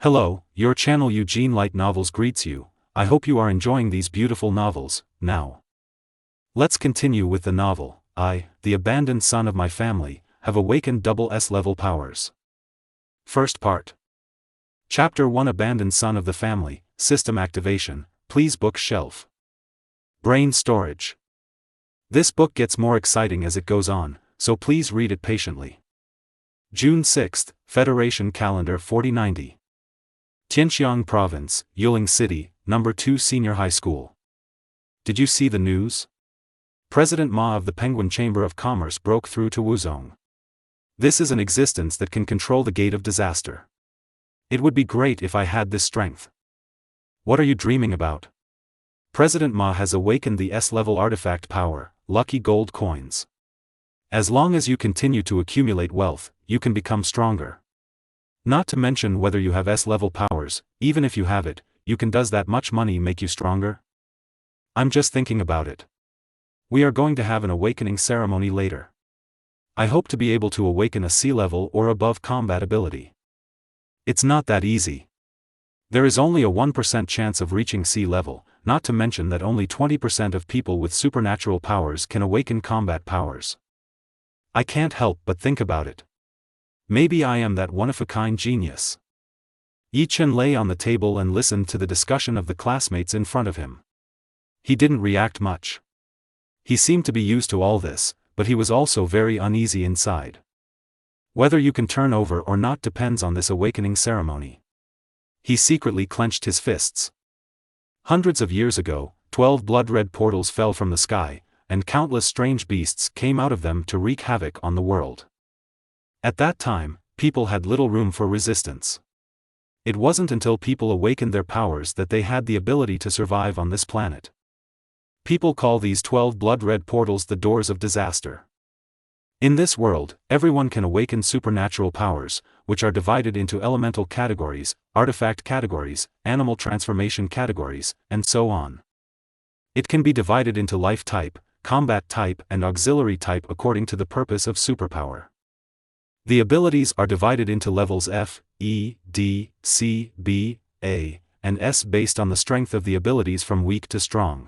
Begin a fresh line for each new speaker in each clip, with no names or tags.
Hello, your channel Eugene Light Novels greets you. I hope you are enjoying these beautiful novels. Now, let's continue with the novel. I, the abandoned son of my family, have awakened double S-level powers. First part. Chapter 1 Abandoned Son of the Family, System Activation, Please Bookshelf. Brain Storage. This book gets more exciting as it goes on, so please read it patiently. June 6, Federation Calendar 4090. Tianxiang Province, Yuling City, No. 2 Senior High School. Did you see the news? President Ma of the Penguin Chamber of Commerce broke through to Wuzhong. This is an existence that can control the gate of disaster. It would be great if I had this strength. What are you dreaming about? President Ma has awakened the S-level artifact power, lucky gold coins. As long as you continue to accumulate wealth, you can become stronger. Not to mention whether you have S-level powers, even if you have it, does that much money make you stronger? I'm just thinking about it. We are going to have an awakening ceremony later. I hope to be able to awaken a C-level or above combat ability. It's not that easy. There is only a 1% chance of reaching C-level, not to mention that only 20% of people with supernatural powers can awaken combat powers. I can't help but think about it. Maybe I am that one-of-a-kind genius. Yi Chen lay on the table and listened to the discussion of the classmates in front of him. He didn't react much. He seemed to be used to all this, but he was also very uneasy inside. Whether you can turn over or not depends on this awakening ceremony. He secretly clenched his fists. Hundreds of years ago, 12 blood-red portals fell from the sky, and countless strange beasts came out of them to wreak havoc on the world. At that time, people had little room for resistance. It wasn't until people awakened their powers that they had the ability to survive on this planet. People call these 12 blood-red portals the doors of disaster. In this world, everyone can awaken supernatural powers, which are divided into elemental categories, artifact categories, animal transformation categories, and so on. It can be divided into life type, combat type and auxiliary type according to the purpose of superpower. The abilities are divided into levels F, E, D, C, B, A, and S based on the strength of the abilities from weak to strong.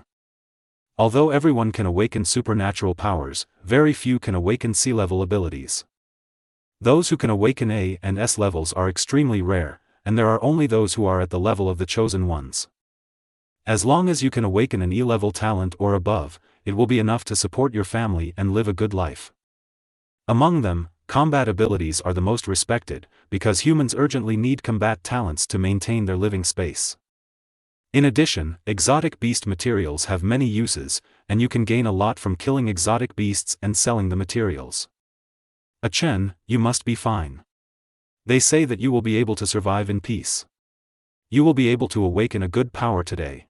Although everyone can awaken supernatural powers, very few can awaken C-level abilities. Those who can awaken A and S levels are extremely rare, and there are only those who are at the level of the chosen ones. As long as you can awaken an E-level talent or above, it will be enough to support your family and live a good life. Among them, combat abilities are the most respected, because humans urgently need combat talents to maintain their living space. In addition, exotic beast materials have many uses, and you can gain a lot from killing exotic beasts and selling the materials. Chen, you must be fine. They say that you will be able to survive in peace. You will be able to awaken a good power today.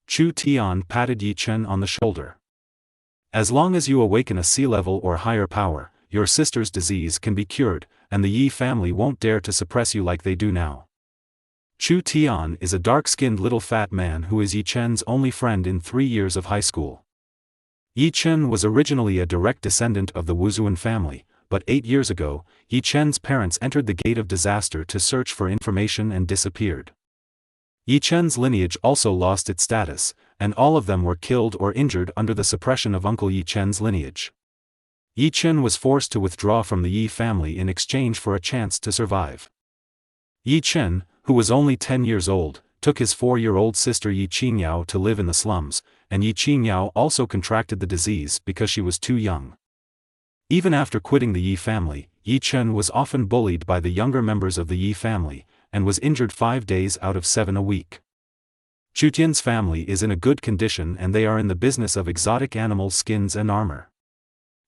Chu Tian patted Yi Chen on the shoulder. As long as you awaken a C-level or higher power, your sister's disease can be cured, and the Yi family won't dare to suppress you like they do now. Chu Tian is a dark-skinned little fat man who is Yi Chen's only friend in 3 years of high school. Yi Chen was originally a direct descendant of the Wuzhuan family, but 8 years ago, Yi Chen's parents entered the gate of disaster to search for information and disappeared. Yi Chen's lineage also lost its status, and all of them were killed or injured under the suppression of Uncle Yi Chen's lineage. Yi Chen was forced to withdraw from the Yi family in exchange for a chance to survive. Yi Chen, who was only 10 years old, took his 4-year-old sister Yi Qingyao to live in the slums, and Yi Qingyao also contracted the disease because she was too young. Even after quitting the Yi family, Yi Chen was often bullied by the younger members of the Yi family, and was injured 5 days out of 7 a week. Chu Tian's family is in a good condition and they are in the business of exotic animal skins and armor.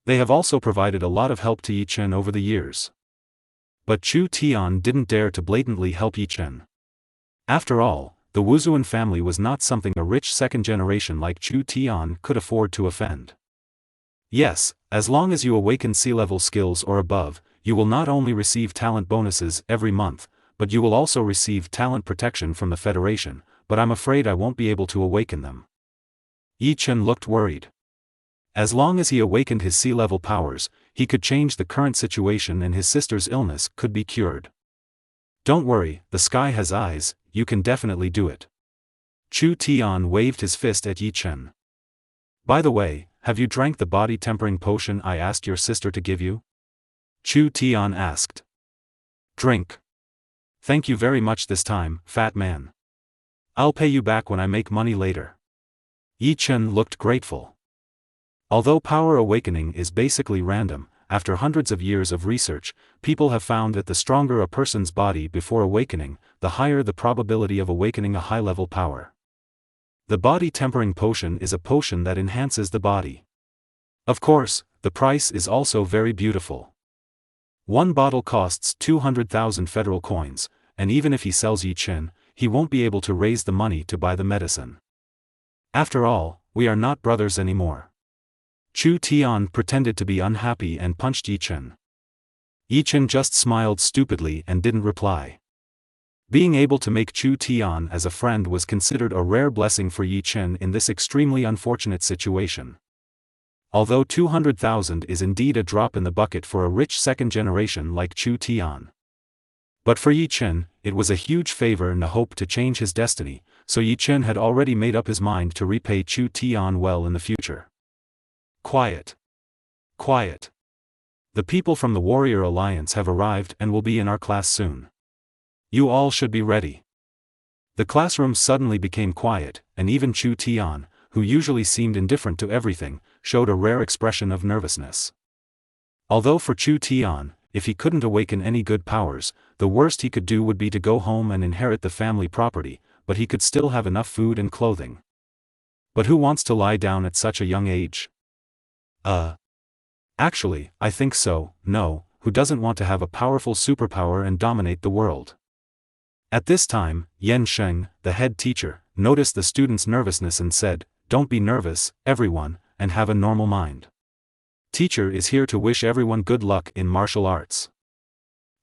They have also provided a lot of help to Yi Chen over the years. But Chu Tian didn't dare to blatantly help Yi Chen. After all, the Wuzhuan family was not something a rich second generation like Chu Tian could afford to offend. Yes, as long as you awaken C-level skills or above, you will not only receive talent bonuses every month, but you will also receive talent protection from the Federation, but I'm afraid I won't be able to awaken them. Yi Chen looked worried. As long as he awakened his C-level powers, he could change the current situation and his sister's illness could be cured. Don't worry, the sky has eyes, you can definitely do it. Chu Tian waved his fist at Yi Chen. By the way, have you drank the body tempering potion I asked your sister to give you? Chu Tian asked. Drink. Thank you very much this time, fat man. I'll pay you back when I make money later. Yi Chen looked grateful. Although power awakening is basically random, after hundreds of years of research, people have found that the stronger a person's body before awakening, the higher the probability of awakening a high-level power. The body tempering potion is a potion that enhances the body. Of course, the price is also very beautiful. One bottle costs 200,000 federal coins, and even if he sells Yi Chen, he won't be able to raise the money to buy the medicine. After all, we are not brothers anymore. Chu Tian pretended to be unhappy and punched Yi Chen. Yi Chen just smiled stupidly and didn't reply. Being able to make Chu Tian as a friend was considered a rare blessing for Yi Chen in this extremely unfortunate situation. Although 200,000 is indeed a drop in the bucket for a rich second generation like Chu Tian. But for Yi Chen, it was a huge favor and a hope to change his destiny, so Yi Chen had already made up his mind to repay Chu Tian well in the future. Quiet. Quiet. The people from the Warrior Alliance have arrived and will be in our class soon. You all should be ready. The classroom suddenly became quiet, and even Chu Tian, who usually seemed indifferent to everything, showed a rare expression of nervousness. Although for Chu Tian, if he couldn't awaken any good powers, the worst he could do would be to go home and inherit the family property, but he could still have enough food and clothing. But who wants to lie down at such a young age? Actually, I think so, no, who doesn't want to have a powerful superpower and dominate the world? At this time, Yan Sheng, the head teacher, noticed the students' nervousness and said, "Don't be nervous, everyone, and have a normal mind. Teacher is here to wish everyone good luck in martial arts."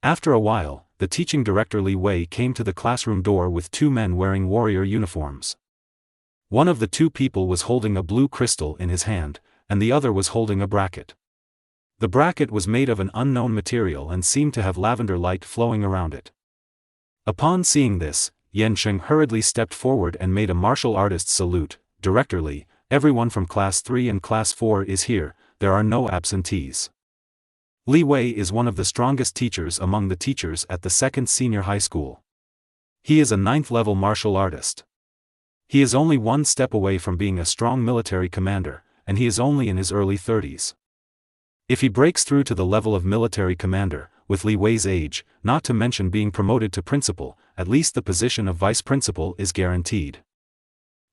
After a while, the teaching director Li Wei came to the classroom door with two men wearing warrior uniforms. One of the two people was holding a blue crystal in his hand, and the other was holding a bracket. The bracket was made of an unknown material and seemed to have lavender light flowing around it. Upon seeing this, Yan Sheng hurriedly stepped forward and made a martial artist's salute. "Director Li, everyone from Class 3 and Class 4 is here, there are no absentees." Li Wei is one of the strongest teachers among the teachers at the 2nd Senior High School. He is a 9th-level martial artist. He is only one step away from being a strong military commander, and he is only in his early 30s. If he breaks through to the level of military commander, with Li Wei's age, not to mention being promoted to principal, at least the position of vice principal is guaranteed.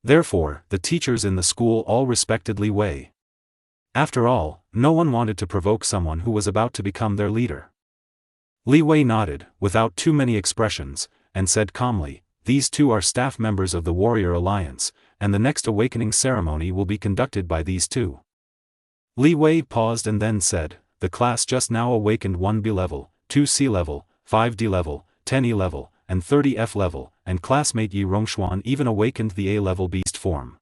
Therefore, the teachers in the school all respected Li Wei. After all, no one wanted to provoke someone who was about to become their leader. Li Wei nodded, without too many expressions, and said calmly, "These two are staff members of the Warrior Alliance, and the next awakening ceremony will be conducted by these two." Li Wei paused and then said, "The class just now awakened 1B level, 2C level, 5D level, 10E level, and 30F level, and classmate Yi Rongxuan even awakened the A-level beast form.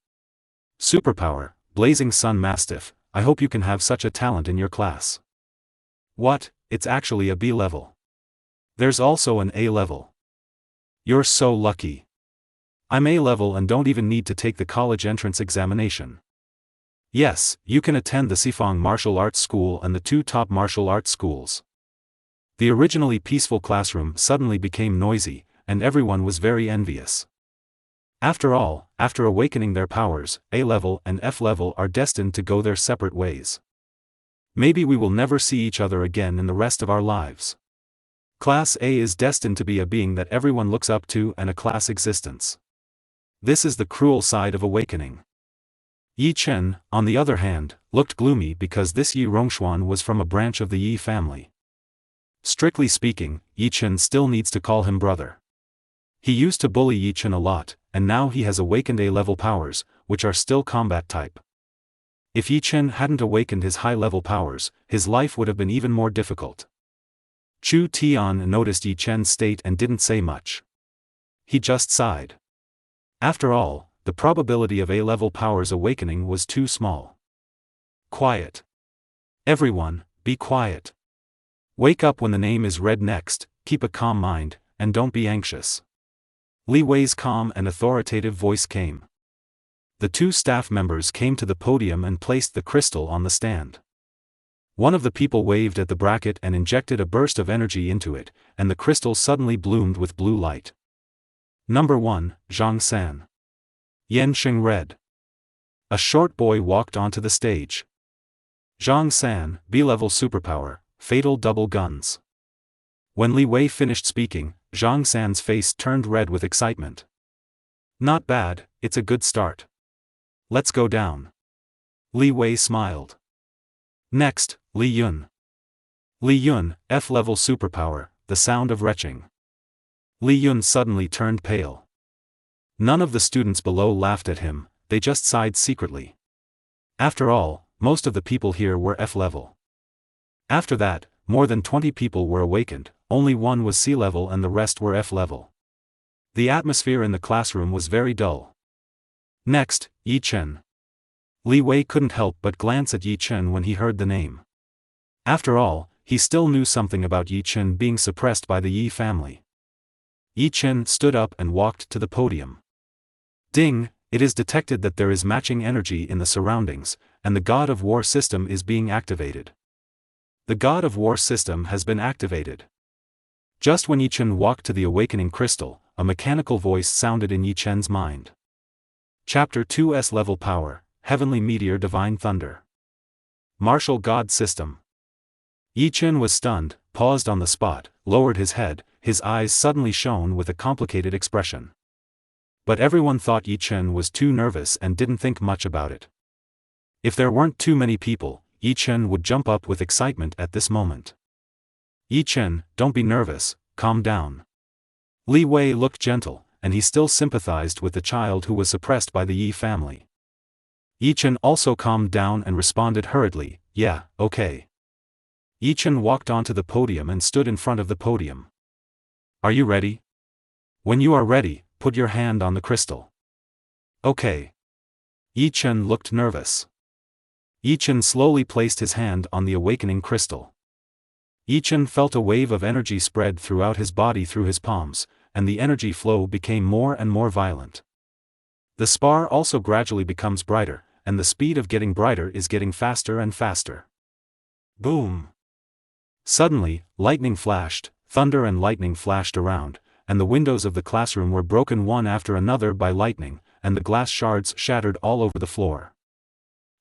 Superpower, Blazing Sun Mastiff, I hope you can have such a talent in your class." "What, it's actually a B level. There's also an A level. You're so lucky. I'm A level and don't even need to take the college entrance examination." "Yes, you can attend the Sifang Martial Arts School and the two top martial arts schools." The originally peaceful classroom suddenly became noisy, and everyone was very envious. After all, after awakening their powers, A level and F level are destined to go their separate ways. Maybe we will never see each other again in the rest of our lives. Class A is destined to be a being that everyone looks up to and a class existence. This is the cruel side of awakening. Yi Chen, on the other hand, looked gloomy because this Yi Rongxuan was from a branch of the Yi family. Strictly speaking, Yi Chen still needs to call him brother. He used to bully Yi Chen a lot, and now he has awakened A-level powers, which are still combat type. If Yi Chen hadn't awakened his high-level powers, his life would have been even more difficult. Chu Tian noticed Yi Chen's state and didn't say much. He just sighed. After all, the probability of A-level powers awakening was too small. Quiet. Everyone, be quiet. Wake up when the name is read next, keep a calm mind, and don't be anxious." Li Wei's calm and authoritative voice came. The two staff members came to the podium and placed the crystal on the stand. One of the people waved at the bracket and injected a burst of energy into it, and the crystal suddenly bloomed with blue light. Number 1, Zhang San. Yan Xing read. A short boy walked onto the stage. Zhang San, B-level superpower, fatal double guns. When Li Wei finished speaking, Zhang San's face turned red with excitement. "Not bad, it's a good start. Let's go down." Li Wei smiled. Next, Li Yun. Li Yun, F-level superpower, the sound of retching. Li Yun suddenly turned pale. None of the students below laughed at him, they just sighed secretly. After all, most of the people here were F-level. After that, more than 20 people were awakened, only one was C-level and the rest were F-level. The atmosphere in the classroom was very dull. Next, Yi Chen. Li Wei couldn't help but glance at Yi Chen when he heard the name. After all, he still knew something about Yi Chen being suppressed by the Yi family. Yi Chen stood up and walked to the podium. Ding, it is detected that there is matching energy in the surroundings, and the God of War system is being activated. The God of War system has been activated. Just when Yi Chen walked to the awakening crystal, a mechanical voice sounded in Yi Chen's mind. Chapter 2's level power, Heavenly Meteor Divine Thunder. Martial God System. Yi Chen was stunned, paused on the spot, lowered his head, his eyes suddenly shone with a complicated expression. But everyone thought Yi Chen was too nervous and didn't think much about it. If there weren't too many people, Yi Chen would jump up with excitement at this moment. "Yi Chen, don't be nervous, calm down." Li Wei looked gentle, and he still sympathized with the child who was suppressed by the Yi family. Yi Chen also calmed down and responded hurriedly, "Yeah, okay." Yi Chen walked onto the podium and stood in front of the podium. "Are you ready? When you are ready, put your hand on the crystal." "Okay." Yi Chen looked nervous. Yi Chen slowly placed his hand on the awakening crystal. Yi Chen felt a wave of energy spread throughout his body through his palms, and the energy flow became more and more violent. The spar also gradually becomes brighter, and the speed of getting brighter is getting faster and faster. Boom! Suddenly, lightning flashed, thunder and lightning flashed around, and the windows of the classroom were broken one after another by lightning, and the glass shards shattered all over the floor.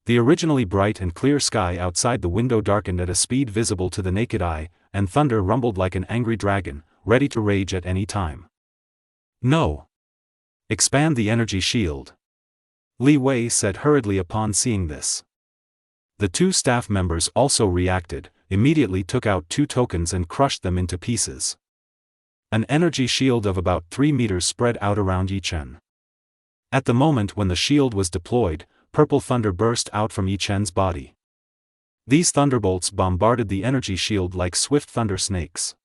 The originally bright and clear sky outside the window darkened at a speed visible to the naked eye, and thunder rumbled like an angry dragon, ready to rage at any time. "No! Expand the energy shield," Li Wei said hurriedly upon seeing this. The two staff members also reacted, immediately took out 2 tokens and crushed them into pieces. An energy shield of about 3 meters spread out around Yi Chen. At the moment when the shield was deployed, purple thunder burst out from Yi Chen's body. These thunderbolts bombarded the energy shield like swift thunder snakes.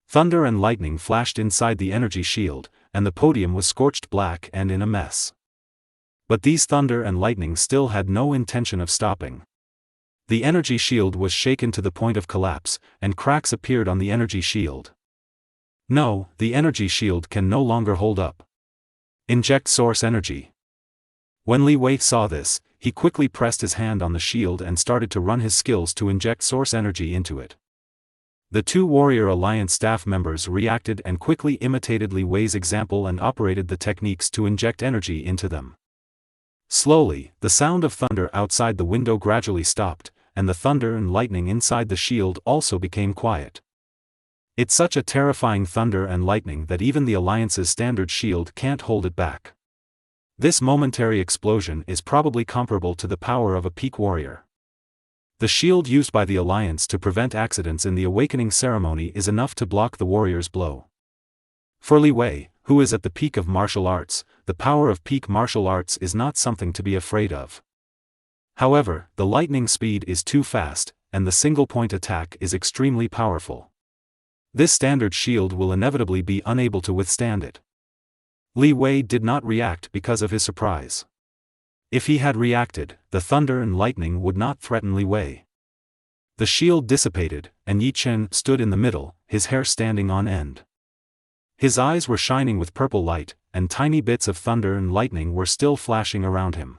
Thunder and lightning flashed inside the energy shield, and the podium was scorched black and in a mess. But these thunder and lightning still had no intention of stopping. The energy shield was shaken to the point of collapse, and cracks appeared on the energy shield. No, the energy shield can no longer hold up. Inject source energy. When Li Wei saw this, he quickly pressed his hand on the shield and started to run his skills to inject source energy into it. The 2 Warrior Alliance staff members reacted and quickly imitated Li Wei's example and operated the techniques to inject energy into them. Slowly, the sound of thunder outside the window gradually stopped, and the thunder and lightning inside the shield also became quiet. It's such a terrifying thunder and lightning that even the Alliance's standard shield can't hold it back. This momentary explosion is probably comparable to the power of a peak warrior. The shield used by the Alliance to prevent accidents in the awakening ceremony is enough to block the warrior's blow. For Li Wei, who is at the peak of martial arts, the power of peak martial arts is not something to be afraid of. However, the lightning speed is too fast, and the single-point attack is extremely powerful. This standard shield will inevitably be unable to withstand it. Li Wei did not react because of his surprise. If he had reacted, the thunder and lightning would not threaten Li Wei. The shield dissipated, and Yi Chen stood in the middle, his hair standing on end. His eyes were shining with purple light, and tiny bits of thunder and lightning were still flashing around him.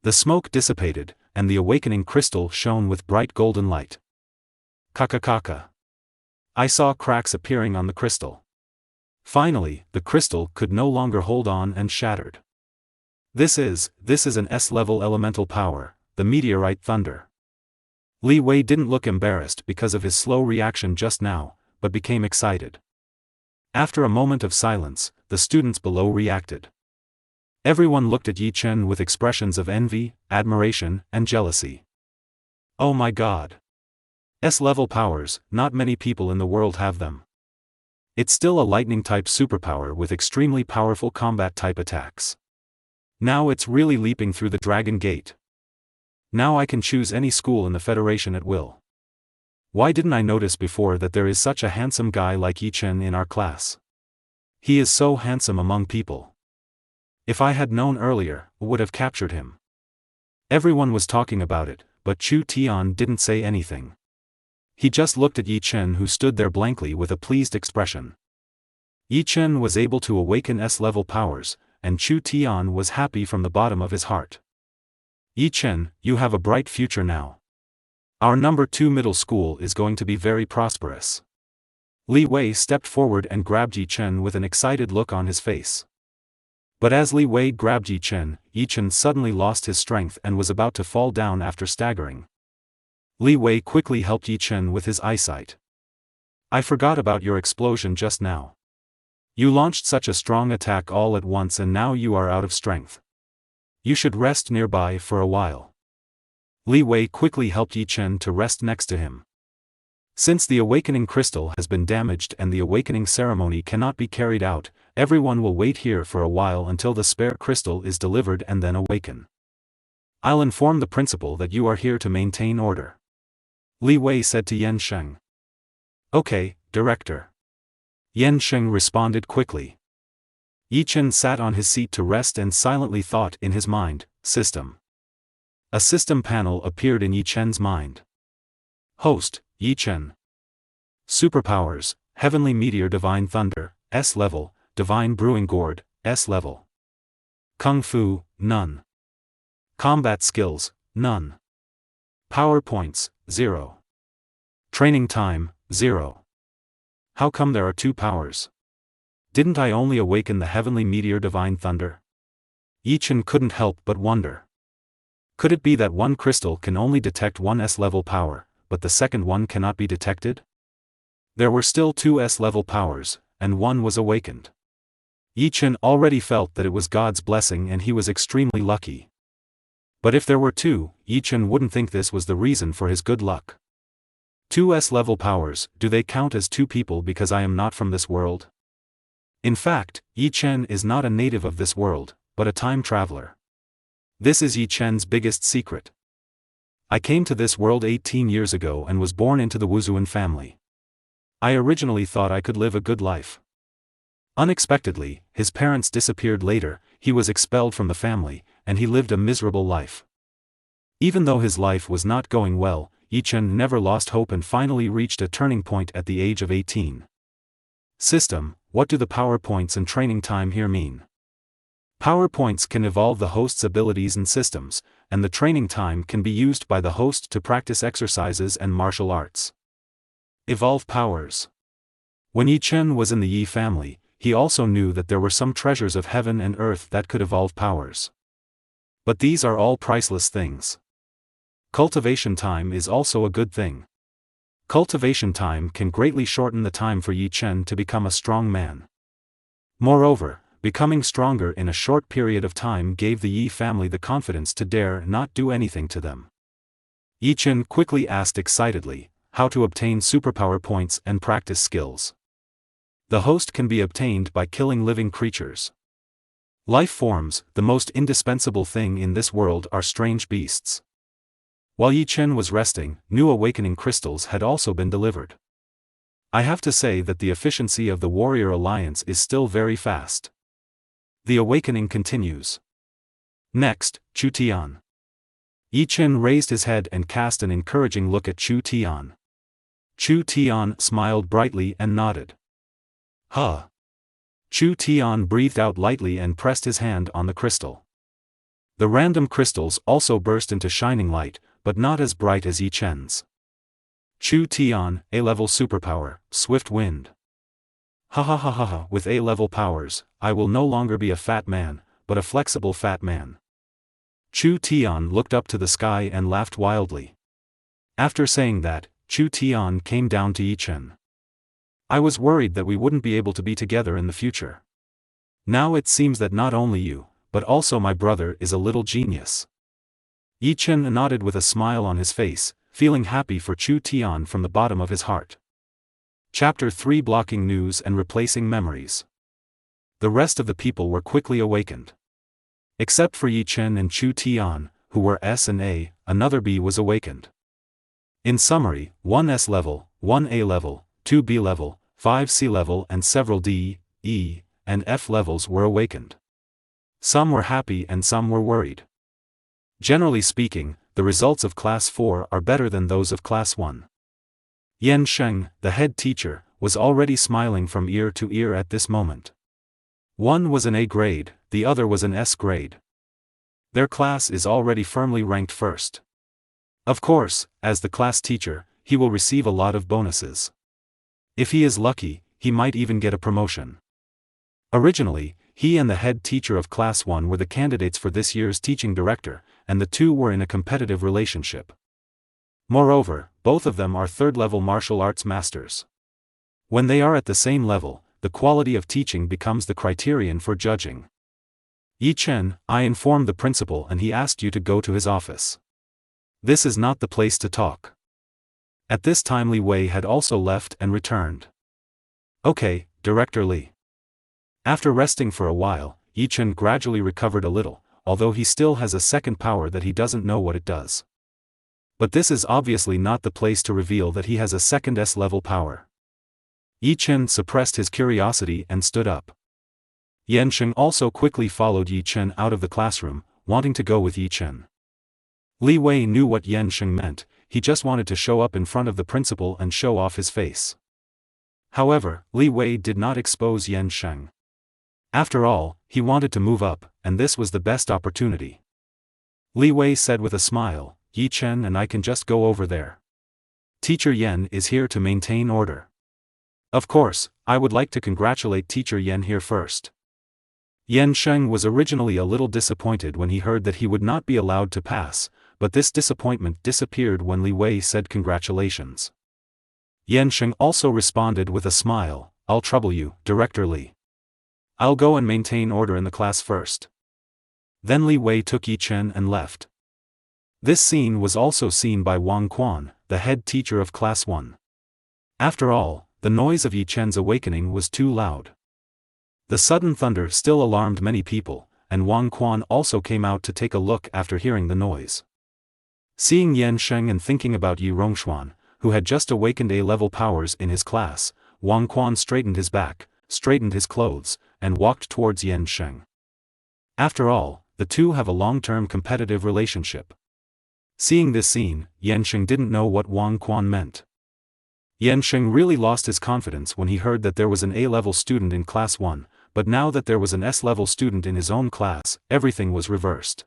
The smoke dissipated, and the awakening crystal shone with bright golden light. Kaka. I saw cracks appearing on the crystal. Finally, the crystal could no longer hold on and shattered. This is an S-level elemental power, the meteorite thunder. Li Wei didn't look embarrassed because of his slow reaction just now, but became excited. After a moment of silence, the students below reacted. Everyone looked at Yi Chen with expressions of envy, admiration, and jealousy. Oh my god! S-level powers, not many people in the world have them. It's still a lightning-type superpower with extremely powerful combat-type attacks. Now it's really leaping through the Dragon Gate. Now I can choose any school in the Federation at will. Why didn't I notice before that there is such a handsome guy like Yi Chen in our class? He is so handsome among people. If I had known earlier, I would have captured him. Everyone was talking about it, but Chu Tian didn't say anything. He just looked at Yi Chen, who stood there blankly with a pleased expression. Yi Chen was able to awaken S-level powers, and Chu Tian was happy from the bottom of his heart. Yi Chen, you have a bright future now. Our number 2 middle school is going to be very prosperous. Li Wei stepped forward and grabbed Yi Chen with an excited look on his face. But as Li Wei grabbed Yi Chen suddenly lost his strength and was about to fall down after staggering. Li Wei quickly helped Yi Chen with his eyesight. I forgot about your explosion just now. You launched such a strong attack all at once and now you are out of strength. You should rest nearby for a while. Li Wei quickly helped Yi Chen to rest next to him. Since the awakening crystal has been damaged and the awakening ceremony cannot be carried out, everyone will wait here for a while until the spare crystal is delivered and then awaken. I'll inform the principal that you are here to maintain order. Li Wei said to Yan Sheng. Okay, Director. Yan Sheng responded quickly. Yi Chen sat on his seat to rest and silently thought in his mind, system. A system panel appeared in Yi Chen's mind. Host, Yi Chen. Superpowers, Heavenly Meteor Divine Thunder, S-level, Divine Brewing Gourd, S-level. Kung Fu, none. Combat skills, none. Power points, 0. Training time, 0. How come there are 2 powers? Didn't I only awaken the Heavenly Meteor Divine Thunder? Yi Chen couldn't help but wonder. Could it be that one crystal can only detect one S-level power, but the second one cannot be detected? There were still 2 S-level powers, and one was awakened. Yi Chen already felt that it was God's blessing and he was extremely lucky. But if there were 2, Yi Chen wouldn't think this was the reason for his good luck. 2 S-level powers, do they count as 2 people because I am not from this world? In fact, Yi Chen is not a native of this world, but a time traveler. This is Yi Chen's biggest secret. I came to this world 18 years ago and was born into the Wuzuan family. I originally thought I could live a good life. Unexpectedly, his parents disappeared later, he was expelled from the family, and he lived a miserable life. Even though his life was not going well, Yi Chen never lost hope and finally reached a turning point at the age of 18. System, what do the power points and training time here mean? Power points can evolve the host's abilities and systems, and the training time can be used by the host to practice exercises and martial arts. Evolve powers. When Yi Chen was in the Yi family, he also knew that there were some treasures of heaven and earth that could evolve powers. But these are all priceless things. Cultivation time is also a good thing. Cultivation time can greatly shorten the time for Yi Chen to become a strong man. Moreover, becoming stronger in a short period of time gave the Yi family the confidence to dare not do anything to them. Yi Chen quickly asked excitedly, how to obtain superpower points and practice skills. The host can be obtained by killing living creatures. Life forms, the most indispensable thing in this world, are strange beasts. While Yi Chen was resting, new awakening crystals had also been delivered. I have to say that the efficiency of the Warrior Alliance is still very fast. The awakening continues. Next, Chu Tian. Yi Chen raised his head and cast an encouraging look at Chu Tian. Chu Tian smiled brightly and nodded. Huh. Chu Tian breathed out lightly and pressed his hand on the crystal. The random crystals also burst into shining light, but not as bright as Yi Chen's. Chu Tian, A-level superpower, Swift Wind. Ha ha ha ha ha, with A-level powers, I will no longer be a fat man, but a flexible fat man. Chu Tian looked up to the sky and laughed wildly. After saying that, Chu Tian came down to Yi Chen. I was worried that we wouldn't be able to be together in the future. Now it seems that not only you, but also my brother is a little genius. Yi Chen nodded with a smile on his face, feeling happy for Chu Tian from the bottom of his heart. Chapter 3: Blocking News and Replacing Memories. The rest of the people were quickly awakened. Except for Yi Chen and Chu Tian, who were S and A, another B was awakened. In summary, 1 S level, 1 A level, 2 B level, 5 C level and several D, E, and F levels were awakened. Some were happy and some were worried. Generally speaking, the results of Class 4 are better than those of Class 1. Yan Sheng, the head teacher, was already smiling from ear to ear at this moment. One was an A grade, the other was an S grade. Their class is already firmly ranked first. Of course, as the class teacher, he will receive a lot of bonuses. If he is lucky, he might even get a promotion. Originally, he and the head teacher of Class 1 were the candidates for this year's teaching director, and the two were in a competitive relationship. Moreover, both of them are third-level martial arts masters. When they are at the same level, the quality of teaching becomes the criterion for judging. Yi Chen, I informed the principal and he asked you to go to his office. This is not the place to talk. At this time Li Wei had also left and returned. Okay, Director Li. After resting for a while, Yi Chen gradually recovered a little, although he still has a second power that he doesn't know what it does. But this is obviously not the place to reveal that he has a second S-level power. Yi Chen suppressed his curiosity and stood up. Yan Sheng also quickly followed Yi Chen out of the classroom, wanting to go with Yi Chen. Li Wei knew what Yan Sheng meant, he just wanted to show up in front of the principal and show off his face. However, Li Wei did not expose Yan Sheng. After all, he wanted to move up, and this was the best opportunity. Li Wei said with a smile, Yi Chen and I can just go over there. Teacher Yan is here to maintain order. Of course, I would like to congratulate Teacher Yan here first. Yan Sheng was originally a little disappointed when he heard that he would not be allowed to pass, but this disappointment disappeared when Li Wei said congratulations. Yan Sheng also responded with a smile, I'll trouble you, Director Li. I'll go and maintain order in the class first. Then Li Wei took Yi Chen and left. This scene was also seen by Wang Quan, the head teacher of Class 1. After all, the noise of Yi Chen's awakening was too loud. The sudden thunder still alarmed many people, and Wang Quan also came out to take a look after hearing the noise. Seeing Yan Sheng and thinking about Yi Rongxuan, who had just awakened A-level powers in his class, Wang Quan straightened his back, straightened his clothes, and walked towards Yan Sheng. After all, the two have a long-term competitive relationship. Seeing this scene, Yan Sheng didn't know what Wang Quan meant. Yan Sheng really lost his confidence when he heard that there was an A-level student in Class 1, but now that there was an S-level student in his own class, everything was reversed.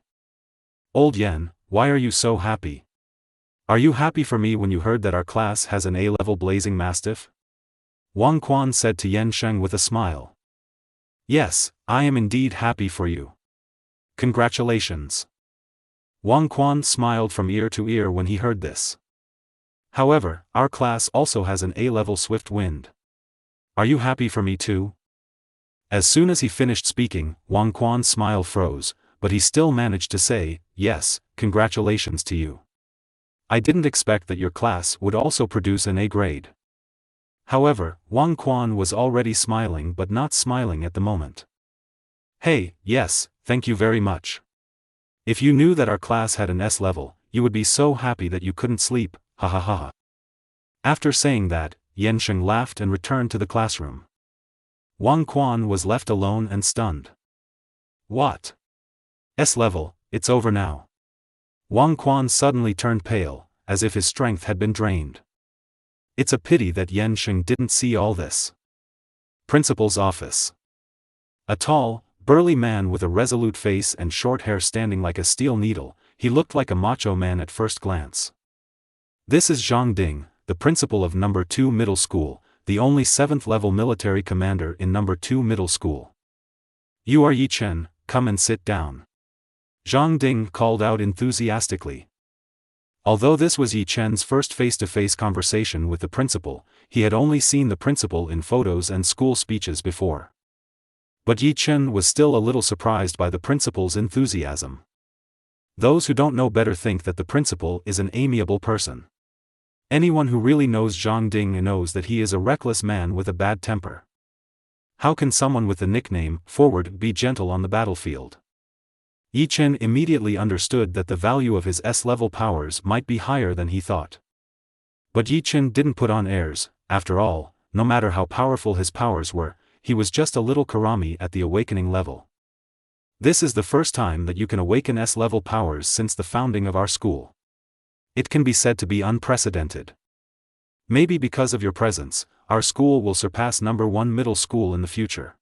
Old Yan, why are you so happy? Are you happy for me when you heard that our class has an A-level blazing mastiff? Wang Quan said to Yan Sheng with a smile. Yes, I am indeed happy for you. Congratulations. Wang Quan smiled from ear to ear when he heard this. However, our class also has an A-level Swift Wind. Are you happy for me too? As soon as he finished speaking, Wang Quan's smile froze, but he still managed to say, yes, congratulations to you. I didn't expect that your class would also produce an A grade. However, Wang Quan was already smiling but not smiling at the moment. Hey, yes, thank you very much. If you knew that our class had an S level, you would be so happy that you couldn't sleep, ha ha ha ha. After saying that, Yan Sheng laughed and returned to the classroom. Wang Quan was left alone and stunned. What? S level, it's over now. Wang Quan suddenly turned pale, as if his strength had been drained. It's a pity that Yan Sheng didn't see all this. Principal's office. A tall, burly man with a resolute face and short hair standing like a steel needle, he looked like a macho man at first glance. This is Zhang Ding, the principal of No. 2 Middle School, the only 7th-level military commander in No. 2 Middle School. You are Yi Chen, come and sit down. Zhang Ding called out enthusiastically. Although this was Yi Chen's first face-to-face conversation with the principal, he had only seen the principal in photos and school speeches before. But Yi Chen was still a little surprised by the principal's enthusiasm. Those who don't know better think that the principal is an amiable person. Anyone who really knows Zhang Ding knows that he is a reckless man with a bad temper. How can someone with the nickname Forward be gentle on the battlefield? Yi Chen immediately understood that the value of his S-level powers might be higher than he thought. But Yi Chen didn't put on airs. After all, no matter how powerful his powers were, he was just a little Karami at the awakening level. This is the first time that you can awaken S-level powers since the founding of our school. It can be said to be unprecedented. Maybe because of your presence, our school will surpass No. 1 Middle School in the future.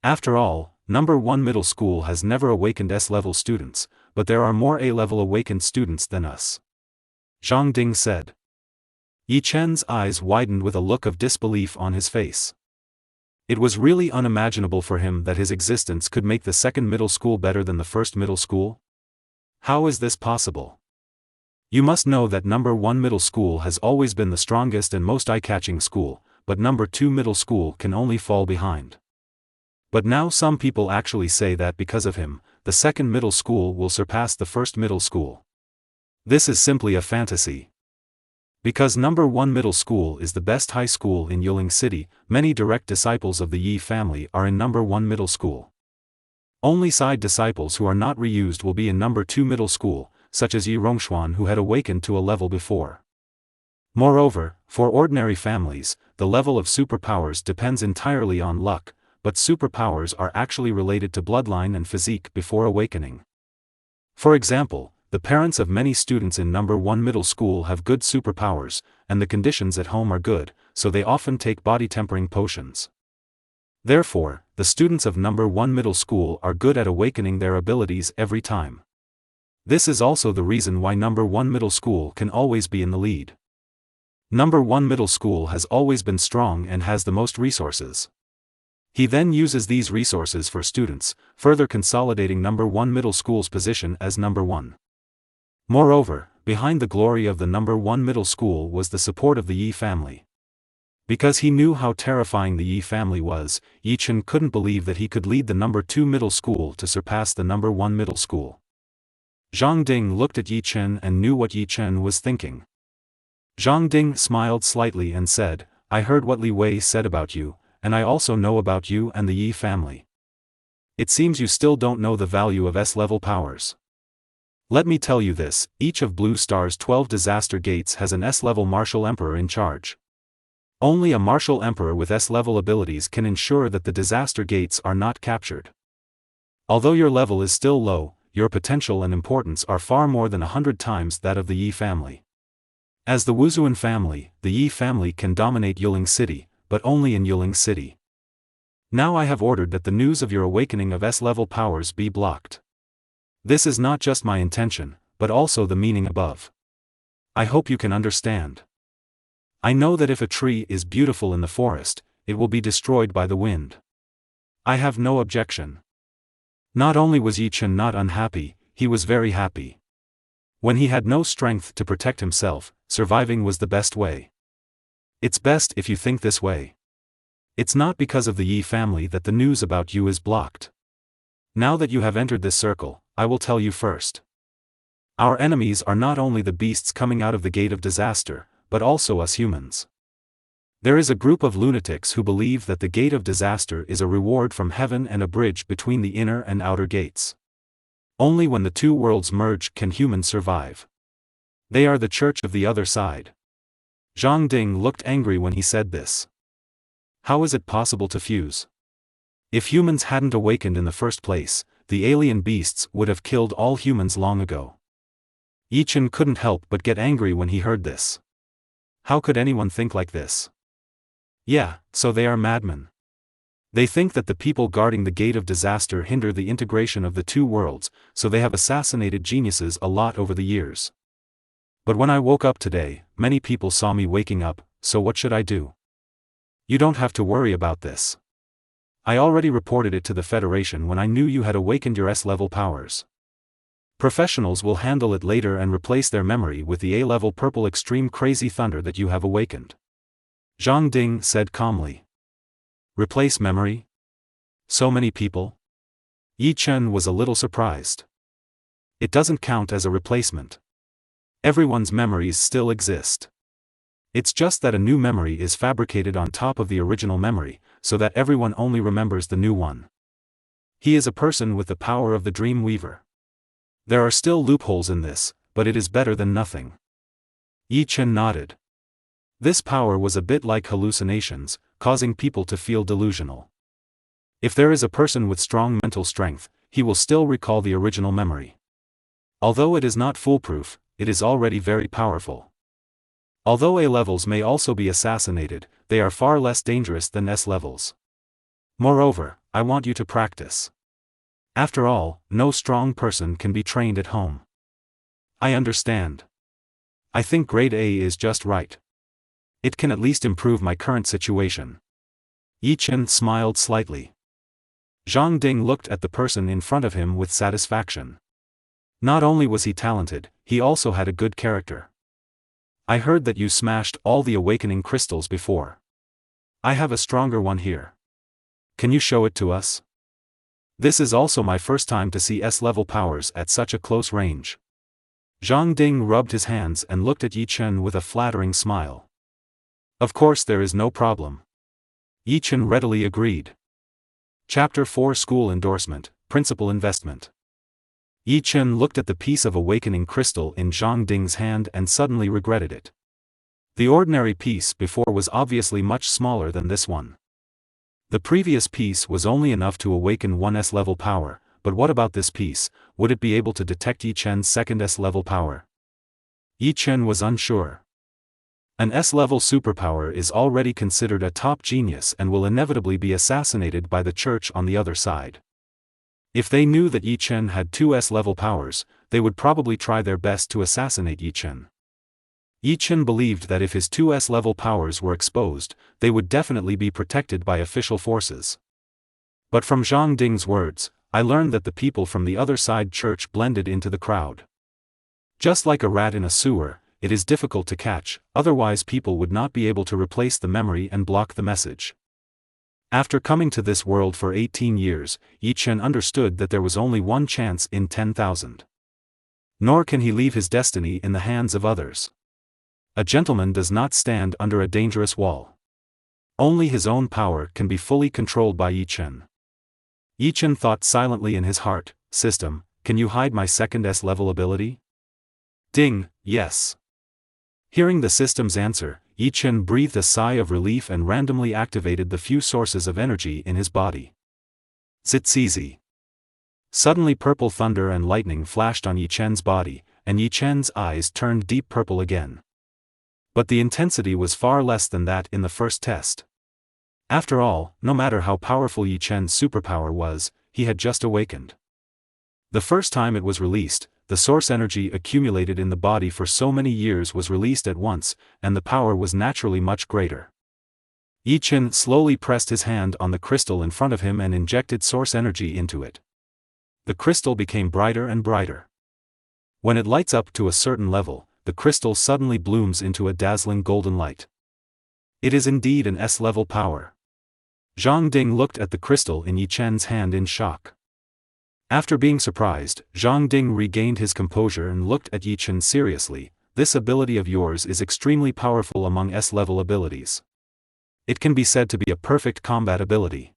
After all, No. 1 Middle School has never awakened S-level students, but there are more A-level awakened students than us. Zhang Ding said. Yi Chen's eyes widened with a look of disbelief on his face. It was really unimaginable for him that his existence could make the 2nd middle school better than the 1st middle school. How is this possible? You must know that No. 1 Middle School has always been the strongest and most eye-catching school, but No. 2 Middle School can only fall behind. But now some people actually say that because of him, the 2nd middle school will surpass the 1st middle school. This is simply a fantasy. Because No. 1 Middle School is the best high school in Yiling City, many direct disciples of the Yi family are in No. 1 Middle School. Only side disciples who are not reused will be in No. 2 Middle School, such as Yi Rongxuan, who had awakened to a level before. Moreover, for ordinary families, the level of superpowers depends entirely on luck, but superpowers are actually related to bloodline and physique before awakening. For example, the parents of many students in No. 1 Middle School have good superpowers, and the conditions at home are good, so they often take body-tempering potions. Therefore, the students of No. 1 Middle School are good at awakening their abilities every time. This is also the reason why No. 1 Middle School can always be in the lead. No. 1 Middle School has always been strong and has the most resources. He then uses these resources for students, further consolidating No. 1 Middle School's position as No. 1. Moreover, behind the glory of the No. 1 Middle School was the support of the Yi family. Because he knew how terrifying the Yi family was, Yi Chen couldn't believe that he could lead the No. 2 Middle School to surpass the No. 1 Middle School. Zhang Ding looked at Yi Chen and knew what Yi Chen was thinking. Zhang Ding smiled slightly and said, I heard what Li Wei said about you, and I also know about you and the Yi family. It seems you still don't know the value of S-level powers. Let me tell you this, each of Blue Star's 12 disaster gates has an S-level martial emperor in charge. Only a martial emperor with S-level abilities can ensure that the disaster gates are not captured. Although your level is still low, your potential and importance are far more than 100 times that of the Yi family. As the Wuzuan family, the Yi family can dominate Yiling City, but only in Yiling City. Now I have ordered that the news of your awakening of S-level powers be blocked. This is not just my intention, but also the meaning above. I hope you can understand. I know that if a tree is beautiful in the forest, it will be destroyed by the wind. I have no objection. Not only was Yi Chen not unhappy, he was very happy. When he had no strength to protect himself, surviving was the best way. It's best if you think this way. It's not because of the Yi family that the news about you is blocked. Now that you have entered this circle, I will tell you first. Our enemies are not only the beasts coming out of the gate of disaster, but also us humans. There is a group of lunatics who believe that the gate of disaster is a reward from heaven and a bridge between the inner and outer gates. Only when the two worlds merge can humans survive. They are the church of the other side. Zhang Ding looked angry when he said this. How is it possible to fuse? If humans hadn't awakened in the first place, the alien beasts would have killed all humans long ago. Yi Chen couldn't help but get angry when he heard this. How could anyone think like this? Yeah, so they are madmen. They think that the people guarding the gate of disaster hinder the integration of the two worlds, so they have assassinated geniuses a lot over the years. But when I woke up today, many people saw me waking up, so what should I do? You don't have to worry about this. I already reported it to the Federation when I knew you had awakened your S-level powers. Professionals will handle it later and replace their memory with the A-level purple extreme crazy thunder that you have awakened. Zhang Ding said calmly. Replace memory? So many people? Yi Chen was a little surprised. It doesn't count as a replacement. Everyone's memories still exist. It's just that a new memory is fabricated on top of the original memory, so that everyone only remembers the new one. He is a person with the power of the Dream Weaver. There are still loopholes in this, but it is better than nothing. Yi Chen nodded. This power was a bit like hallucinations, causing people to feel delusional. If there is a person with strong mental strength, he will still recall the original memory. Although it is not foolproof, it is already very powerful. Although A-levels may also be assassinated, they are far less dangerous than S-levels. Moreover, I want you to practice. After all, no strong person can be trained at home. I understand. I think grade A is just right. It can at least improve my current situation. Yi Chen smiled slightly. Zhang Ding looked at the person in front of him with satisfaction. Not only was he talented, he also had a good character. I heard that you smashed all the awakening crystals before. I have a stronger one here. Can you show it to us? This is also my first time to see S-level powers at such a close range. Zhang Ding rubbed his hands and looked at Yi Chen with a flattering smile. Of course there is no problem. Yi Chen readily agreed. Chapter 4 School Endorsement, Principal Investment. Yi Chen looked at the piece of awakening crystal in Zhang Ding's hand and suddenly regretted it. The ordinary piece before was obviously much smaller than this one. The previous piece was only enough to awaken one S-level power, but what about this piece? Would it be able to detect Yi Chen's second S-level power? Yi Chen was unsure. An S-level superpower is already considered a top genius and will inevitably be assassinated by the church on the other side. If they knew that Yi Chen had two S-level powers, they would probably try their best to assassinate Yi Chen. Yi Chen believed that if his two S-level powers were exposed, they would definitely be protected by official forces. But from Zhang Ding's words, I learned that the people from the other side church blended into the crowd. Just like a rat in a sewer, it is difficult to catch, otherwise people would not be able to replace the memory and block the message. After coming to this world for 18 years, Yi Chen understood that there was only one chance in 10,000. Nor can he leave his destiny in the hands of others. A gentleman does not stand under a dangerous wall. Only his own power can be fully controlled by Yi Chen. Yi Chen thought silently in his heart, System, can you hide my second S-level ability? Ding, yes. Hearing the system's answer, Yi Chen breathed a sigh of relief and randomly activated the few sources of energy in his body. Zizizi. Suddenly purple thunder and lightning flashed on Yi Chen's body, and Yi Chen's eyes turned deep purple again. But the intensity was far less than that in the first test. After all, no matter how powerful Yi Chen's superpower was, he had just awakened. The first time it was released, the source energy accumulated in the body for so many years was released at once, and the power was naturally much greater. Yi Chen slowly pressed his hand on the crystal in front of him and injected source energy into it. The crystal became brighter and brighter. When it lights up to a certain level, the crystal suddenly blooms into a dazzling golden light. It is indeed an S-level power. Zhang Ding looked at the crystal in Yi Chen's hand in shock. After being surprised, Zhang Ding regained his composure and looked at Yi Chen seriously. This ability of yours is extremely powerful among S-level abilities. It can be said to be a perfect combat ability.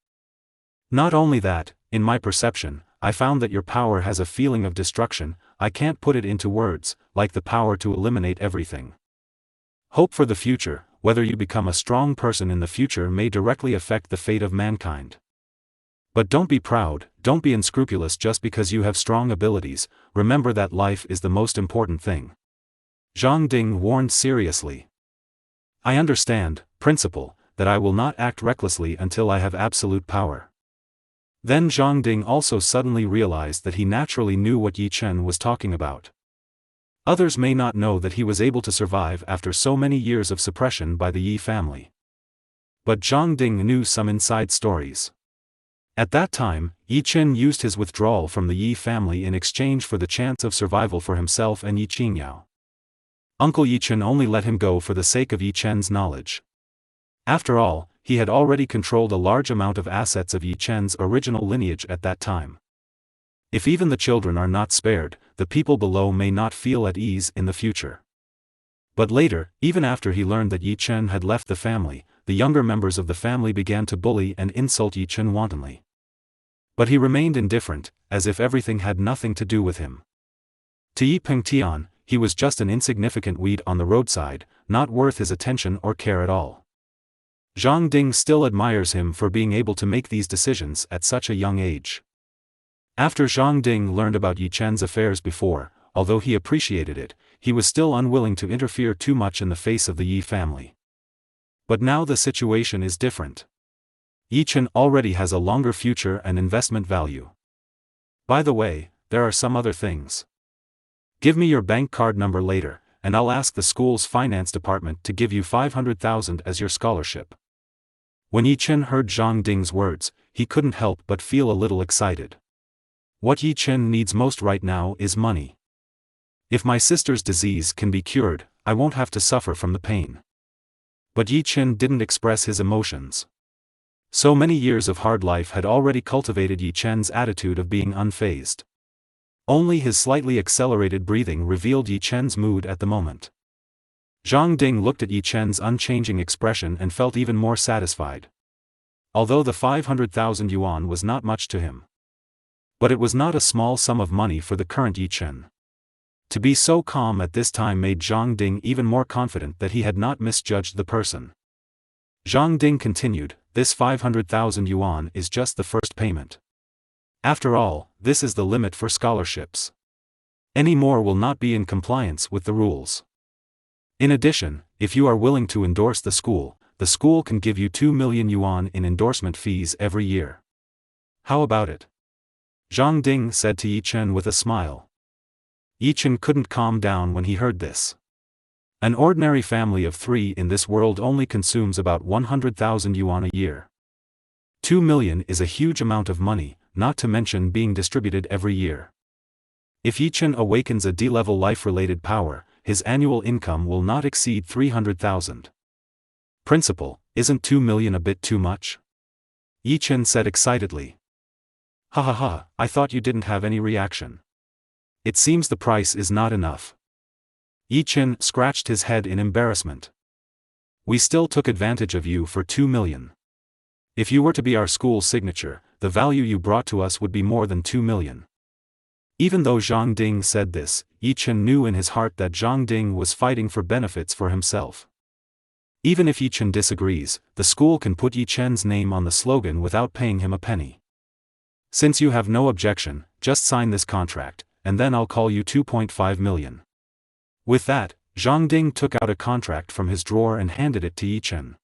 Not only that, in my perception, I found that your power has a feeling of destruction. I can't put it into words, like the power to eliminate everything. Hope for the future. Whether you become a strong person in the future may directly affect the fate of mankind. But don't be proud, don't be unscrupulous just because you have strong abilities. Remember that life is the most important thing. Zhang Ding warned seriously. I understand, Principal, that I will not act recklessly until I have absolute power. Then Zhang Ding also suddenly realized that he naturally knew what Yi Chen was talking about. Others may not know that he was able to survive after so many years of suppression by the Yi family. But Zhang Ding knew some inside stories. At that time, Yi Chen used his withdrawal from the Yi family in exchange for the chance of survival for himself and Yi Qingyao. Uncle Yi Chen only let him go for the sake of Yi Chen's knowledge. After all, he had already controlled a large amount of assets of Yi Chen's original lineage at that time. If even the children are not spared, the people below may not feel at ease in the future. But later, even after he learned that Yi Chen had left the family, the younger members of the family began to bully and insult Yi Chen wantonly. But he remained indifferent, as if everything had nothing to do with him. To Yi Pengtian, he was just an insignificant weed on the roadside, not worth his attention or care at all. Zhang Ding still admires him for being able to make these decisions at such a young age. After Zhang Ding learned about Yi Chen's affairs before, although he appreciated it, he was still unwilling to interfere too much in the face of the Yi family. But now the situation is different. Yi Chen already has a longer future and investment value. By the way, there are some other things. Give me your bank card number later, and I'll ask the school's finance department to give you 500,000 as your scholarship. When Yi Chen heard Zhang Ding's words, he couldn't help but feel a little excited. What Yi Chen needs most right now is money. If my sister's disease can be cured, I won't have to suffer from the pain. But Yi Chen didn't express his emotions. So many years of hard life had already cultivated Yi Chen's attitude of being unfazed. Only his slightly accelerated breathing revealed Yi Chen's mood at the moment. Zhang Ding looked at Yi Chen's unchanging expression and felt even more satisfied. Although the 500,000 yuan was not much to him. But it was not a small sum of money for the current Yi Chen. To be so calm at this time made Zhang Ding even more confident that he had not misjudged the person. Zhang Ding continued, "This 500,000 yuan is just the first payment. After all, this is the limit for scholarships. Any more will not be in compliance with the rules. In addition, if you are willing to endorse the school can give you 2 million yuan in endorsement fees every year. How about it?" Zhang Ding said to Yi Chen with a smile. Yi Chen couldn't calm down when he heard this. An ordinary family of 3 in this world only consumes about 100,000 yuan a year. 2 million is a huge amount of money, not to mention being distributed every year. If Yi Chen awakens a D-level life-related power, his annual income will not exceed 300,000. Principal, isn't 2 million a bit too much? Yi Chen said excitedly. Ha ha ha, I thought you didn't have any reaction. It seems the price is not enough. Yi Chen scratched his head in embarrassment. We still took advantage of you for 2 million. If you were to be our school's signature, the value you brought to us would be more than 2 million. Even though Zhang Ding said this, Yi Chen knew in his heart that Zhang Ding was fighting for benefits for himself. Even if Yi Chen disagrees, the school can put Yi Chen's name on the slogan without paying him a penny. Since you have no objection, just sign this contract, and then I'll call you 2.5 million. With that, Zhang Ding took out a contract from his drawer and handed it to Yi Chen.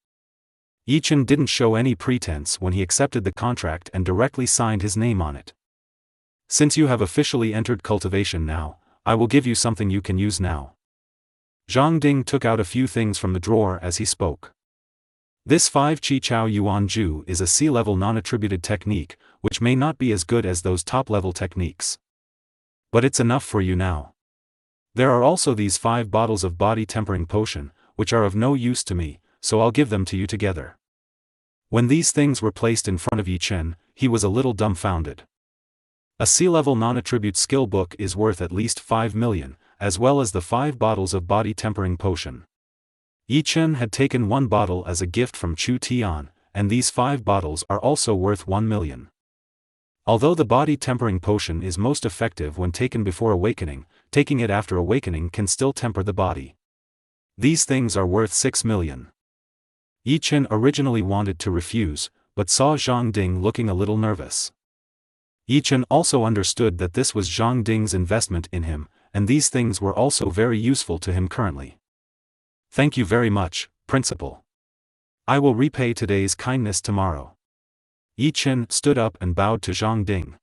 Yi Chen didn't show any pretense when he accepted the contract and directly signed his name on it. Since you have officially entered cultivation now, I will give you something you can use now. Zhang Ding took out a few things from the drawer as he spoke. This 5 Chi-Chao Yuan Ju is a C-level non-attributed technique, which may not be as good as those top-level techniques. But it's enough for you now. There are also these 5 bottles of body tempering potion, which are of no use to me, so I'll give them to you together. When these things were placed in front of Yi Chen, he was a little dumbfounded. A C-level non-attribute skill book is worth at least 5 million, as well as the 5 bottles of body tempering potion. Yi Chen had taken 1 bottle as a gift from Chu Tian, and these 5 bottles are also worth 1 million. Although the body tempering potion is most effective when taken before awakening, taking it after awakening can still temper the body. These things are worth 6 million. Yi Chen originally wanted to refuse, but saw Zhang Ding looking a little nervous. Yi Chen also understood that this was Zhang Ding's investment in him, and these things were also very useful to him currently. Thank you very much, Principal. I will repay today's kindness tomorrow. Yi Chen stood up and bowed to Zhang Ding.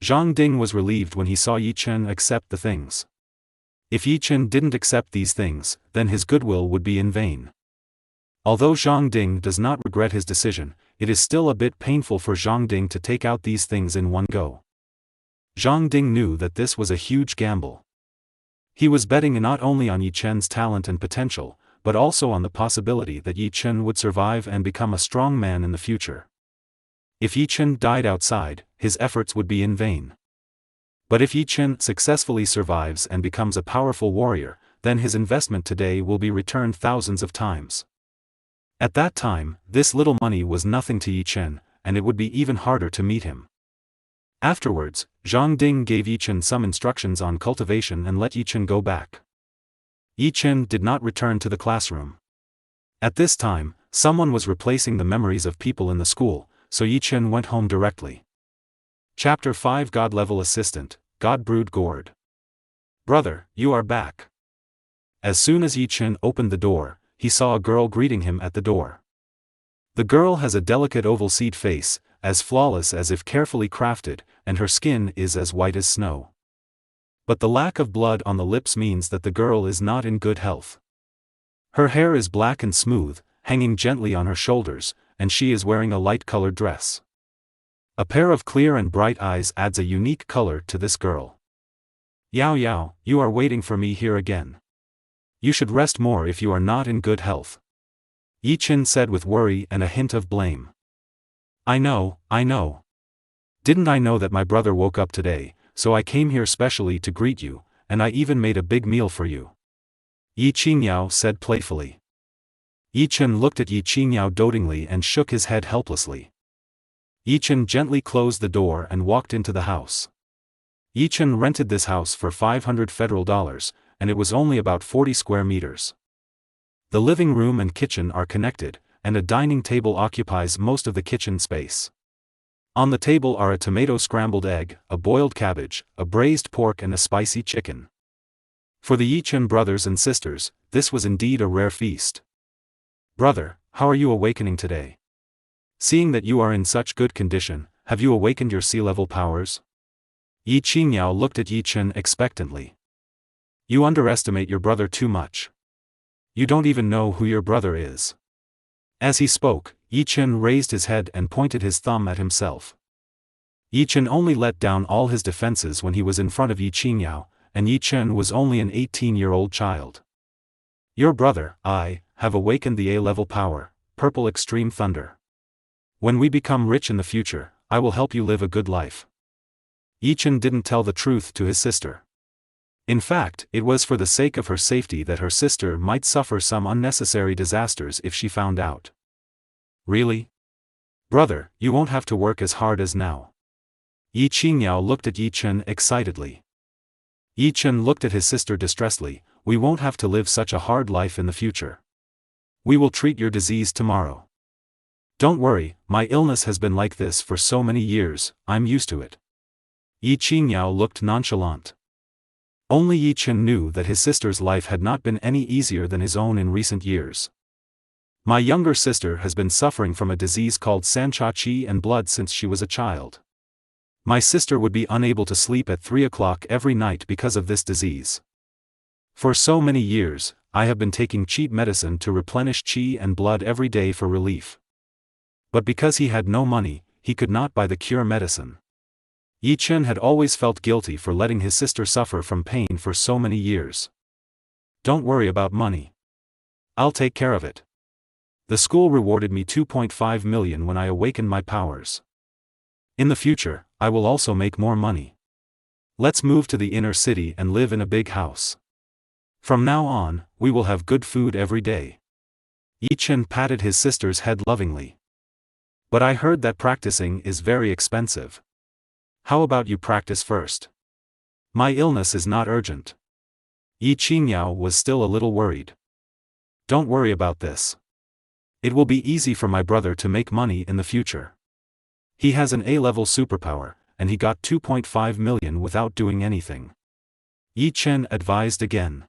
Zhang Ding was relieved when he saw Yi Chen accept the things. If Yi Chen didn't accept these things, then his goodwill would be in vain. Although Zhang Ding does not regret his decision, it is still a bit painful for Zhang Ding to take out these things in one go. Zhang Ding knew that this was a huge gamble. He was betting not only on Yi Chen's talent and potential, but also on the possibility that Yi Chen would survive and become a strong man in the future. If Yi Chen died outside, his efforts would be in vain. But if Yi Chen successfully survives and becomes a powerful warrior, then his investment today will be returned thousands of times. At that time, this little money was nothing to Yi Chen, and it would be even harder to meet him. Afterwards, Zhang Ding gave Yi Chen some instructions on cultivation and let Yi Chen go back. Yi Chen did not return to the classroom. At this time, someone was replacing the memories of people in the school, so Yi Chen went home directly. Chapter 5 God-Level Assistant, God Brood Gourd. Brother, you are back. As soon as Yi Chen opened the door, he saw a girl greeting him at the door. The girl has a delicate oval seed face, as flawless as if carefully crafted, and her skin is as white as snow. But the lack of blood on the lips means that the girl is not in good health. Her hair is black and smooth, hanging gently on her shoulders, and she is wearing a light-colored dress. A pair of clear and bright eyes adds a unique color to this girl. Yao Yao, you are waiting for me here again. You should rest more if you are not in good health. Yi Chen said with worry and a hint of blame. I know. Didn't I know that my brother woke up today, so I came here specially to greet you, and I even made a big meal for you. Yi Qingyao said playfully. Yi Chen looked at Yi Qingyao dotingly and shook his head helplessly. Yi Chen gently closed the door and walked into the house. Yi Chen rented this house for $500, and it was only about 40 square meters. The living room and kitchen are connected, and a dining table occupies most of the kitchen space. On the table are a tomato scrambled egg, a boiled cabbage, a braised pork and a spicy chicken. For the Yi Chen brothers and sisters, this was indeed a rare feast. Brother, how are you awakening today? Seeing that you are in such good condition, have you awakened your sea-level powers? Yi Qingyao looked at Yi Chen expectantly. You underestimate your brother too much. You don't even know who your brother is. As he spoke, Yi Chen raised his head and pointed his thumb at himself. Yi Chen only let down all his defenses when he was in front of Yi Qingyao, and Yi Chen was only an 18-year-old child. Your brother, I, have awakened the A-level power, Purple Extreme Thunder. When we become rich in the future, I will help you live a good life. Yi Chen didn't tell the truth to his sister. In fact, it was for the sake of her safety that her sister might suffer some unnecessary disasters if she found out. Really? Brother, you won't have to work as hard as now. Yi Qingyao looked at Yi Chen excitedly. Yi Chen looked at his sister distressedly. We won't have to live such a hard life in the future. We will treat your disease tomorrow. Don't worry, my illness has been like this for so many years, I'm used to it. Yi Qingyao looked nonchalant. Only Yi Chen knew that his sister's life had not been any easier than his own in recent years. My younger sister has been suffering from a disease called Sancha-Qi and blood since she was a child. My sister would be unable to sleep at 3 o'clock every night because of this disease. For so many years, I have been taking cheap medicine to replenish qi and blood every day for relief. But because he had no money, he could not buy the cure medicine. Yi Chen had always felt guilty for letting his sister suffer from pain for so many years. Don't worry about money. I'll take care of it. The school rewarded me 2.5 million when I awakened my powers. In the future, I will also make more money. Let's move to the inner city and live in a big house. From now on, we will have good food every day. Yi Chen patted his sister's head lovingly. But I heard that practicing is very expensive. How about you practice first? My illness is not urgent. Yi Qingyao was still a little worried. Don't worry about this. It will be easy for my brother to make money in the future. He has an A-level superpower, and he got 2.5 million without doing anything. Yi Chen advised again.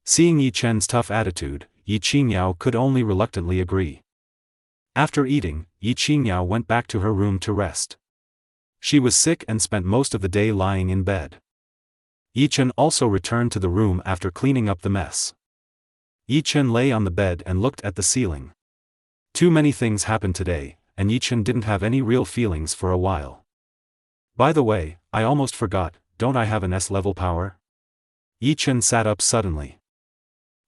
Seeing Yi Chen's tough attitude, Yi Qingniao could only reluctantly agree. After eating, Yi Qingniao went back to her room to rest. She was sick and spent most of the day lying in bed. Yi Chen also returned to the room after cleaning up the mess. Yi Chen lay on the bed and looked at the ceiling. Too many things happened today, and Yi Chen didn't have any real feelings for a while. By the way, I almost forgot, don't I have an S-level power? Yi Chen sat up suddenly.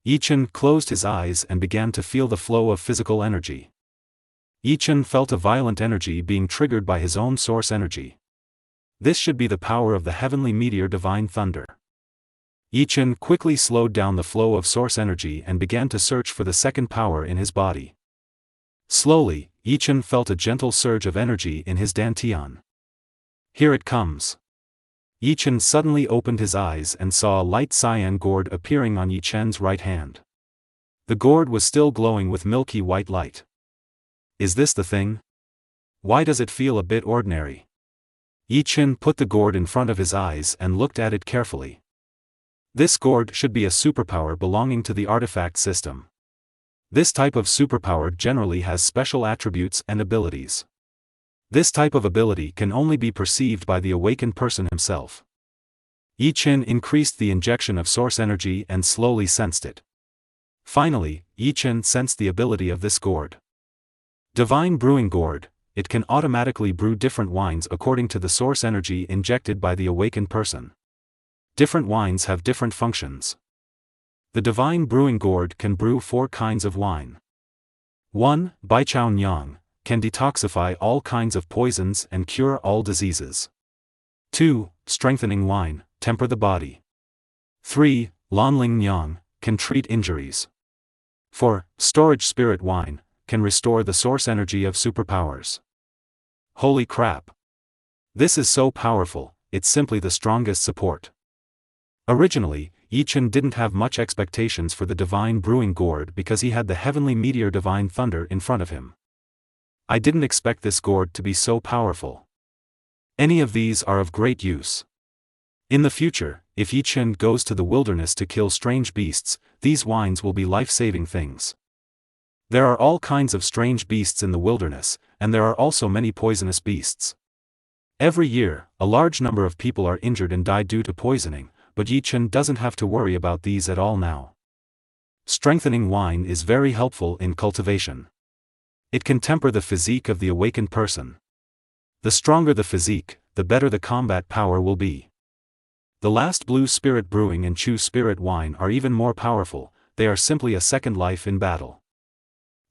Yi Chen closed his eyes and began to feel the flow of physical energy. Yi Chen felt a violent energy being triggered by his own source energy. This should be the power of the heavenly meteor divine thunder. Yi Chen quickly slowed down the flow of source energy and began to search for the second power in his body. Slowly, Yi Chen felt a gentle surge of energy in his dantian. Here it comes. Yi Chen suddenly opened his eyes and saw a light cyan gourd appearing on Yi Chen's right hand. The gourd was still glowing with milky white light. Is this the thing? Why does it feel a bit ordinary? Yi Chen put the gourd in front of his eyes and looked at it carefully. This gourd should be a superpower belonging to the artifact system. This type of superpower generally has special attributes and abilities. This type of ability can only be perceived by the awakened person himself. Yi Chen increased the injection of source energy and slowly sensed it. Finally, Yi Chen sensed the ability of this gourd. Divine Brewing Gourd, it can automatically brew different wines according to the source energy injected by the awakened person. Different wines have different functions. The Divine Brewing Gourd can brew 4 kinds of wine. 1. Baichao Nyang, can detoxify all kinds of poisons and cure all diseases. 2. Strengthening wine, temper the body. 3. Lanling Nyang, can treat injuries. 4. Storage spirit wine, can restore the source energy of superpowers. Holy crap! This is so powerful, it's simply the strongest support. Originally, Yi Chen didn't have much expectations for the Divine Brewing Gourd because he had the heavenly meteor divine thunder in front of him. I didn't expect this gourd to be so powerful. Any of these are of great use. In the future, if Yi Chen goes to the wilderness to kill strange beasts, these wines will be life-saving things. There are all kinds of strange beasts in the wilderness, and there are also many poisonous beasts. Every year, a large number of people are injured and die due to poisoning, but Yi Chen doesn't have to worry about these at all now. Strengthening wine is very helpful in cultivation. It can temper the physique of the awakened person. The stronger the physique, the better the combat power will be. The last Blue Spirit Brewing and Chu Spirit Wine are even more powerful, they are simply a second life in battle.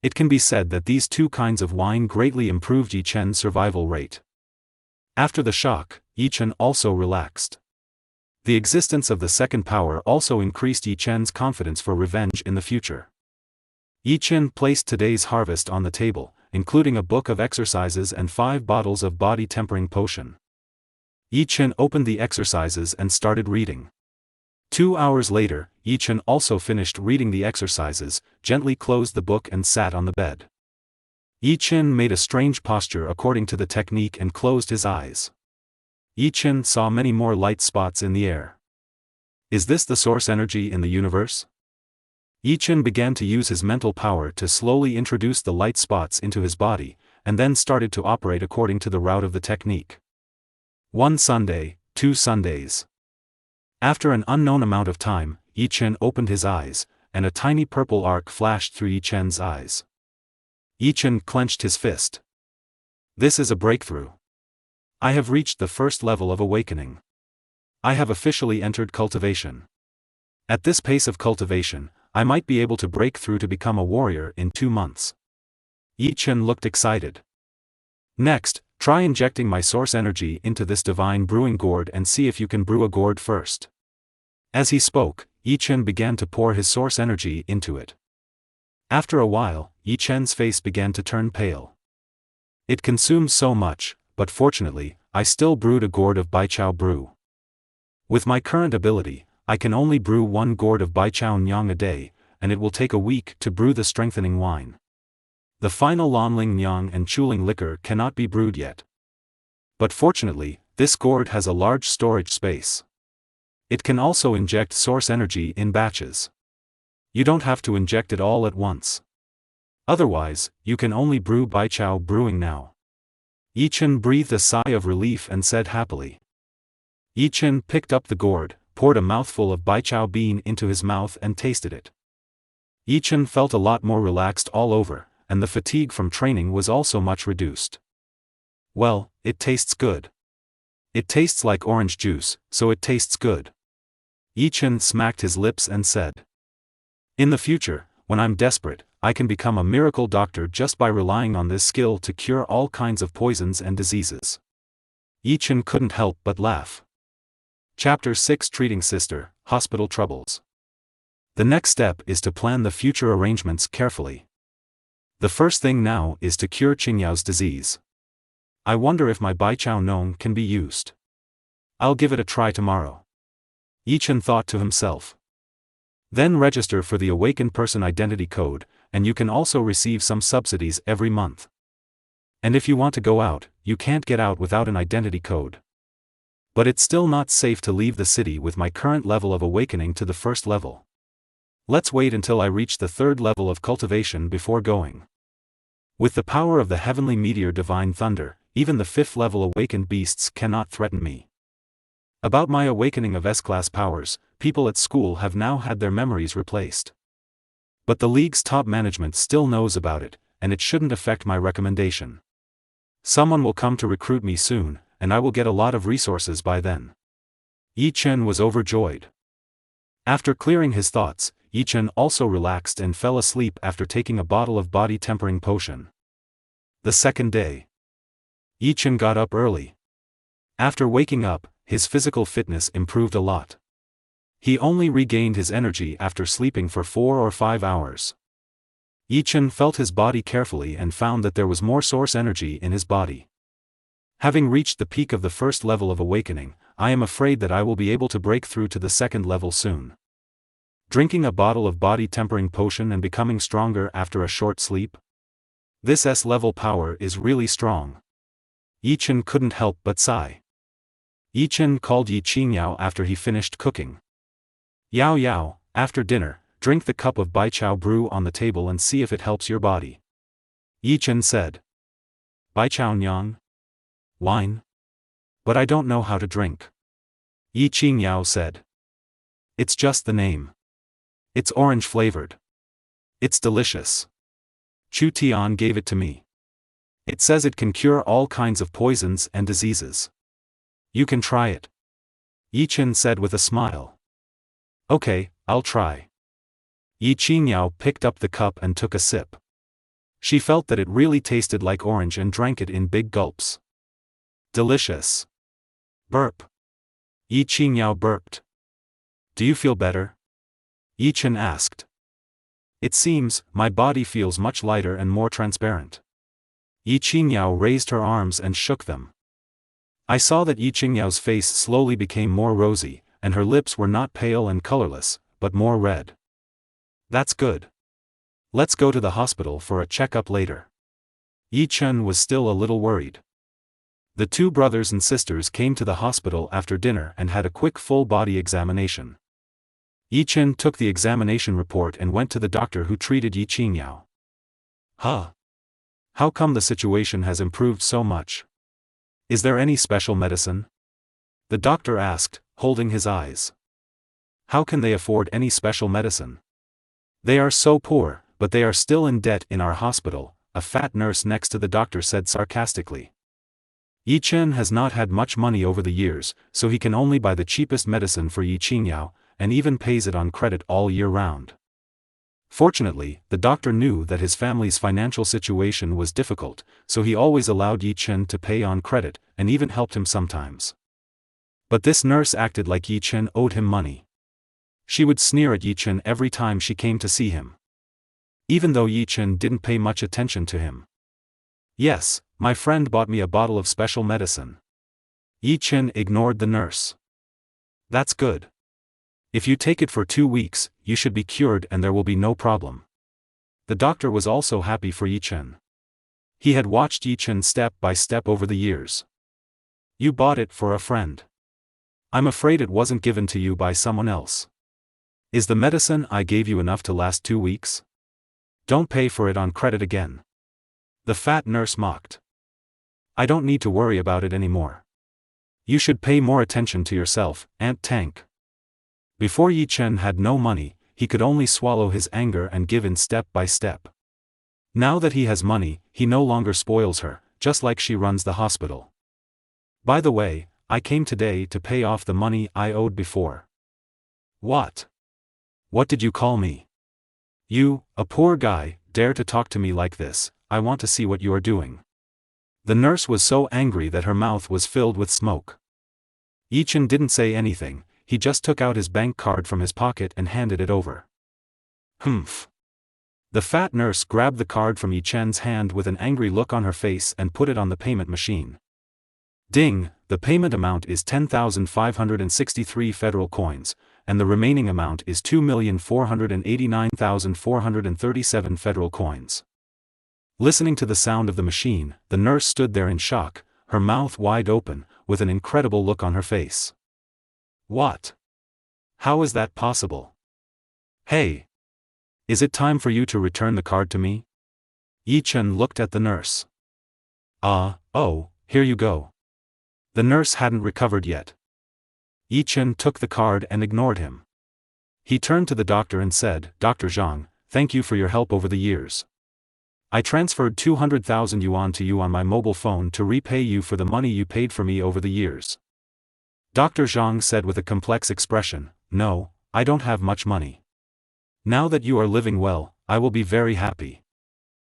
It can be said that these 2 kinds of wine greatly improved Yi Chen's survival rate. After the shock, Yi Chen also relaxed. The existence of the second power also increased Yi Chen's confidence for revenge in the future. Yi Chen placed today's harvest on the table, including a book of exercises and 5 bottles of body tempering potion. Yi Chen opened the exercises and started reading. 2 hours later, Yi Chen also finished reading the exercises, gently closed the book and sat on the bed. Yi Chen made a strange posture according to the technique and closed his eyes. Yi Chen saw many more light spots in the air. Is this the source energy in the universe? Yi Chen began to use his mental power to slowly introduce the light spots into his body, and then started to operate according to the route of the technique. 1 Sunday, 2 Sundays. After an unknown amount of time, Yi Chen opened his eyes, and a tiny purple arc flashed through Yi Chen's eyes. Yi Chen clenched his fist. This is a breakthrough. I have reached the first level of awakening. I have officially entered cultivation. At this pace of cultivation, I might be able to break through to become a warrior in 2 months. Yi Chen looked excited. Next, try injecting my source energy into this divine brewing gourd and see if you can brew a gourd first. As he spoke, Yi Chen began to pour his source energy into it. After a while, Yi Chen's face began to turn pale. It consumes so much, but fortunately, I still brewed a gourd of Baichao brew. With my current ability, I can only brew 1 gourd of Baichao Nyang a day, and it will take a week to brew the strengthening wine. The final Lanling Nyang and Chuling liquor cannot be brewed yet. But fortunately, this gourd has a large storage space. It can also inject source energy in batches. You don't have to inject it all at once. Otherwise, you can only brew Baichao brewing now. Yi Chen breathed a sigh of relief and said happily. Yi Chen picked up the gourd, poured a mouthful of Baichao bean into his mouth and tasted it. Yi Chen felt a lot more relaxed all over, and the fatigue from training was also much reduced. Well, it tastes good. It tastes like orange juice, so it tastes good. Yi Chen smacked his lips and said. In the future, when I'm desperate, I can become a miracle doctor just by relying on this skill to cure all kinds of poisons and diseases. Yi Chen couldn't help but laugh. Chapter 6 Treating Sister, Hospital Troubles. The next step is to plan the future arrangements carefully. The first thing now is to cure Qingyao's disease. I wonder if my Baichao Nong can be used. I'll give it a try tomorrow. Yi Chen thought to himself. Then register for the Awakened Person Identity Code, and you can also receive some subsidies every month. And if you want to go out, you can't get out without an identity code. But it's still not safe to leave the city with my current level of awakening to the first level. Let's wait until I reach the third level of cultivation before going. With the power of the heavenly meteor Divine Thunder, even the fifth level awakened beasts cannot threaten me. About my awakening of S-class powers, people at school have now had their memories replaced. But the League's top management still knows about it, and it shouldn't affect my recommendation. Someone will come to recruit me soon, and I will get a lot of resources by then. Yi Chen was overjoyed. After clearing his thoughts, Yi Chen also relaxed and fell asleep after taking a bottle of body-tempering potion. The second day. Yi Chen got up early. After waking up, his physical fitness improved a lot. He only regained his energy after sleeping for 4 or 5 hours. Yi Chen felt his body carefully and found that there was more source energy in his body. Having reached the peak of the first level of awakening, I am afraid that I will be able to break through to the second level soon. Drinking a bottle of body-tempering potion and becoming stronger after a short sleep? This S-level power is really strong. Yi Chen couldn't help but sigh. Yi Chen called Yi Qingyao after he finished cooking. Yao Yao, after dinner, drink the cup of Baichao brew on the table and see if it helps your body. Yi Chen said. Baichao Nyang? Wine? But I don't know how to drink. Yi Qingyao said. It's just the name. It's orange flavored. It's delicious. Chu Tian gave it to me. It says it can cure all kinds of poisons and diseases. You can try it. Yi Chen said with a smile. Okay, I'll try. Yi Qingyao picked up the cup and took a sip. She felt that it really tasted like orange and drank it in big gulps. Delicious. Burp. Yi Qingyao burped. Do you feel better? Yi Chen asked. It seems, my body feels much lighter and more transparent. Yi Qingyao raised her arms and shook them. I saw that Yi Qingyao's face slowly became more rosy, and her lips were not pale and colorless, but more red. That's good. Let's go to the hospital for a checkup later. Yi Chen was still a little worried. The two brothers and sisters came to the hospital after dinner and had a quick full-body examination. Yi Chen took the examination report and went to the doctor who treated Yi Qingyao. Huh? How come the situation has improved so much? Is there any special medicine? The doctor asked, holding his eyes. How can they afford any special medicine? They are so poor, but they are still in debt in our hospital, a fat nurse next to the doctor said sarcastically. Yi Chen has not had much money over the years, so he can only buy the cheapest medicine for Yi Qingyao, and even pays it on credit all year round. Fortunately, the doctor knew that his family's financial situation was difficult, so he always allowed Yi Chen to pay on credit, and even helped him sometimes. But this nurse acted like Yi Chen owed him money. She would sneer at Yi Chen every time she came to see him. Even though Yi Chen didn't pay much attention to him. Yes, my friend bought me a bottle of special medicine. Yi Chen ignored the nurse. That's good. If you take it for 2 weeks, you should be cured and there will be no problem. The doctor was also happy for Yi Chen. He had watched Yi Chen step by step over the years. You bought it for a friend. I'm afraid it wasn't given to you by someone else. Is the medicine I gave you enough to last 2 weeks? Don't pay for it on credit again. The fat nurse mocked. I don't need to worry about it anymore. You should pay more attention to yourself, Aunt Tank. Before Yi Chen had no money, he could only swallow his anger and give in step by step. Now that he has money, he no longer spoils her, just like she runs the hospital. By the way, I came today to pay off the money I owed before. What? What did you call me? You, a poor guy, dare to talk to me like this? I want to see what you are doing. The nurse was so angry that her mouth was filled with smoke. Yi Chen didn't say anything, he just took out his bank card from his pocket and handed it over. Humph. The fat nurse grabbed the card from Yi Chen's hand with an angry look on her face and put it on the payment machine. Ding, the payment amount is 10,563 federal coins, and the remaining amount is 2,489,437 federal coins. Listening to the sound of the machine, the nurse stood there in shock, her mouth wide open, with an incredible look on her face. What? How is that possible? Hey! Is it time for you to return the card to me? Yi Chen looked at the nurse. Oh, here you go. The nurse hadn't recovered yet. Yi Chen took the card and ignored him. He turned to the doctor and said, Dr. Zhang, thank you for your help over the years. I transferred 200,000 yuan to you on my mobile phone to repay you for the money you paid for me over the years. Dr. Zhang said with a complex expression, No, I don't have much money. Now that you are living well, I will be very happy.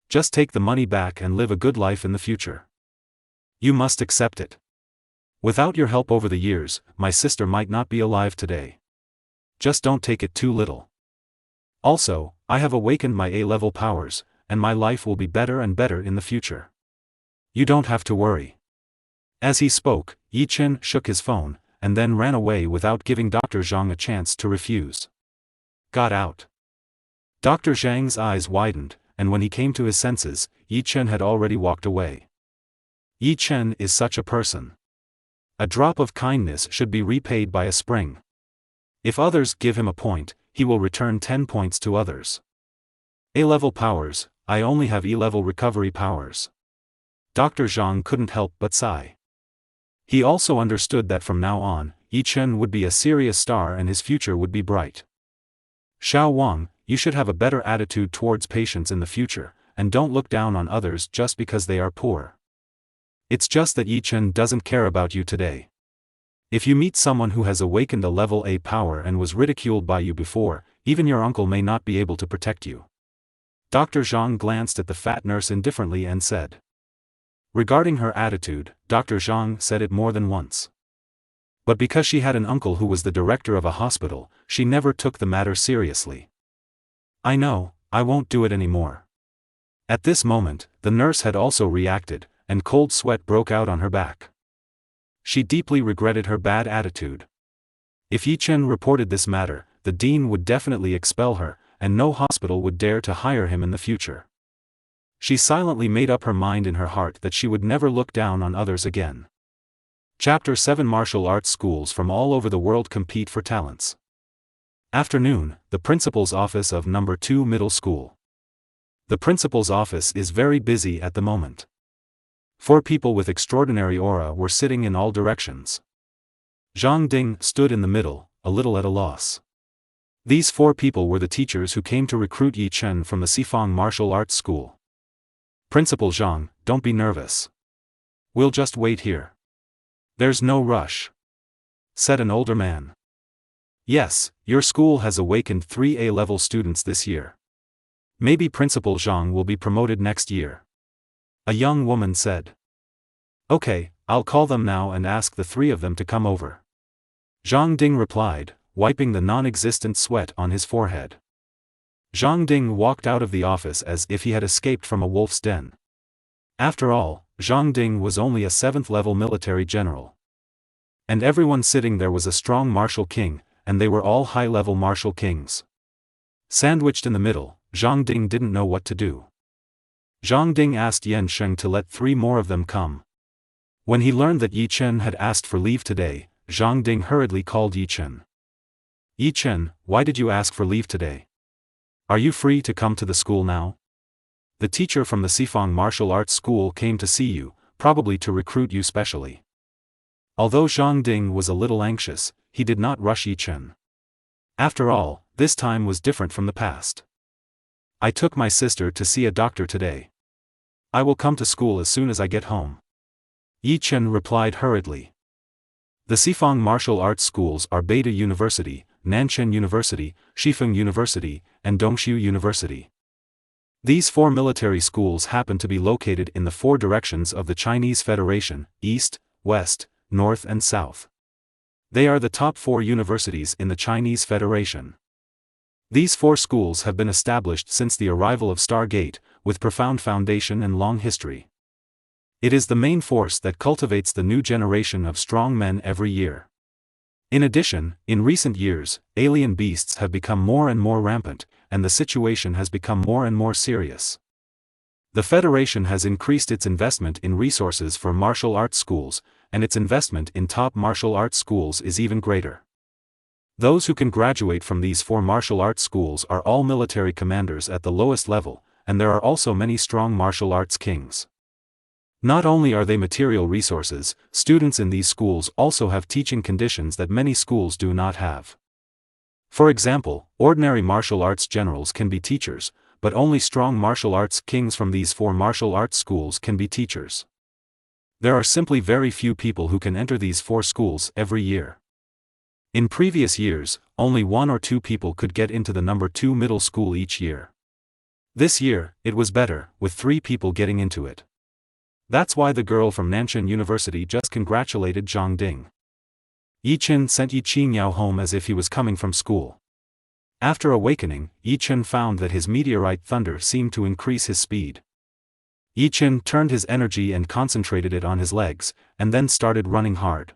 Just take the money back and live a good life in the future. You must accept it. Without your help over the years, my sister might not be alive today. Just don't take it too little. Also, I have awakened my A-level powers, and my life will be better and better in the future. You don't have to worry. As he spoke, Yi Chen shook his phone, and then ran away without giving Dr. Zhang a chance to refuse. Got out. Dr. Zhang's eyes widened, and when he came to his senses, Yi Chen had already walked away. Yi Chen is such a person. A drop of kindness should be repaid by a spring. If others give him a point, he will return 10 points to others. A-level powers, I only have E-level recovery powers. Dr. Zhang couldn't help but sigh. He also understood that from now on, Yi Chen would be a serious star and his future would be bright. Xiao Wang, you should have a better attitude towards patients in the future, and don't look down on others just because they are poor. It's just that Yi Chen doesn't care about you today. If you meet someone who has awakened a level A power and was ridiculed by you before, even your uncle may not be able to protect you. Dr. Zhang glanced at the fat nurse indifferently and said. Regarding her attitude, Dr. Zhang said it more than once. But because she had an uncle who was the director of a hospital, she never took the matter seriously. I know, I won't do it anymore. At this moment, the nurse had also reacted, and cold sweat broke out on her back. She deeply regretted her bad attitude. If Yi Chen reported this matter, the dean would definitely expel her, and no hospital would dare to hire him in the future. She silently made up her mind in her heart that she would never look down on others again. Chapter 7 Martial arts schools from all over the world compete for talents. Afternoon, the principal's office of number 2 middle school. The principal's office is very busy at the moment. 4 people with extraordinary aura were sitting in all directions. Zhang Ding stood in the middle, a little at a loss. These 4 people were the teachers who came to recruit Yi Chen from the Sifang Martial Arts School. Principal Zhang, don't be nervous. We'll just wait here. There's no rush, said an older man. Yes, your school has awakened 3 A-level students this year. Maybe Principal Zhang will be promoted next year. A young woman said. Okay, I'll call them now and ask the 3 of them to come over. Zhang Ding replied, wiping the non-existent sweat on his forehead. Zhang Ding walked out of the office as if he had escaped from a wolf's den. After all, Zhang Ding was only a 7th-level military general. And everyone sitting there was a strong martial king, and they were all high-level martial kings. Sandwiched in the middle, Zhang Ding didn't know what to do. Zhang Ding asked Yan Sheng to let 3 more of them come. When he learned that Yi Chen had asked for leave today, Zhang Ding hurriedly called Yi Chen. Yi Chen, why did you ask for leave today? Are you free to come to the school now? The teacher from the Sifang Martial Arts School came to see you, probably to recruit you specially. Although Zhang Ding was a little anxious, he did not rush Yi Chen. After all, this time was different from the past. I took my sister to see a doctor today. I will come to school as soon as I get home. Yi Chen replied hurriedly. The Sifang Martial Arts Schools are Beida University, Nanshan University, Shifeng University, and Dongshu University. These 4 military schools happen to be located in the 4 directions of the Chinese Federation, east, west, north and south. They are the top 4 universities in the Chinese Federation. These 4 schools have been established since the arrival of Stargate, with profound foundation and long history. It is the main force that cultivates the new generation of strong men every year. In addition, in recent years, alien beasts have become more and more rampant, and the situation has become more and more serious. The Federation has increased its investment in resources for martial arts schools, and its investment in top martial arts schools is even greater. Those who can graduate from these 4 martial arts schools are all military commanders at the lowest level, and there are also many strong martial arts kings. Not only are they material resources, students in these schools also have teaching conditions that many schools do not have. For example, ordinary martial arts generals can be teachers, but only strong martial arts kings from these 4 martial arts schools can be teachers. There are simply very few people who can enter these 4 schools every year. In previous years, only 1 or 2 people could get into the number 2 middle school each year. This year, it was better, with 3 people getting into it. That's why the girl from Nanshan University just congratulated Zhang Ding. Yi Chen sent Yi Qingyao home as if he was coming from school. After awakening, Yi Chen found that his meteorite thunder seemed to increase his speed. Yi Chen turned his energy and concentrated it on his legs, and then started running hard.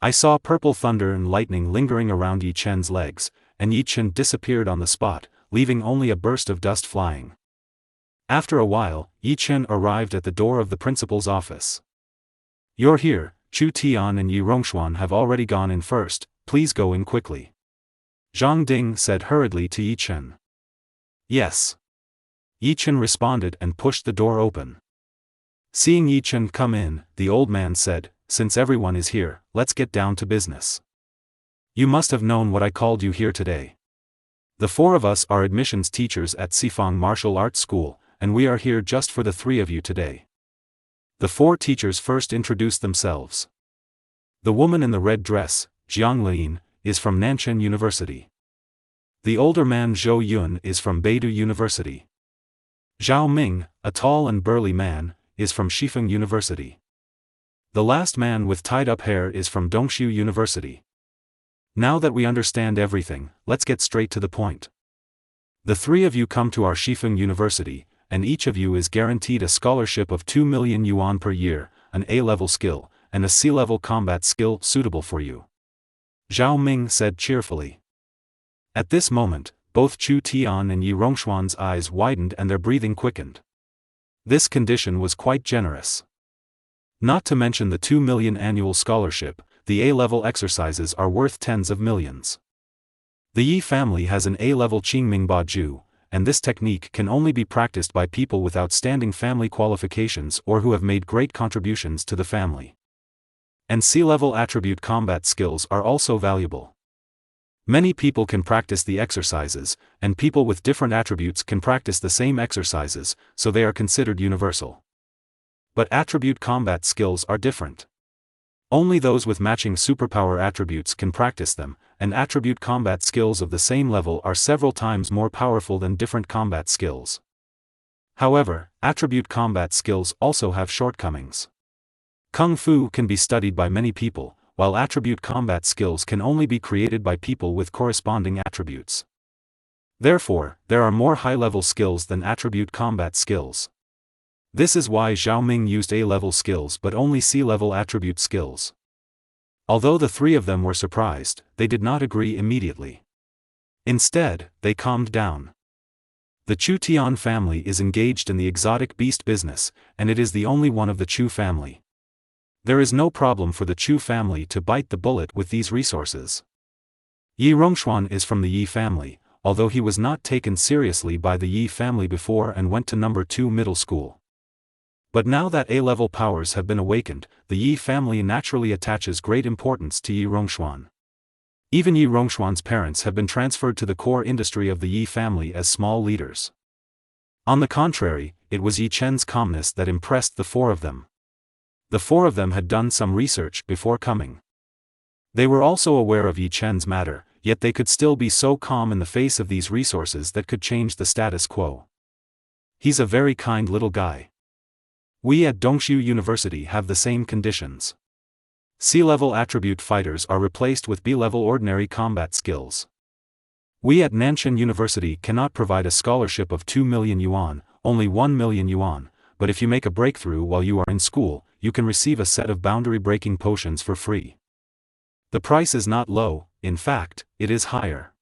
I saw purple thunder and lightning lingering around Yi Chen's legs, and Yi Chen disappeared on the spot, leaving only a burst of dust flying. After a while, Yi Chen arrived at the door of the principal's office. You're here, Chu Tian and Yi Rongxuan have already gone in first, please go in quickly. Zhang Ding said hurriedly to Yi Chen. Yes. Yi Chen responded and pushed the door open. Seeing Yi Chen come in, the old man said, since everyone is here, let's get down to business. You must have known what I called you here today. The 4 of us are admissions teachers at Sifang Martial Arts School, and we are here just for the 3 of you today. The 4 teachers first introduced themselves. The woman in the red dress, Jiang Lin, is from Nanshan University. The older man Zhou Yun is from Beida University. Zhao Ming, a tall and burly man, is from Shifeng University. The last man with tied-up hair is from Dongshu University. Now that we understand everything, let's get straight to the point. The 3 of you come to our Shifeng University, and each of you is guaranteed a scholarship of 2 million yuan per year, an A-level skill, and a C-level combat skill suitable for you. Zhao Ming said cheerfully. At this moment, both Chu Tian and Yi Rongxuan's eyes widened and their breathing quickened. This condition was quite generous. Not to mention the 2 million annual scholarship, the A-level exercises are worth tens of millions. The Yi family has an A-level Qingming Baju, and this technique can only be practiced by people with outstanding family qualifications or who have made great contributions to the family. And C-level attribute combat skills are also valuable. Many people can practice the exercises, and people with different attributes can practice the same exercises, so they are considered universal. But attribute combat skills are different. Only those with matching superpower attributes can practice them, and attribute combat skills of the same level are several times more powerful than different combat skills. However, attribute combat skills also have shortcomings. Kung Fu can be studied by many people, while attribute combat skills can only be created by people with corresponding attributes. Therefore, there are more high-level skills than attribute combat skills. This is why Zhao Ming used A-level skills but only C-level attribute skills. Although the 3 of them were surprised, they did not agree immediately. Instead, they calmed down. The Chu Tian family is engaged in the exotic beast business, and it is the only one of the Chu family. There is no problem for the Chu family to bite the bullet with these resources. Yi Rongxuan is from the Yi family, although he was not taken seriously by the Yi family before and went to number 2 middle school. But now that A-level powers have been awakened, the Yi family naturally attaches great importance to Yi Rongxuan. Even Yi Rongxuan's parents have been transferred to the core industry of the Yi family as small leaders. On the contrary, it was Yi Chen's calmness that impressed the four of them. The four of them had done some research before coming. They were also aware of Yi Chen's matter, yet they could still be so calm in the face of these resources that could change the status quo. He's a very kind little guy. We at Dongshu University have the same conditions. C-level attribute fighters are replaced with B-level ordinary combat skills. We at Nanshan University cannot provide a scholarship of 2 million yuan, only 1 million yuan, but if you make a breakthrough while you are in school, you can receive a set of boundary-breaking potions for free. The price is not low, in fact, it is higher.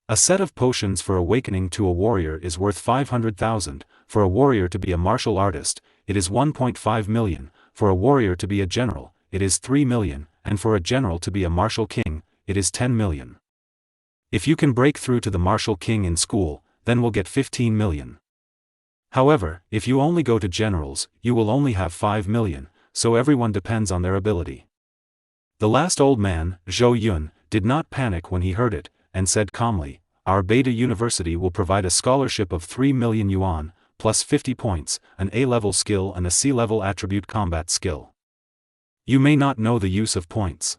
A set of potions for awakening to a warrior is worth 500,000, for a warrior to be a martial artist, it is 1.5 million, for a warrior to be a general, it is 3 million, and for a general to be a martial king, it is 10 million. If you can break through to the martial king in school, then we'll get 15 million. However, if you only go to generals, you will only have 5 million, so everyone depends on their ability. The last old man, Zhou Yun, did not panic when he heard it, and said calmly, "Our Beta University will provide a scholarship of 3 million yuan, plus 50 points, an A-level skill and a C-level attribute combat skill." You may not know the use of points.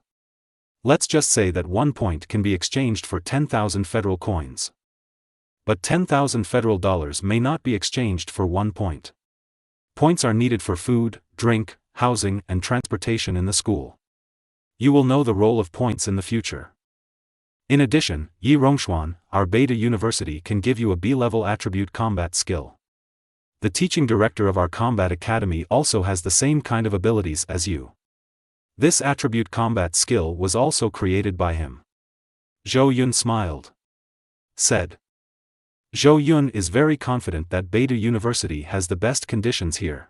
Let's just say that 1 point can be exchanged for 10,000 federal coins. But 10,000 federal dollars may not be exchanged for 1 point. Points are needed for food, drink, housing, and transportation in the school. You will know the role of points in the future. In addition, Yi Rongxuan, our Beta University can give you a B-level attribute combat skill. The teaching director of our combat academy also has the same kind of abilities as you. This attribute combat skill was also created by him. Zhou Yun smiled. Said. Zhou Yun is very confident that Beta University has the best conditions here.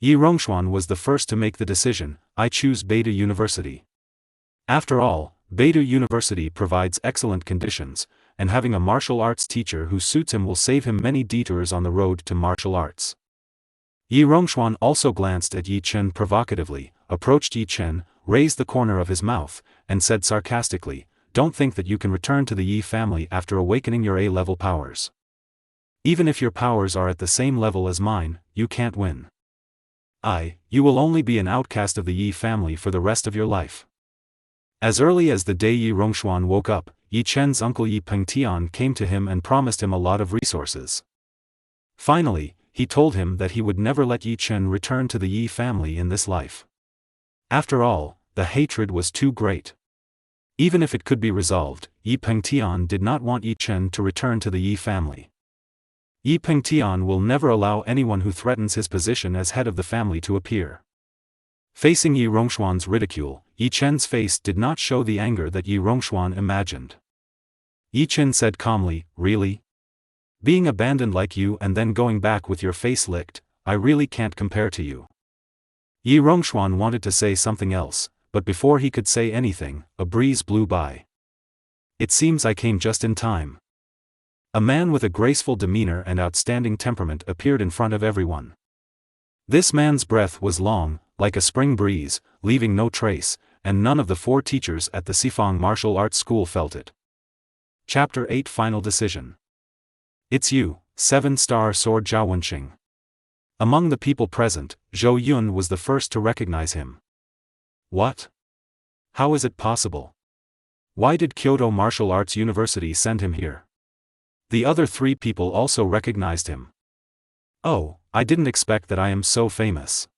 Yi Rongxuan was the first to make the decision, I choose Beta University. After all, Beta University provides excellent conditions, and having a martial arts teacher who suits him will save him many detours on the road to martial arts. Yi Rongxuan also glanced at Yi Chen provocatively, approached Yi Chen, raised the corner of his mouth, and said sarcastically, "Don't think that you can return to the Yi family after awakening your A-level powers. Even if your powers are at the same level as mine, you can't win. You will only be an outcast of the Yi family for the rest of your life." As early as the day Yi Rongxuan woke up, Yi Chen's uncle Yi Pengtian came to him and promised him a lot of resources. Finally, he told him that he would never let Yi Chen return to the Yi family in this life. After all, the hatred was too great. Even if it could be resolved, Yi Pengtian did not want Yi Chen to return to the Yi family. Yi Pengtian will never allow anyone who threatens his position as head of the family to appear. Facing Yi Rongxuan's ridicule, Yi Chen's face did not show the anger that Yi Rongxuan imagined. Yi Chen said calmly, "Really? Being abandoned like you and then going back with your face licked, I really can't compare to you." Yi Rongxuan wanted to say something else, but before he could say anything, a breeze blew by. "It seems I came just in time." A man with a graceful demeanor and outstanding temperament appeared in front of everyone. This man's breath was long, like a spring breeze, leaving no trace, and none of the 4 teachers at the Sifang Martial Arts School felt it. Chapter 8 Final Decision. "It's you, 7-star sword Zhao Wenqing." Among the people present, Zhou Yun was the first to recognize him. "What? How is it possible? Why did Kyoto Martial Arts University send him here?" The other 3 people also recognized him. "Oh, I didn't expect that I am so famous.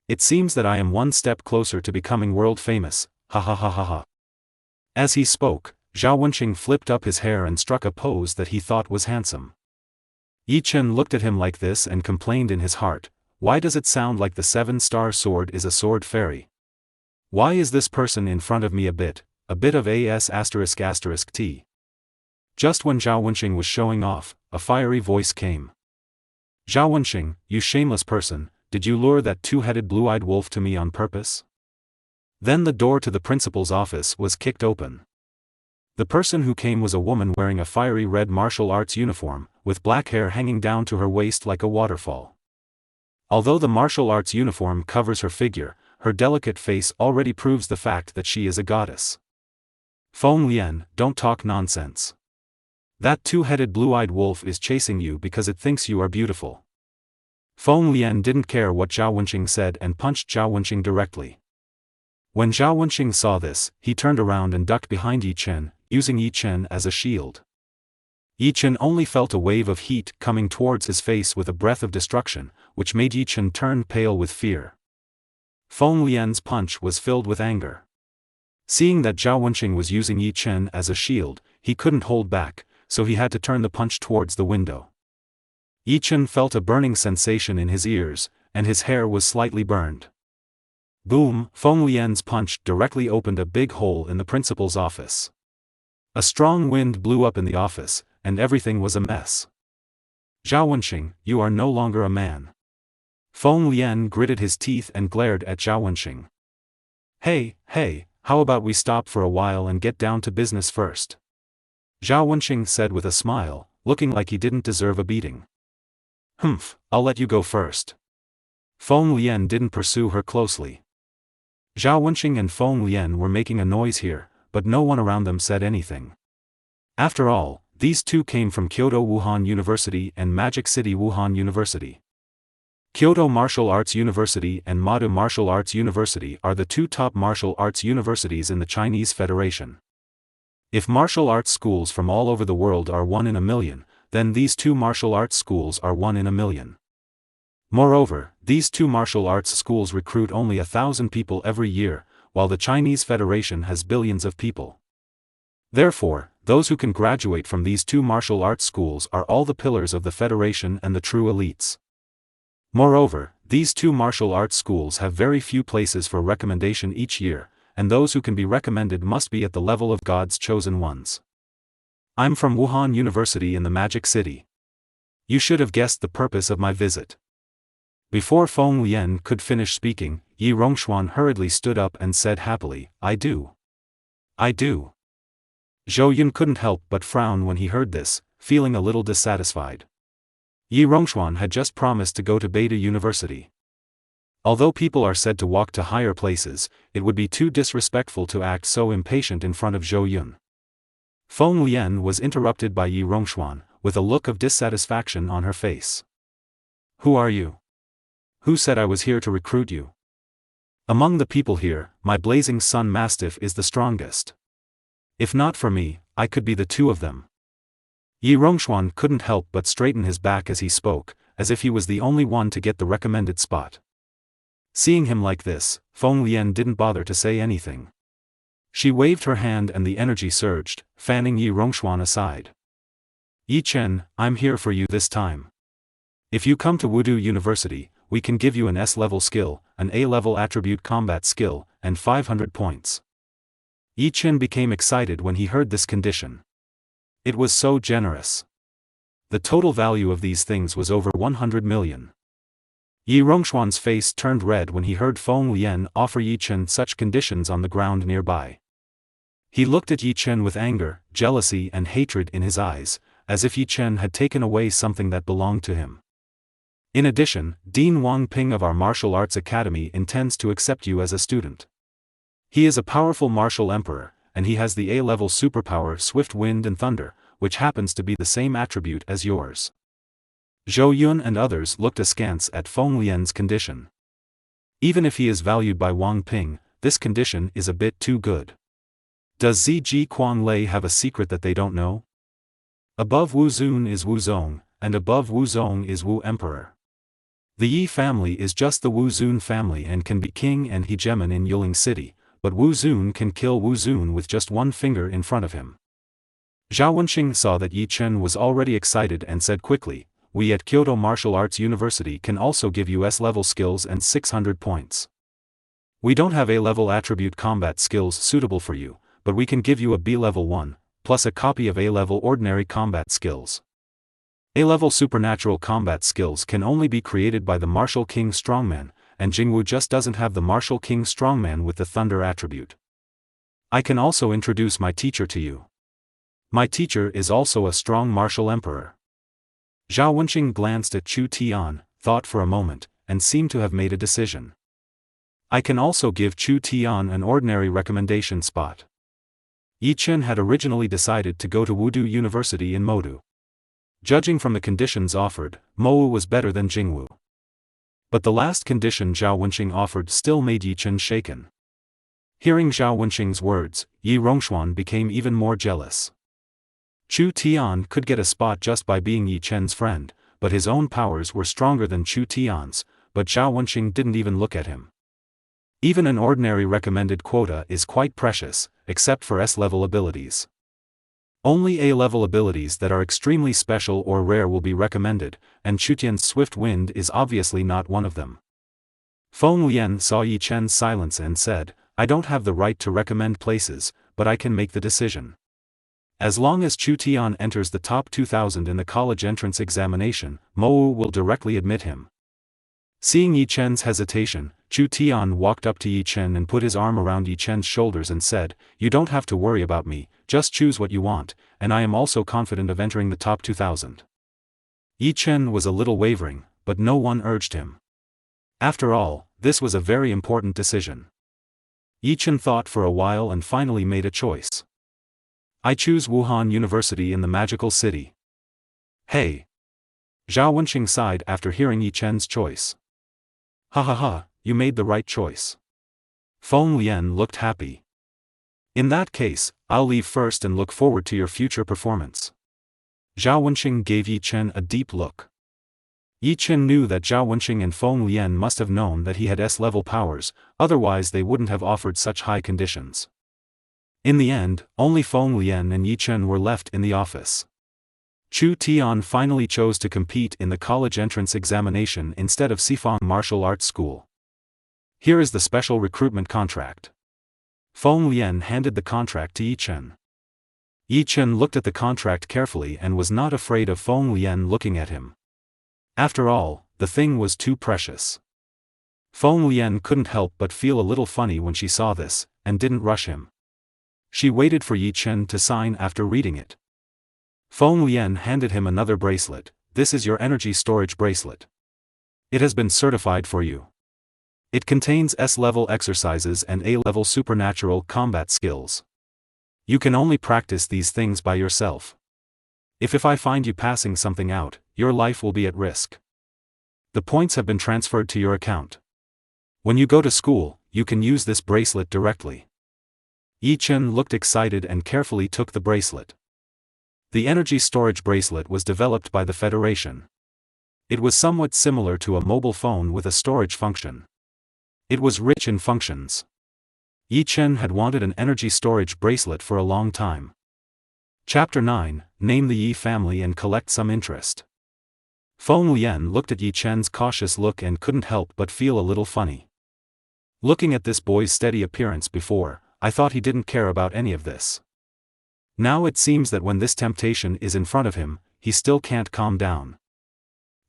It seems that I am one step closer to becoming world famous, ha ha ha ha ha." As he spoke, Zhao Wenqing flipped up his hair and struck a pose that he thought was handsome. Yi Chen looked at him like this and complained in his heart, "Why does it sound like the 7-star sword is a sword fairy? Why is this person in front of me a bit of ****t. Just when Zhao Wenqing was showing off, a fiery voice came. "Zhao Wenqing, you shameless person, did you lure that 2-headed blue-eyed wolf to me on purpose?" Then the door to the principal's office was kicked open. The person who came was a woman wearing a fiery red martial arts uniform, with black hair hanging down to her waist like a waterfall. Although the martial arts uniform covers her figure, her delicate face already proves the fact that she is a goddess. Feng Lian, don't talk nonsense. That two-headed blue-eyed wolf is chasing you because it thinks you are beautiful. Feng Lian didn't care what Zhao Wenqing said and punched Zhao Wenqing directly. When Zhao Wenqing saw this, he turned around and ducked behind Yi Chen, using Yi Chen as a shield. Yi Chen only felt a wave of heat coming towards his face with a breath of destruction, which made Yi Chen turn pale with fear. Feng Lian's punch was filled with anger. Seeing that Zhao Wenqing was using Yi Chen as a shield, he couldn't hold back, so he had to turn the punch towards the window. Yi Chen felt a burning sensation in his ears, and his hair was slightly burned. Boom! Feng Lian's punch directly opened a big hole in the principal's office. A strong wind blew up in the office, and everything was a mess. Zhao Wenqing, you are no longer a man. Feng Lian gritted his teeth and glared at Zhao Wenqing. Hey, how about we stop for a while and get down to business first? Zhao Wenqing said with a smile, looking like he didn't deserve a beating. Humph, I'll let you go first. Feng Lian didn't pursue her closely. Zhao Wenqing and Feng Lian were making a noise here, but no one around them said anything. After all, these two came from Kyoto Wuhan University and Magic City Wuhan University. Kyoto Martial Arts University and Madu Martial Arts University are the two top martial arts universities in the Chinese Federation. If martial arts schools from all over the world are 1 in a million, then these two martial arts schools are 1 in a million. Moreover, these two martial arts schools recruit only 1,000 people every year, while the Chinese Federation has billions of people. Therefore, those who can graduate from these two martial arts schools are all the pillars of the Federation and the true elites. Moreover, these two martial arts schools have very few places for recommendation each year, and those who can be recommended must be at the level of God's chosen ones. I'm from Wuhan University in the Magic City. You should have guessed the purpose of my visit. Before Feng Lian could finish speaking, Yi Rongxuan hurriedly stood up and said happily, I do. Zhou Yun couldn't help but frown when he heard this, feeling a little dissatisfied. Yi Rongxuan had just promised to go to Beida University. Although people are said to walk to higher places, it would be too disrespectful to act so impatient in front of Zhou Yun. Feng Lian was interrupted by Yi Rongxuan, with a look of dissatisfaction on her face. Who are you? Who said I was here to recruit you? Among the people here, my blazing sun mastiff is the strongest. If not for me, I could be the two of them. Yi Rongxuan couldn't help but straighten his back as he spoke, as if he was the only one to get the recommended spot. Seeing him like this, Feng Lian didn't bother to say anything. She waved her hand and the energy surged, fanning Yi Rongxuan aside. Yi Chen, I'm here for you this time. If you come to Wudu University, we can give you an S-level skill, an A-level attribute combat skill, and 500 points. Yi Chen became excited when he heard this condition. It was so generous. The total value of these things was over 100 million. Yi Rongxuan's face turned red when he heard Feng Lian offer Yi Chen such conditions on the ground nearby. He looked at Yi Chen with anger, jealousy and hatred in his eyes, as if Yi Chen had taken away something that belonged to him. In addition, Dean Wang Ping of our Martial Arts Academy intends to accept you as a student. He is a powerful martial emperor, and he has the A-level superpower Swift Wind and Thunder, which happens to be the same attribute as yours. Zhou Yun and others looked askance at Feng Lian's condition. Even if he is valued by Wang Ping, this condition is a bit too good. Does Ziji Quanlei have a secret that they don't know? Above Wu Zun is Wu Zong, and above Wu Zong is Wu Emperor. The Yi family is just the Wu Zun family and can be king and hegemon in Yuling City, but Wu Zun can kill Wu Zun with just one finger in front of him. Zhao Wenqing saw that Yi Chen was already excited and said quickly, we at Kyoto Martial Arts University can also give you S-level skills and 600 points. We don't have A-level attribute combat skills suitable for you, but we can give you a B-level one, plus a copy of A-level ordinary combat skills. A-level supernatural combat skills can only be created by the Martial King Strongman, and Jingwu just doesn't have the Martial King Strongman with the Thunder attribute. I can also introduce my teacher to you. My teacher is also a strong martial emperor. Zhao Wenqing glanced at Chu Tian, thought for a moment, and seemed to have made a decision. I can also give Chu Tian an ordinary recommendation spot. Yi Chen had originally decided to go to Wudu University in Modu. Judging from the conditions offered, Mowu was better than Jingwu. But the last condition Zhao Wenqing offered still made Yi Chen shaken. Hearing Zhao Wenqing's words, Yi Rongxuan became even more jealous. Chu Tian could get a spot just by being Yi Chen's friend, but his own powers were stronger than Chu Tian's, but Zhao Wenqing didn't even look at him. Even an ordinary recommended quota is quite precious, except for S-level abilities. Only A-level abilities that are extremely special or rare will be recommended, and Chutian's Swift Wind is obviously not one of them. Feng Lian saw Yi Chen's silence and said, I don't have the right to recommend places, but I can make the decision. As long as Chu Tian enters the top 2,000 in the college entrance examination, Mowu will directly admit him. Seeing Yi Chen's hesitation, Chu Tian walked up to Yi Chen and put his arm around Yi Chen's shoulders and said, You don't have to worry about me, just choose what you want, and I am also confident of entering the top 2,000. Yi Chen was a little wavering, but no one urged him. After all, this was a very important decision. Yi Chen thought for a while and finally made a choice. I choose Wuhan University in the Magical City. Hey! Zhao Wenqing sighed after hearing Yi Chen's choice. Ha ha ha, you made the right choice. Feng Lian looked happy. In that case, I'll leave first and look forward to your future performance. Zhao Wenqing gave Yi Chen a deep look. Yi Chen knew that Zhao Wenqing and Feng Lian must have known that he had S-level powers, otherwise they wouldn't have offered such high conditions. In the end, only Feng Lian and Yi Chen were left in the office. Chu Tian finally chose to compete in the college entrance examination instead of Sifang Martial Arts School. Here is the special recruitment contract. Feng Lian handed the contract to Yi Chen. Yi Chen looked at the contract carefully and was not afraid of Feng Lian looking at him. After all, the thing was too precious. Feng Lian couldn't help but feel a little funny when she saw this, and didn't rush him. She waited for Yi Chen to sign after reading it. Feng Lian handed him another bracelet. This is your energy storage bracelet. It has been certified for you. It contains S-level exercises and A-level supernatural combat skills. You can only practice these things by yourself. If I find you passing something out, your life will be at risk. The points have been transferred to your account. When you go to school, you can use this bracelet directly. Yi Chen looked excited and carefully took the bracelet. The energy storage bracelet was developed by the Federation. It was somewhat similar to a mobile phone with a storage function. It was rich in functions. Yi Chen had wanted an energy storage bracelet for a long time. Chapter 9, Name the Yi family and collect some interest. Feng Lian looked at Yi Chen's cautious look and couldn't help but feel a little funny. Looking at this boy's steady appearance before, I thought he didn't care about any of this. Now it seems that when this temptation is in front of him, he still can't calm down.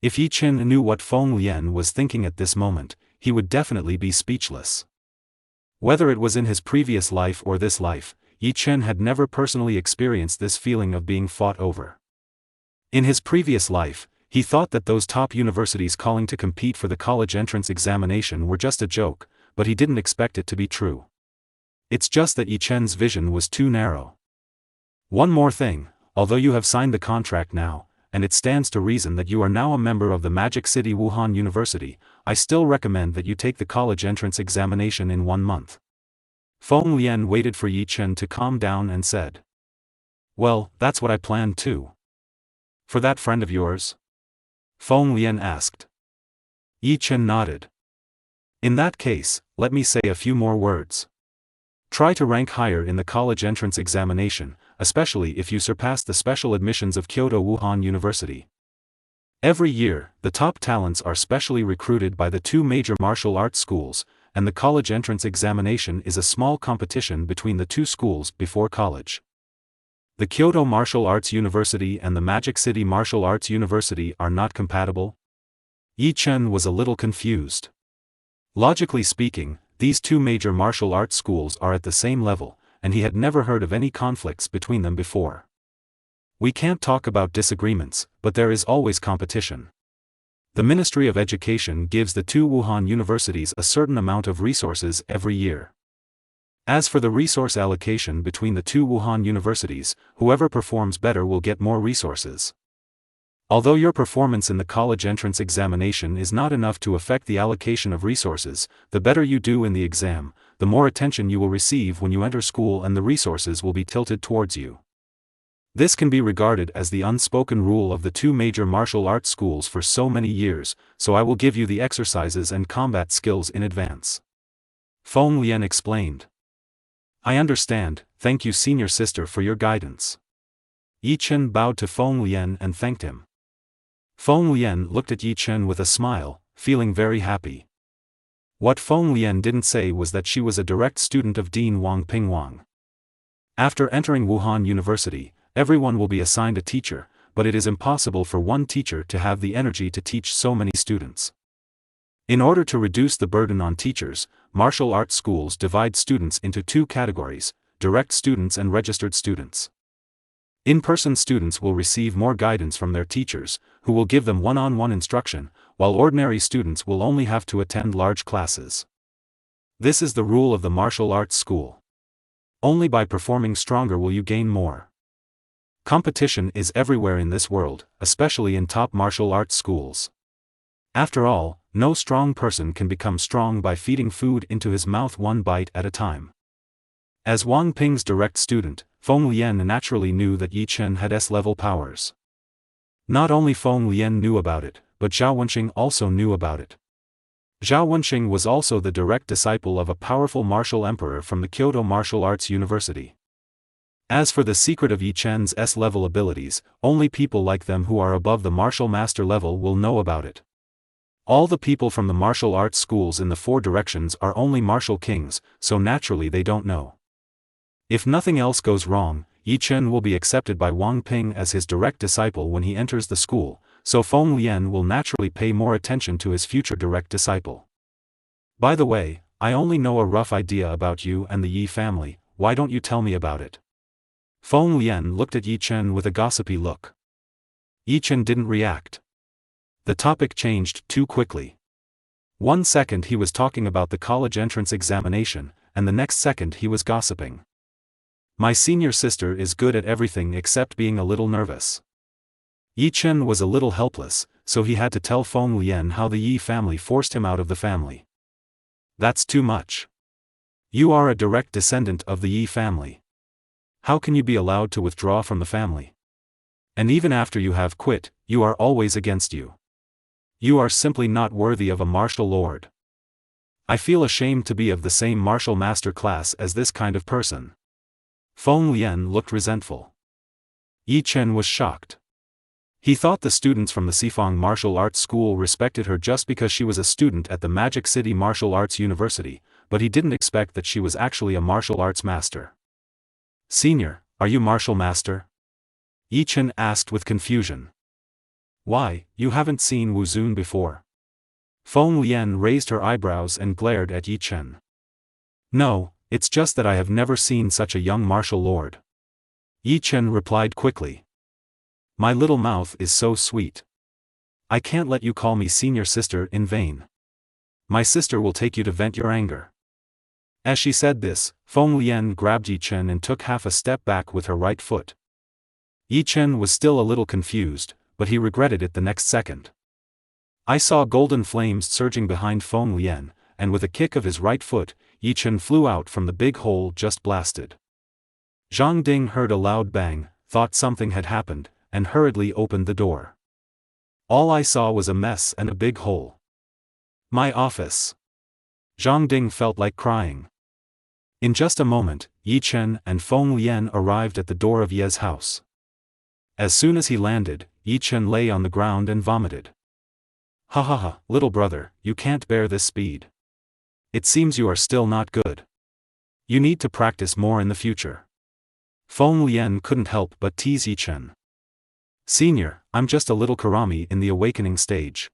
If Yi Chen knew what Feng Lian was thinking at this moment, he would definitely be speechless. Whether it was in his previous life or this life, Yi Chen had never personally experienced this feeling of being fought over. In his previous life, he thought that those top universities calling to compete for the college entrance examination were just a joke, but he didn't expect it to be true. It's just that Yi Chen's vision was too narrow. One more thing, although you have signed the contract now, and it stands to reason that you are now a member of the Magic City Wuhan University, I still recommend that you take the college entrance examination in 1 month. Feng Lian waited for Yi Chen to calm down and said. Well, that's what I planned too. For that friend of yours? Feng Lian asked. Yi Chen nodded. In that case, let me say a few more words. Try to rank higher in the college entrance examination, especially if you surpass the special admissions of Kyoto Wuhan University. Every year, the top talents are specially recruited by the 2 major martial arts schools, and the college entrance examination is a small competition between the 2 schools before college. The Kyoto Martial Arts University and the Magic City Martial Arts University are not compatible? Yi Chen was a little confused. Logically speaking, these 2 major martial arts schools are at the same level, and he had never heard of any conflicts between them before. We can't talk about disagreements, but there is always competition. The Ministry of Education gives the two Wuhan universities a certain amount of resources every year. As for the resource allocation between the two Wuhan universities, whoever performs better will get more resources. Although your performance in the college entrance examination is not enough to affect the allocation of resources, the better you do in the exam, the more attention you will receive when you enter school and the resources will be tilted towards you. This can be regarded as the unspoken rule of the two major martial arts schools for so many years, so I will give you the exercises and combat skills in advance. Feng Lian explained. I understand, thank you senior sister for your guidance. Yi Chen bowed to Feng Lian and thanked him. Feng Lian looked at Yi Chen with a smile, feeling very happy. What Feng Lian didn't say was that she was a direct student of Dean Wang Pingwang. After entering Wuhan University, everyone will be assigned a teacher, but it is impossible for one teacher to have the energy to teach so many students. In order to reduce the burden on teachers, martial arts schools divide students into two categories: direct students and registered students. In-person students will receive more guidance from their teachers, who will give them one-on-one instruction, while ordinary students will only have to attend large classes. This is the rule of the martial arts school. Only by performing stronger will you gain more. Competition is everywhere in this world, especially in top martial arts schools. After all, no strong person can become strong by feeding food into his mouth one bite at a time. As Wang Ping's direct student, Feng Lian naturally knew that Yi Chen had S-level powers. Not only Feng Lian knew about it, but Zhao Wenxing also knew about it. Zhao Wenxing was also the direct disciple of a powerful martial emperor from the Kyoto Martial Arts University. As for the secret of Yi Chen's S-level abilities, only people like them who are above the martial master level will know about it. All the people from the martial arts schools in the four directions are only martial kings, so naturally they don't know. If nothing else goes wrong, Yi Chen will be accepted by Wang Ping as his direct disciple when he enters the school, so Feng Lian will naturally pay more attention to his future direct disciple. By the way, I only know a rough idea about you and the Yi family, why don't you tell me about it? Feng Lian looked at Yi Chen with a gossipy look. Yi Chen didn't react. The topic changed too quickly. 1 second he was talking about the college entrance examination, and the next second he was gossiping. My senior sister is good at everything except being a little nervous. Yi Chen was a little helpless, so he had to tell Feng Lian how the Yi family forced him out of the family. That's too much. You are a direct descendant of the Yi family. How can you be allowed to withdraw from the family? And even after you have quit, you are always against you. You are simply not worthy of a martial lord. I feel ashamed to be of the same martial master class as this kind of person. Feng Lian looked resentful. Yi Chen was shocked. He thought the students from the Sifang Martial Arts School respected her just because she was a student at the Magic City Martial Arts University, but he didn't expect that she was actually a martial arts master. Senior, are you martial master? Yi Chen asked with confusion. Why, you haven't seen Wu Zun before? Feng Lian raised her eyebrows and glared at Yi Chen. No, it's just that I have never seen such a young martial lord. Yi Chen replied quickly. My little mouth is so sweet. I can't let you call me senior sister in vain. My sister will take you to vent your anger. As she said this, Feng Lian grabbed Yi Chen and took half a step back with her right foot. Yi Chen was still a little confused, but he regretted it the next second. I saw golden flames surging behind Feng Lian, and with a kick of his right foot, Yi Chen flew out from the big hole just blasted. Zhang Ding heard a loud bang, thought something had happened, and hurriedly opened the door. All I saw was a mess and a big hole. My office. Zhang Ding felt like crying. In just a moment, Yi Chen and Feng Lian arrived at the door of Ye's house. As soon as he landed, Yi Chen lay on the ground and vomited. Ha ha ha, little brother, you can't bear this speed. It seems you are still not good. You need to practice more in the future. Feng Lian couldn't help but tease Yi Chen. Senior, I'm just a little karami in the awakening stage.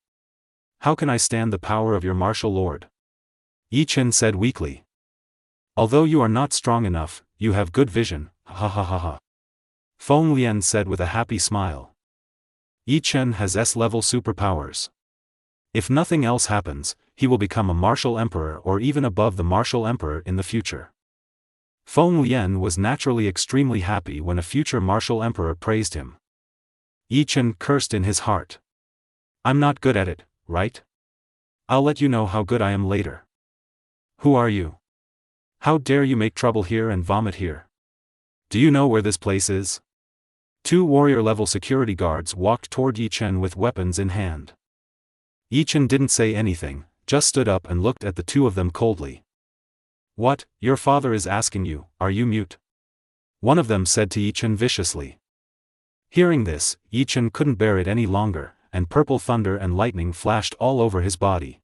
How can I stand the power of your martial lord? Yi Chen said weakly. Although you are not strong enough, you have good vision, ha ha ha ha. Feng Lian said with a happy smile. Yi Chen has S-level superpowers. If nothing else happens, he will become a martial emperor or even above the martial emperor in the future. Feng Lian was naturally extremely happy when a future martial emperor praised him. Yi Chen cursed in his heart. I'm not good at it, right? I'll let you know how good I am later. Who are you? How dare you make trouble here and vomit here? Do you know where this place is? 2 warrior-level security guards walked toward Yi Chen with weapons in hand. Yi Chen didn't say anything, just stood up and looked at the 2 of them coldly. What, your father is asking you, are you mute? One of them said to Yi Chen viciously. Hearing this, Yi Chen couldn't bear it any longer, and purple thunder and lightning flashed all over his body.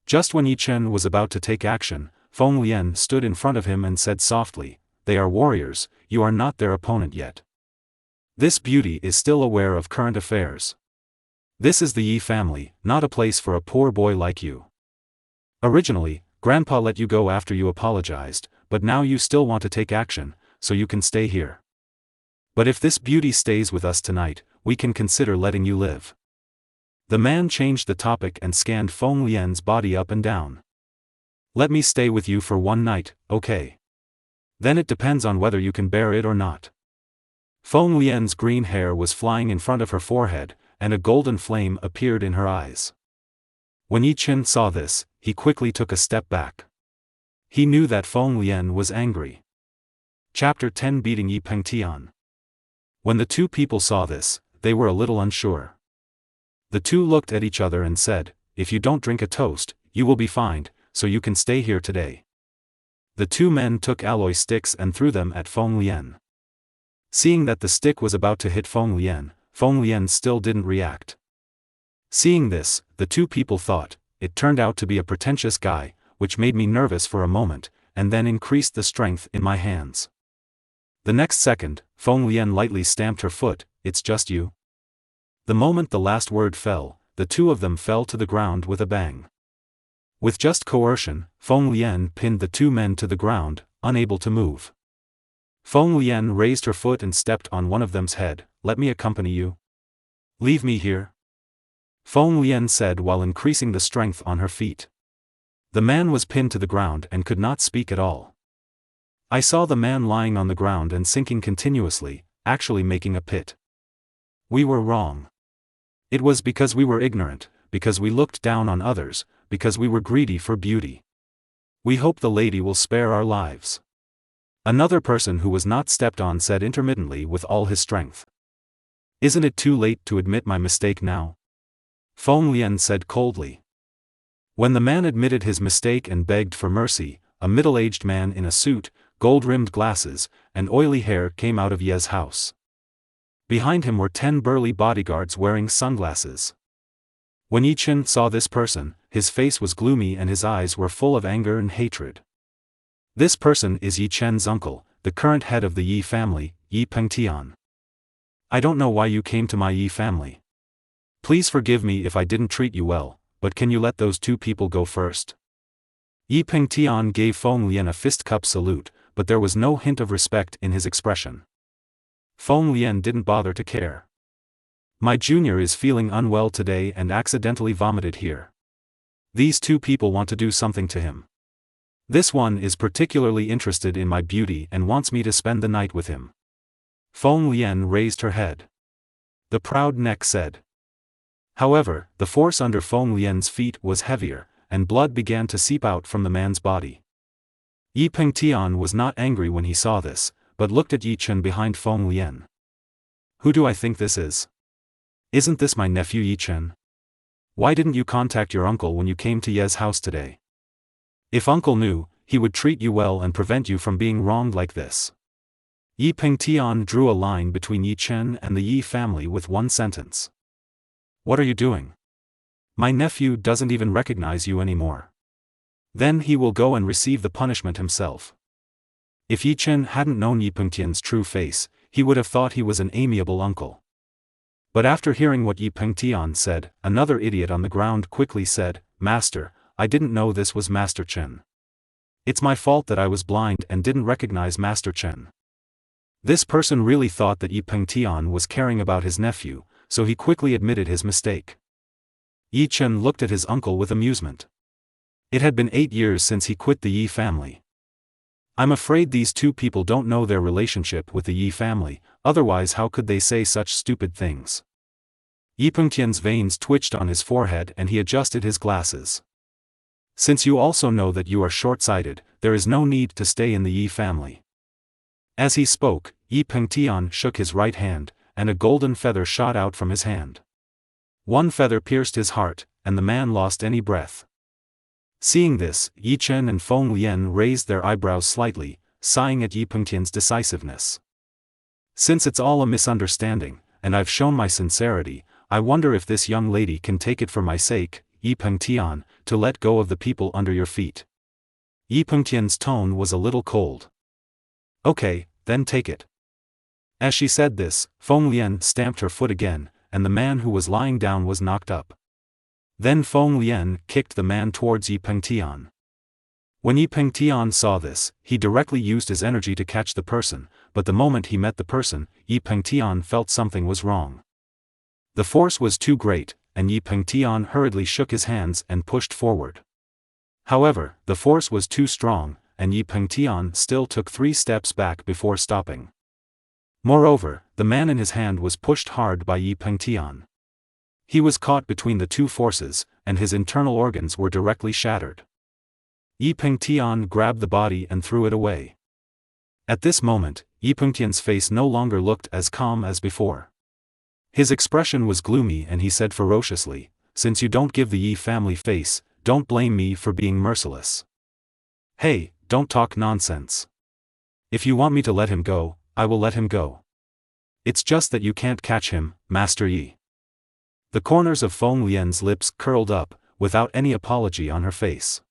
Just when Yi Chen was about to take action, Feng Lian stood in front of him and said softly, "They are warriors, you are not their opponent yet. This beauty is still aware of current affairs. This is the Yi family, not a place for a poor boy like you. Originally, Grandpa let you go after you apologized, but now you still want to take action, so you can stay here. But if this beauty stays with us tonight, we can consider letting you live." The man changed the topic and scanned Feng Lian's body up and down. "Let me stay with you for one night, okay? Then it depends on whether you can bear it or not." Feng Lian's green hair was flying in front of her forehead, and a golden flame appeared in her eyes. When Yi Chen saw this, he quickly took a step back. He knew that Feng Lian was angry. Chapter 10 Beating Yi Pengtian. When the 2 people saw this, they were a little unsure. The 2 looked at each other and said, "If you don't drink a toast, you will be fined, so you can stay here today." The 2 men took alloy sticks and threw them at Feng Lian. Seeing that the stick was about to hit Feng Lian still didn't react. Seeing this, the 2 people thought, it turned out to be a pretentious guy, which made me nervous for a moment, and then increased the strength in my hands. The next second, Feng Lian lightly stamped her foot, "It's just you." The moment the last word fell, the 2 of them fell to the ground with a bang. With just coercion, Feng Lian pinned the 2 men to the ground, unable to move. Feng Lian raised her foot and stepped on one of them's head. "Let me accompany you." "Leave me here," Feng Lian said while increasing the strength on her feet. The man was pinned to the ground and could not speak at all. I saw the man lying on the ground and sinking continuously, actually making a pit. We were wrong. It was because we were ignorant, because we looked down on others, because we were greedy for beauty. We hope the lady will spare our lives. Another person who was not stepped on said intermittently with all his strength. "Isn't it too late to admit my mistake now?" Feng Lian said coldly. When the man admitted his mistake and begged for mercy, a middle-aged man in a suit, gold-rimmed glasses, and oily hair came out of Ye's house. Behind him were 10 burly bodyguards wearing sunglasses. When Yi Chen saw this person, his face was gloomy and his eyes were full of anger and hatred. This person is Yi Chen's uncle, the current head of the Yi family, Yi Pengtian. "I don't know why you came to my Yi family. Please forgive me if I didn't treat you well, but can you let those 2 people go first?" Yi Pengtian gave Feng Lian a fist-cup salute, but there was no hint of respect in his expression. Feng Lian didn't bother to care. "My junior is feeling unwell today and accidentally vomited here. These 2 people want to do something to him. This one is particularly interested in my beauty and wants me to spend the night with him." Feng Lian raised her head. The proud neck said. However, the force under Feng Lian's feet was heavier, and blood began to seep out from the man's body. Yi Pengtian was not angry when he saw this, but looked at Yi Chen behind Feng Lian. "Who do I think this is? Isn't this my nephew Yi Chen? Why didn't you contact your uncle when you came to Ye's house today? If uncle knew, he would treat you well and prevent you from being wronged like this." Yi Pengtian drew a line between Yi Chen and the Yi family with one sentence. "What are you doing? My nephew doesn't even recognize you anymore. Then he will go and receive the punishment himself." If Yi Chen hadn't known Yi Pengtian's true face, he would have thought he was an amiable uncle. But after hearing what Yi Pengtian said, another idiot on the ground quickly said, "Master, I didn't know this was Master Chen. It's my fault that I was blind and didn't recognize Master Chen." This person really thought that Yi Pengtian was caring about his nephew, so he quickly admitted his mistake. Yi Chen looked at his uncle with amusement. It had been 8 years since he quit the Yi family. I'm afraid these two people don't know their relationship with the Yi family, otherwise how could they say such stupid things? Yi Pengtian's veins twitched on his forehead and he adjusted his glasses. Since you also know that you are short-sighted, there is no need to stay in the Yi family. As he spoke, Yi Pengtian shook his right hand, and a golden feather shot out from his hand. One feather pierced his heart, and the man lost any breath. Seeing this, Yi Chen and Feng Lian raised their eyebrows slightly, sighing at Yi Pengtian's decisiveness. Since it's all a misunderstanding, and I've shown my sincerity, I wonder if this young lady can take it for my sake, Yi Pengtian, to let go of the people under your feet. Yi Pengtian's tone was a little cold. Okay, then take it. As she said this, Feng Lian stamped her foot again, and the man who was lying down was knocked up. Then Feng Lian kicked the man towards Yi Pengtian. When Yi Pengtian saw this, he directly used his energy to catch the person, but the moment he met the person, Yi Pengtian felt something was wrong. The force was too great, and Yi Pengtian hurriedly shook his hands and pushed forward. However, the force was too strong, and Yi Pengtian still took 3 steps back before stopping. Moreover, the man in his hand was pushed hard by Yi Pengtian. He was caught between the two forces, and his internal organs were directly shattered. Yi Pengtian grabbed the body and threw it away. At this moment, Yi Pengtian's face no longer looked as calm as before. His expression was gloomy and he said ferociously, "Since you don't give the Yi family face, don't blame me for being merciless. Hey, don't talk nonsense. If you want me to let him go, I will let him go. It's just that you can't catch him, Master Yi." The corners of Feng Lian's lips curled up, without any apology on her face.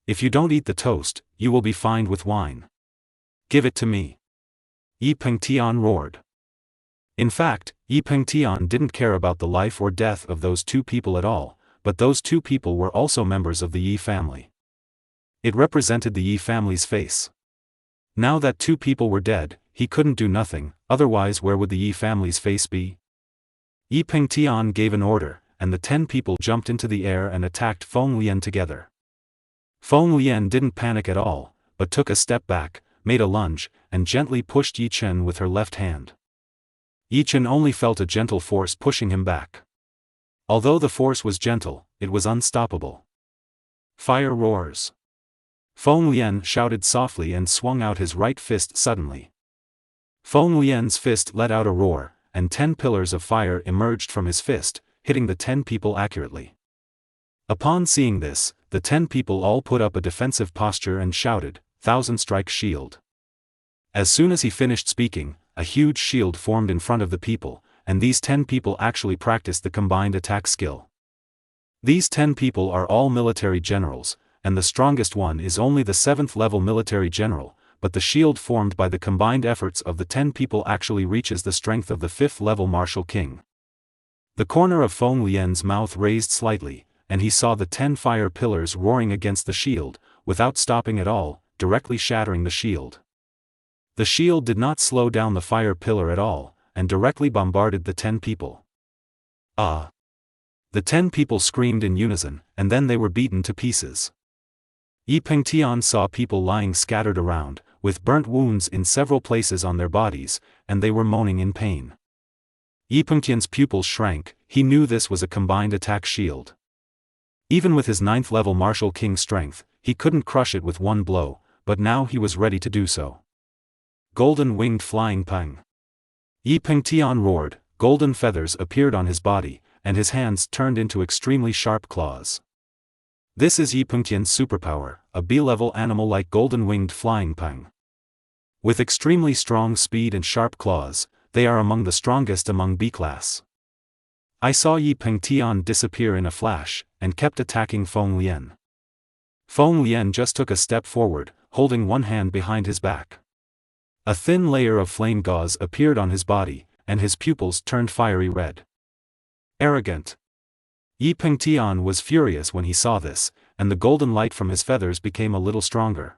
"If you don't eat the toast, you will be fined with wine. Give it to me." Yi Pengtian roared. In fact, Yi Pengtian didn't care about the life or death of those two people at all, but those two people were also members of the Yi family. It represented the Yi family's face. Now that 2 people were dead, he couldn't do nothing, otherwise where would the Yi family's face be? Yi Pengtian gave an order, and the 10 people jumped into the air and attacked Feng Lian together. Feng Lian didn't panic at all, but took a step back, made a lunge, and gently pushed Yi Chen with her left hand. Yi Chen only felt a gentle force pushing him back. Although the force was gentle, it was unstoppable. Fire roars. Feng Lian shouted softly and swung out his right fist suddenly. Feng Lian's fist let out a roar, and 10 pillars of fire emerged from his fist, hitting the 10 people accurately. Upon seeing this, the 10 people all put up a defensive posture and shouted, "Thousand-strike shield." As soon as he finished speaking, a huge shield formed in front of the people, and these 10 people actually practiced the combined attack skill. These 10 people are all military generals, and the strongest one is only the 7th level military general, but the shield formed by the combined efforts of the 10 people actually reaches the strength of the 5th level martial king. The corner of Feng Lian's mouth raised slightly, and he saw the 10 fire pillars roaring against the shield, without stopping at all, directly shattering the shield. The shield did not slow down the fire pillar at all, and directly bombarded the 10 people. Ah! The 10 people screamed in unison, and then they were beaten to pieces. Yi Pengtian saw people lying scattered around, with burnt wounds in several places on their bodies, and they were moaning in pain. Yi Pengtian's pupils shrank, he knew this was a combined attack shield. Even with his 9th level martial king strength, he couldn't crush it with one blow, but now he was ready to do so. Golden winged flying pang. Yi Pengtian roared, golden feathers appeared on his body, and his hands turned into extremely sharp claws. This is Yi Pengtian's superpower, a B-level animal like golden winged flying pang. With extremely strong speed and sharp claws, they are among the strongest among B-class. I saw Yi Pengtian disappear in a flash, and kept attacking Feng Lian. Feng Lian just took a step forward, holding one hand behind his back. A thin layer of flame gauze appeared on his body, and his pupils turned fiery red. Arrogant. Yi Pengtian was furious when he saw this, and the golden light from his feathers became a little stronger.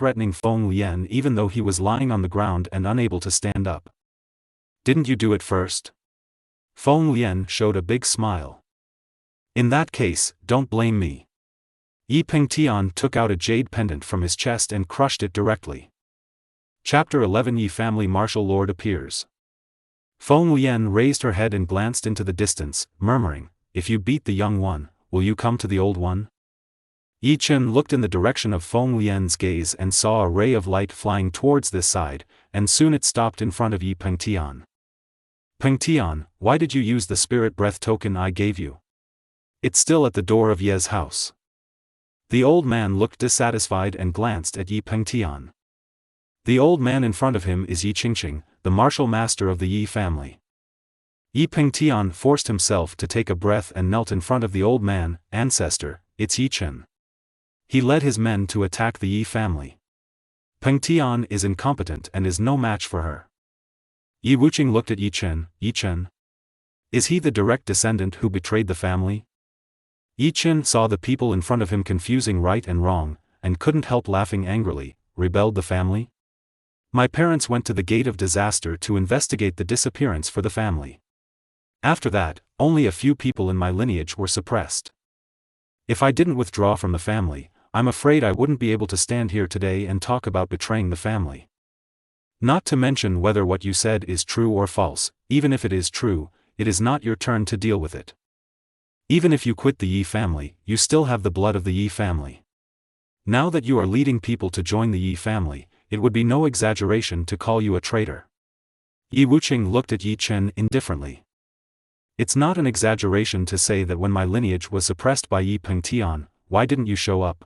threatening Feng Lian even though he was lying on the ground and unable to stand up. Didn't you do it first? Feng Lian showed a big smile. In that case, don't blame me. Yi Pengtian took out a jade pendant from his chest and crushed it directly. Chapter 11 Yi family martial lord appears. Feng Lian raised her head and glanced into the distance, murmuring, "If you beat the young one, will you come to the old one?" Yi Chen looked in the direction of Feng Lian's gaze and saw a ray of light flying towards this side, and soon it stopped in front of Yi Pengtian. "Pengtian, why did you use the spirit breath token I gave you? It's still at the door of Ye's house." The old man looked dissatisfied and glanced at Yi Pengtian. The old man in front of him is Yi Qingqing, the martial master of the Yi family. Yi Pengtian forced himself to take a breath and knelt in front of the old man. "Ancestor, it's Yi Chen." He led his men to attack the Yi family. Pengtian is incompetent and is no match for her. Yi Wuqing looked at Yi Chen. "Yi Chen? Is he the direct descendant who betrayed the family?" Yi Chen saw the people in front of him confusing right and wrong, and couldn't help laughing angrily. "Rebelled the family? My parents went to the Gate of Disaster to investigate the disappearance for the family. After that, only a few people in my lineage were suppressed. If I didn't withdraw from the family, I'm afraid I wouldn't be able to stand here today and talk about betraying the family. Not to mention whether what you said is true or false. Even if it is true, it is not your turn to deal with it. Even if you quit the Yi family, you still have the blood of the Yi family. Now that you are leading people to join the Yi family, it would be no exaggeration to call you a traitor." Yi Wuqing looked at Yi Chen indifferently. "It's not an exaggeration to say that when my lineage was suppressed by Yi Pengtian, why didn't you show up?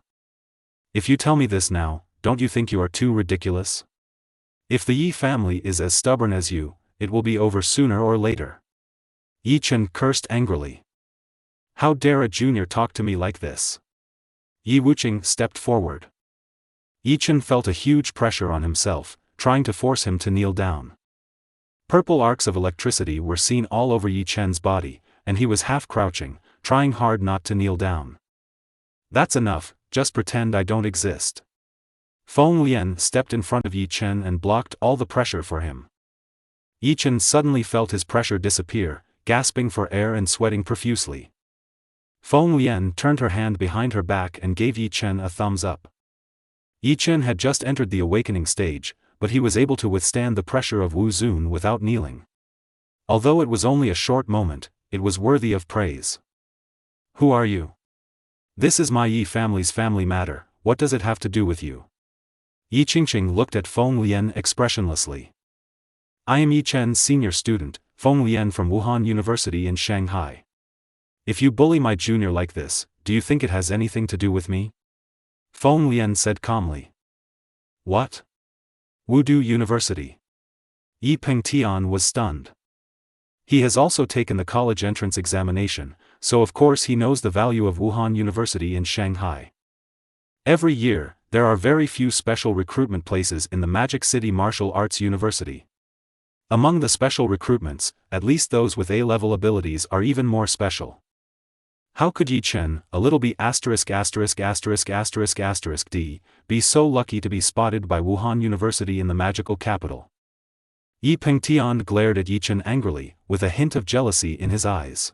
If you tell me this now, don't you think you are too ridiculous? If the Yi family is as stubborn as you, it will be over sooner or later." Yi Chen cursed angrily. "How dare a junior talk to me like this?" Yi Wuqing stepped forward. Yi Chen felt a huge pressure on himself, trying to force him to kneel down. Purple arcs of electricity were seen all over Yi Chen's body, and he was half crouching, trying hard not to kneel down. "That's enough, just pretend I don't exist." Feng Lian stepped in front of Yi Chen and blocked all the pressure for him. Yi Chen suddenly felt his pressure disappear, gasping for air and sweating profusely. Feng Lian turned her hand behind her back and gave Yi Chen a thumbs up. Yi Chen had just entered the awakening stage, but he was able to withstand the pressure of Wu Zun without kneeling. Although it was only a short moment, it was worthy of praise. "Who are you? This is my Yi family's family matter, what does it have to do with you?" Yi Qingqing looked at Feng Lian expressionlessly. "I am Yi Chen's senior student, Feng Lian from Wuhan University in Shanghai. If you bully my junior like this, do you think it has anything to do with me?" Feng Lian said calmly. "What? Wudu University?" Yi Pengtian was stunned. He has also taken the college entrance examination, so of course he knows the value of Wuhan University in Shanghai. Every year, there are very few special recruitment places in the Magic City Martial Arts University. Among the special recruitments, at least those with A-level abilities are even more special. How could Yi Chen, a little b****************, be so lucky to be spotted by Wuhan University in the magical capital? Yi Pengtian glared at Yi Chen angrily, with a hint of jealousy in his eyes.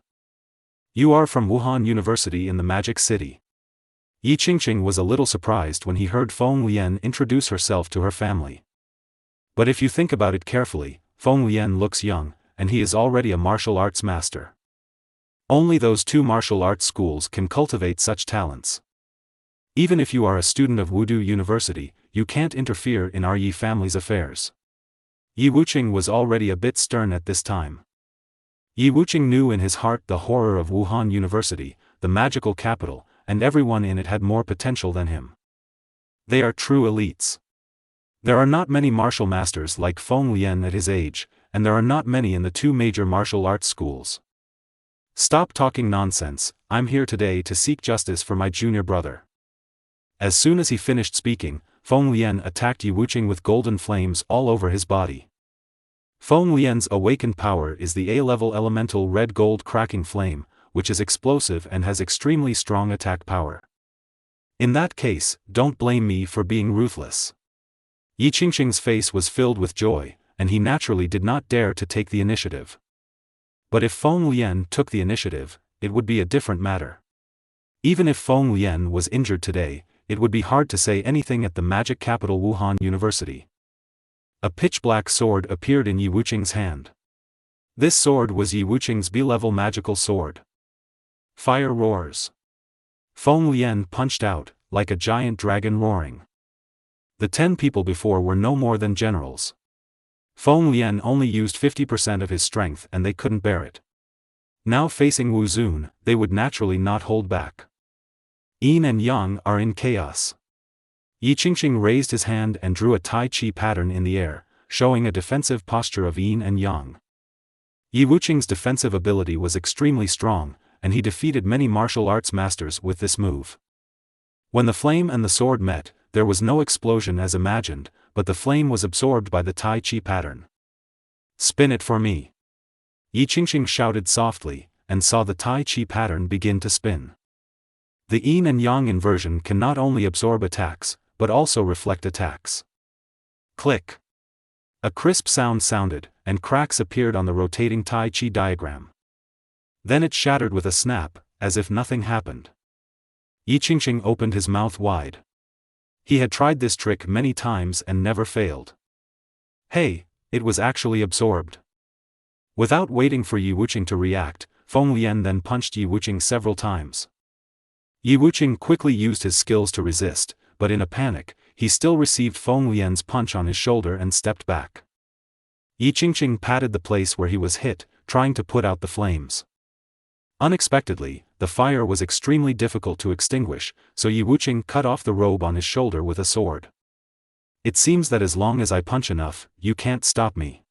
You are from Wuhan University in the Magic City. Yi Qingqing was a little surprised when he heard Feng Lian introduce herself to her family. But if you think about it carefully, Feng Lian looks young, and he is already a martial arts master. Only those two martial arts schools can cultivate such talents. Even if you are a student of Wudu University, you can't interfere in our Yi family's affairs. Yi Wuqing was already a bit stern at this time. Yi Wuqing knew in his heart the horror of Wuhan University, the magical capital, and everyone in it had more potential than him. They are true elites. There are not many martial masters like Feng Lian at his age, and there are not many in the two major martial arts schools. Stop talking nonsense, I'm here today to seek justice for my junior brother. As soon as he finished speaking, Feng Lian attacked Yi Wuqing with golden flames all over his body. Feng Lian's awakened power is the A-level elemental red gold cracking flame, which is explosive and has extremely strong attack power. In that case, don't blame me for being ruthless. Yi Qingqing's face was filled with joy, and he naturally did not dare to take the initiative. But if Feng Lian took the initiative, it would be a different matter. Even if Feng Lian was injured today, it would be hard to say anything at the magic capital Wuhan University. A pitch-black sword appeared in Yi Wuqing's hand. This sword was Yi Wuqing's B-level magical sword. Fire roars. Feng Lian punched out, like a giant dragon roaring. The 10 people before were no more than generals. Feng Lian only used 50% of his strength and they couldn't bear it. Now facing Wu Zun, they would naturally not hold back. Yin and Yang are in chaos. Yi Qingqing raised his hand and drew a Tai Chi pattern in the air, showing a defensive posture of Yin and Yang. Yi Wuqing's defensive ability was extremely strong, and he defeated many martial arts masters with this move. When the flame and the sword met, there was no explosion as imagined, but the flame was absorbed by the Tai Chi pattern. Spin it for me. Yi Qingqing shouted softly, and saw the Tai Chi pattern begin to spin. The Yin and Yang inversion can not only absorb attacks, but also reflect attacks. Click. A crisp sound sounded, and cracks appeared on the rotating Tai Chi diagram. Then it shattered with a snap, as if nothing happened. Yi Qingqing opened his mouth wide. He had tried this trick many times and never failed. Hey, it was actually absorbed. Without waiting for Yi Wuqing to react, Feng Lian then punched Yi Wuqing several times. Yi Wuqing quickly used his skills to resist, but in a panic, he still received Feng Lian's punch on his shoulder and stepped back. Yi Qingqing patted the place where he was hit, trying to put out the flames. Unexpectedly, the fire was extremely difficult to extinguish, so Yi Wuqing cut off the robe on his shoulder with a sword. It seems that as long as I punch enough, you can't stop me.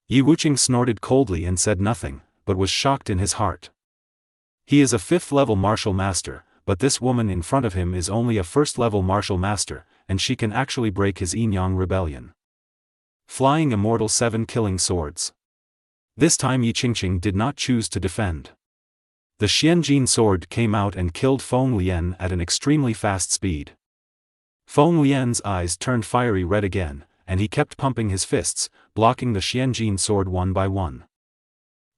Yi Wuqing snorted coldly and said nothing, but was shocked in his heart. He is a 5th-level martial master, but this woman in front of him is only a 1st-level martial master, and she can actually break his Yin-Yang rebellion. Flying Immortal 7 killing swords. This time Yi Qingqing did not choose to defend. The Xianjin sword came out and killed Feng Lian at an extremely fast speed. Feng Lian's eyes turned fiery red again, and he kept pumping his fists, blocking the Xianjin sword one by one.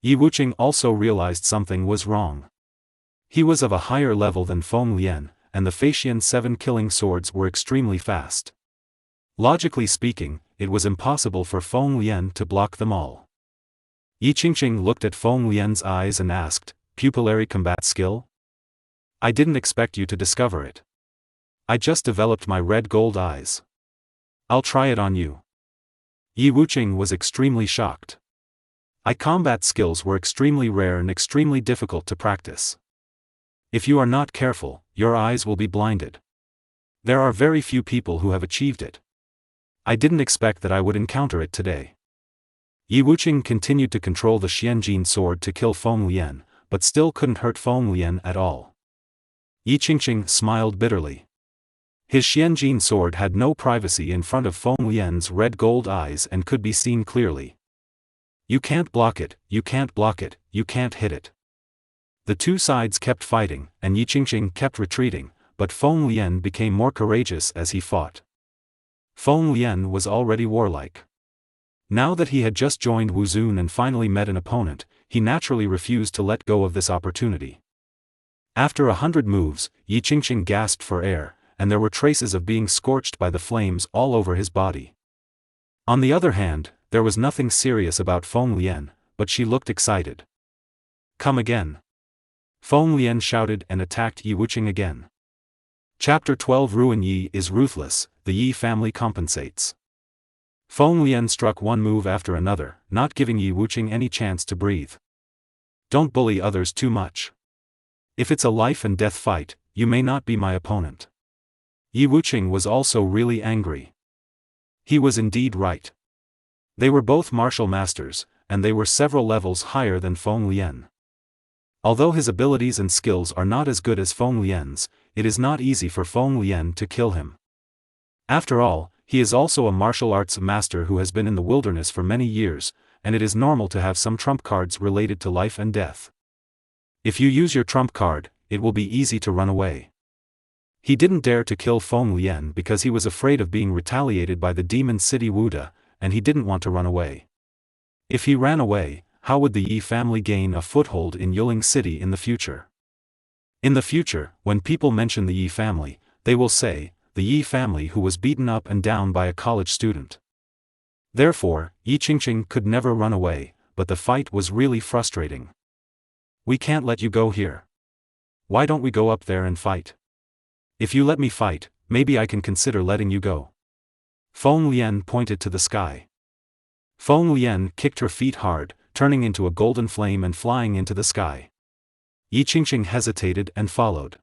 Yi Wuqing also realized something was wrong. He was of a higher level than Feng Lian, and the Feixian 7 killing swords were extremely fast. Logically speaking, it was impossible for Feng Lian to block them all. Yi Qingqing looked at Feng Lian's eyes and asked, "Pupillary combat skill? I didn't expect you to discover it. I just developed my red gold eyes. I'll try it on you." Yi Wuqing was extremely shocked. Eye combat skills were extremely rare and extremely difficult to practice. If you are not careful, your eyes will be blinded. There are very few people who have achieved it. I didn't expect that I would encounter it today. Yi Wuqing continued to control the Xianjin sword to kill Feng Lian, but still couldn't hurt Feng Lian at all. Yi Qingqing smiled bitterly. His Xianjin sword had no privacy in front of Feng Lian's red gold eyes and could be seen clearly. You can't block it, you can't block it, you can't hit it. The two sides kept fighting, and Yi Qingqing kept retreating, but Feng Lian became more courageous as he fought. Feng Lian was already warlike. Now that he had just joined Wuzun and finally met an opponent, he naturally refused to let go of this opportunity. After 100 moves, Yi Qingqing gasped for air, and there were traces of being scorched by the flames all over his body. On the other hand, there was nothing serious about Feng Lian, but she looked excited. Come again. Feng Lian shouted and attacked Yi Wuqing again. Chapter 12 Ruin Yi is ruthless, the Yi family compensates. Feng Lian struck one move after another, not giving Yi Wuqing any chance to breathe. Don't bully others too much. If it's a life and death fight, you may not be my opponent. Yi Wuqing was also really angry. He was indeed right. They were both martial masters, and they were several levels higher than Feng Lian. Although his abilities and skills are not as good as Feng Lian's, it is not easy for Feng Lian to kill him. After all, he is also a martial arts master who has been in the wilderness for many years, and it is normal to have some trump cards related to life and death. If you use your trump card, it will be easy to run away. He didn't dare to kill Feng Lian because he was afraid of being retaliated by the demon city Wuda, and he didn't want to run away. If he ran away, how would the Yi family gain a foothold in Yuling City in the future? In the future, when people mention the Yi family, they will say, the Yi family who was beaten up and down by a college student. Therefore, Yi Qingqing could never run away, but the fight was really frustrating. We can't let you go here. Why don't we go up there and fight? If you let me fight, maybe I can consider letting you go. Feng Lian pointed to the sky. Feng Lian kicked her feet hard, turning into a golden flame and flying into the sky. Yi Qingqing hesitated and followed.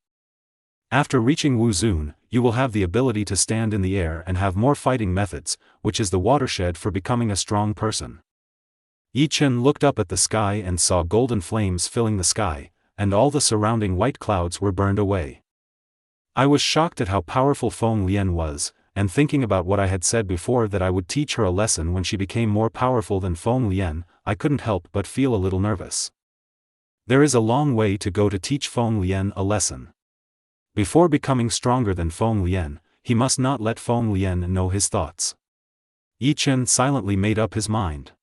After reaching Wuzun, you will have the ability to stand in the air and have more fighting methods, which is the watershed for becoming a strong person. Yi Chen looked up at the sky and saw golden flames filling the sky, and all the surrounding white clouds were burned away. I was shocked at how powerful Feng Lian was, and thinking about what I had said before that I would teach her a lesson when she became more powerful than Feng Lian, I couldn't help but feel a little nervous. There is a long way to go to teach Feng Lian a lesson. Before becoming stronger than Feng Lian, he must not let Feng Lian know his thoughts. Yi Chen silently made up his mind.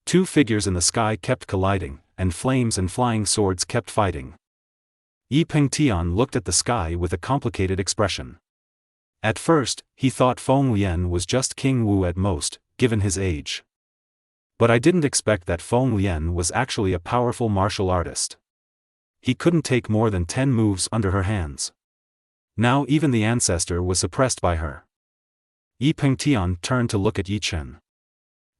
Two figures in the sky kept colliding, and flames and flying swords kept fighting. Yi Pengtian looked at the sky with a complicated expression. At first, he thought Feng Lian was just King Wu at most, given his age. But I didn't expect that Feng Lian was actually a powerful martial artist. He couldn't take more than 10 moves under her hands. Now even the ancestor was suppressed by her. Yi Pengtian turned to look at Yi Chen.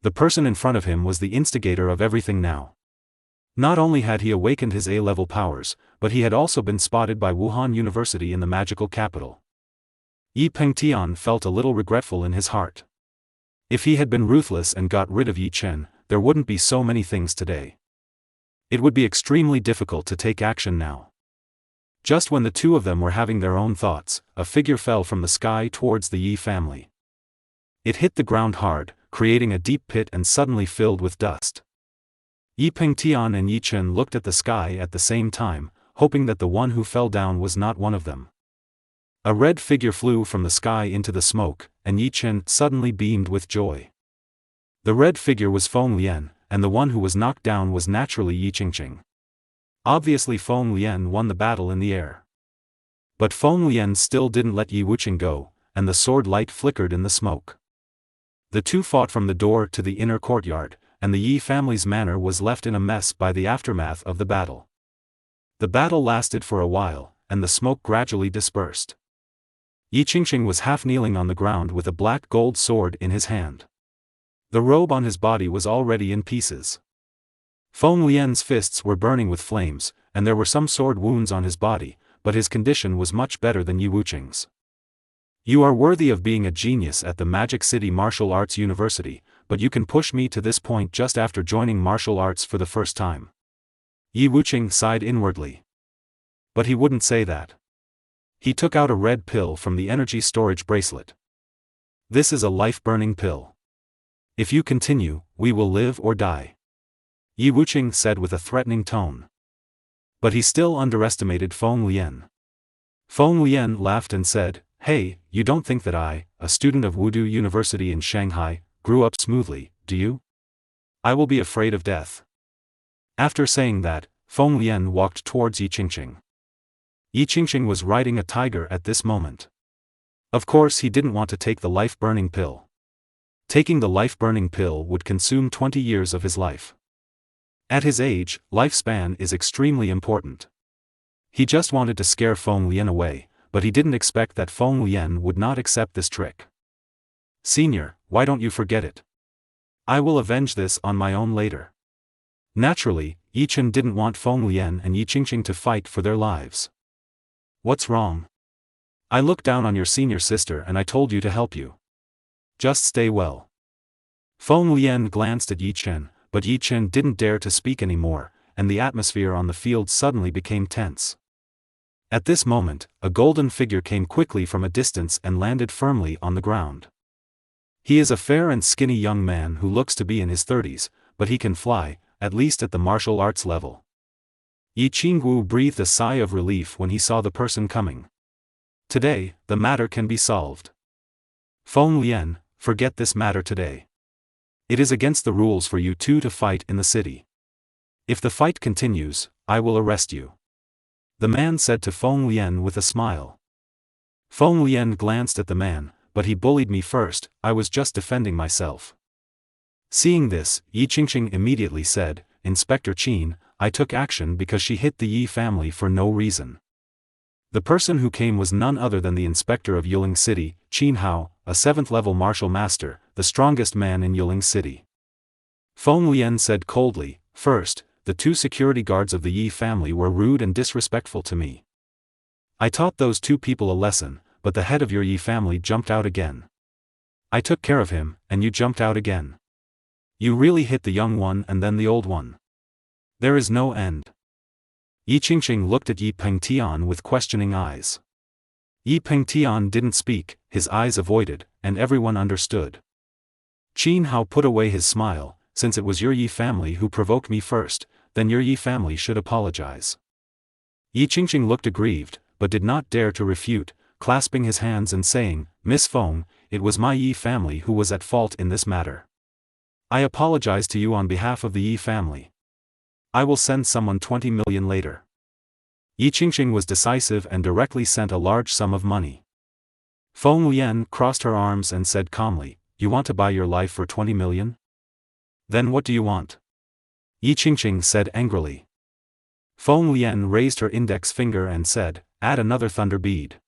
The person in front of him was the instigator of everything now. Not only had he awakened his A-level powers, but he had also been spotted by Wuhan University in the magical capital. Yi Pengtian felt a little regretful in his heart. If he had been ruthless and got rid of Yi Chen, there wouldn't be so many things today. It would be extremely difficult to take action now. Just when the two of them were having their own thoughts, a figure fell from the sky towards the Yi family. It hit the ground hard, creating a deep pit and suddenly filled with dust. Yi Pengtian and Yi Chen looked at the sky at the same time, hoping that the one who fell down was not one of them. A red figure flew from the sky into the smoke, and Yi Chen suddenly beamed with joy. The red figure was Feng Lian, and the one who was knocked down was naturally Yi Qingqing. Obviously Feng Lian won the battle in the air. But Feng Lian still didn't let Yi Wuqing go, and the sword light flickered in the smoke. The two fought from the door to the inner courtyard, and the Yi family's manor was left in a mess by the aftermath of the battle. The battle lasted for a while, and the smoke gradually dispersed. Yi Qingqing was half kneeling on the ground with a black gold sword in his hand. The robe on his body was already in pieces. Feng Lian's fists were burning with flames, and there were some sword wounds on his body, but his condition was much better than Yi Wuqing's. You are worthy of being a genius at the Magic City Martial Arts University, but you can push me to this point just after joining martial arts for the first time. Yi Wuqing sighed inwardly. But he wouldn't say that. He took out a red pill from the energy storage bracelet. This is a life-burning pill. If you continue, we will live or die. Yi Wuqing said with a threatening tone. But he still underestimated Feng Lian. Feng Lian laughed and said, "Hey, you don't think that I, a student of Wudu University in Shanghai, grew up smoothly, do you? I will be afraid of death. After saying that, Feng Lian walked towards Yi Qingqing. Yi Qingqing was riding a tiger at this moment. Of course he didn't want to take the life-burning pill. Taking the life-burning pill would consume 20 years of his life. At his age, lifespan is extremely important. He just wanted to scare Feng Lian away, but he didn't expect that Feng Lian would not accept this trick. Senior, why don't you forget it? I will avenge this on my own later. Naturally, Yi Chen didn't want Feng Lian and Yi Qingqing to fight for their lives. What's wrong? I looked down on your senior sister and I told you to help you. Just stay well. Feng Lian glanced at Yi Chen, but Yi Chen didn't dare to speak anymore, and the atmosphere on the field suddenly became tense. At this moment, a golden figure came quickly from a distance and landed firmly on the ground. He is a fair and skinny young man who looks to be in his 30s, but he can fly, at least at the martial arts level. Yi Qingwu breathed a sigh of relief when he saw the person coming. Today, the matter can be solved. Feng Lian, forget this matter today. It is against the rules for you two to fight in the city. If the fight continues, I will arrest you. The man said to Feng Lian with a smile. Feng Lian glanced at the man, but he bullied me first, I was just defending myself. Seeing this, Yi Qingqing immediately said, Inspector Qin, I took action because she hit the Yi family for no reason. The person who came was none other than the inspector of Yiling City, Qin Hao, a 7th-level martial master, the strongest man in Yiling City. Feng Lian said coldly, first, the 2 security guards of the Yi family were rude and disrespectful to me. I taught those 2 people a lesson, but the head of your Yi family jumped out again. I took care of him, and you jumped out again. You really hit the young one and then the old one. There is no end. Yi Qingqing looked at Yi Pengtian with questioning eyes. Yi Pengtian didn't speak, his eyes avoided, and everyone understood. Qin Hao put away his smile, since it was your Yi family who provoked me first, then your Yi family should apologize. Yi Qingqing looked aggrieved, but did not dare to refute, clasping his hands and saying, Miss Feng, it was my Yi family who was at fault in this matter. I apologize to you on behalf of the Yi family. I will send someone 20 million later. Yi Qingqing was decisive and directly sent a large sum of money. Feng Lian crossed her arms and said calmly, You want to buy your life for 20 million? Then what do you want? Yi Qingqing said angrily. Feng Lian raised her index finger and said, Add another thunder bead.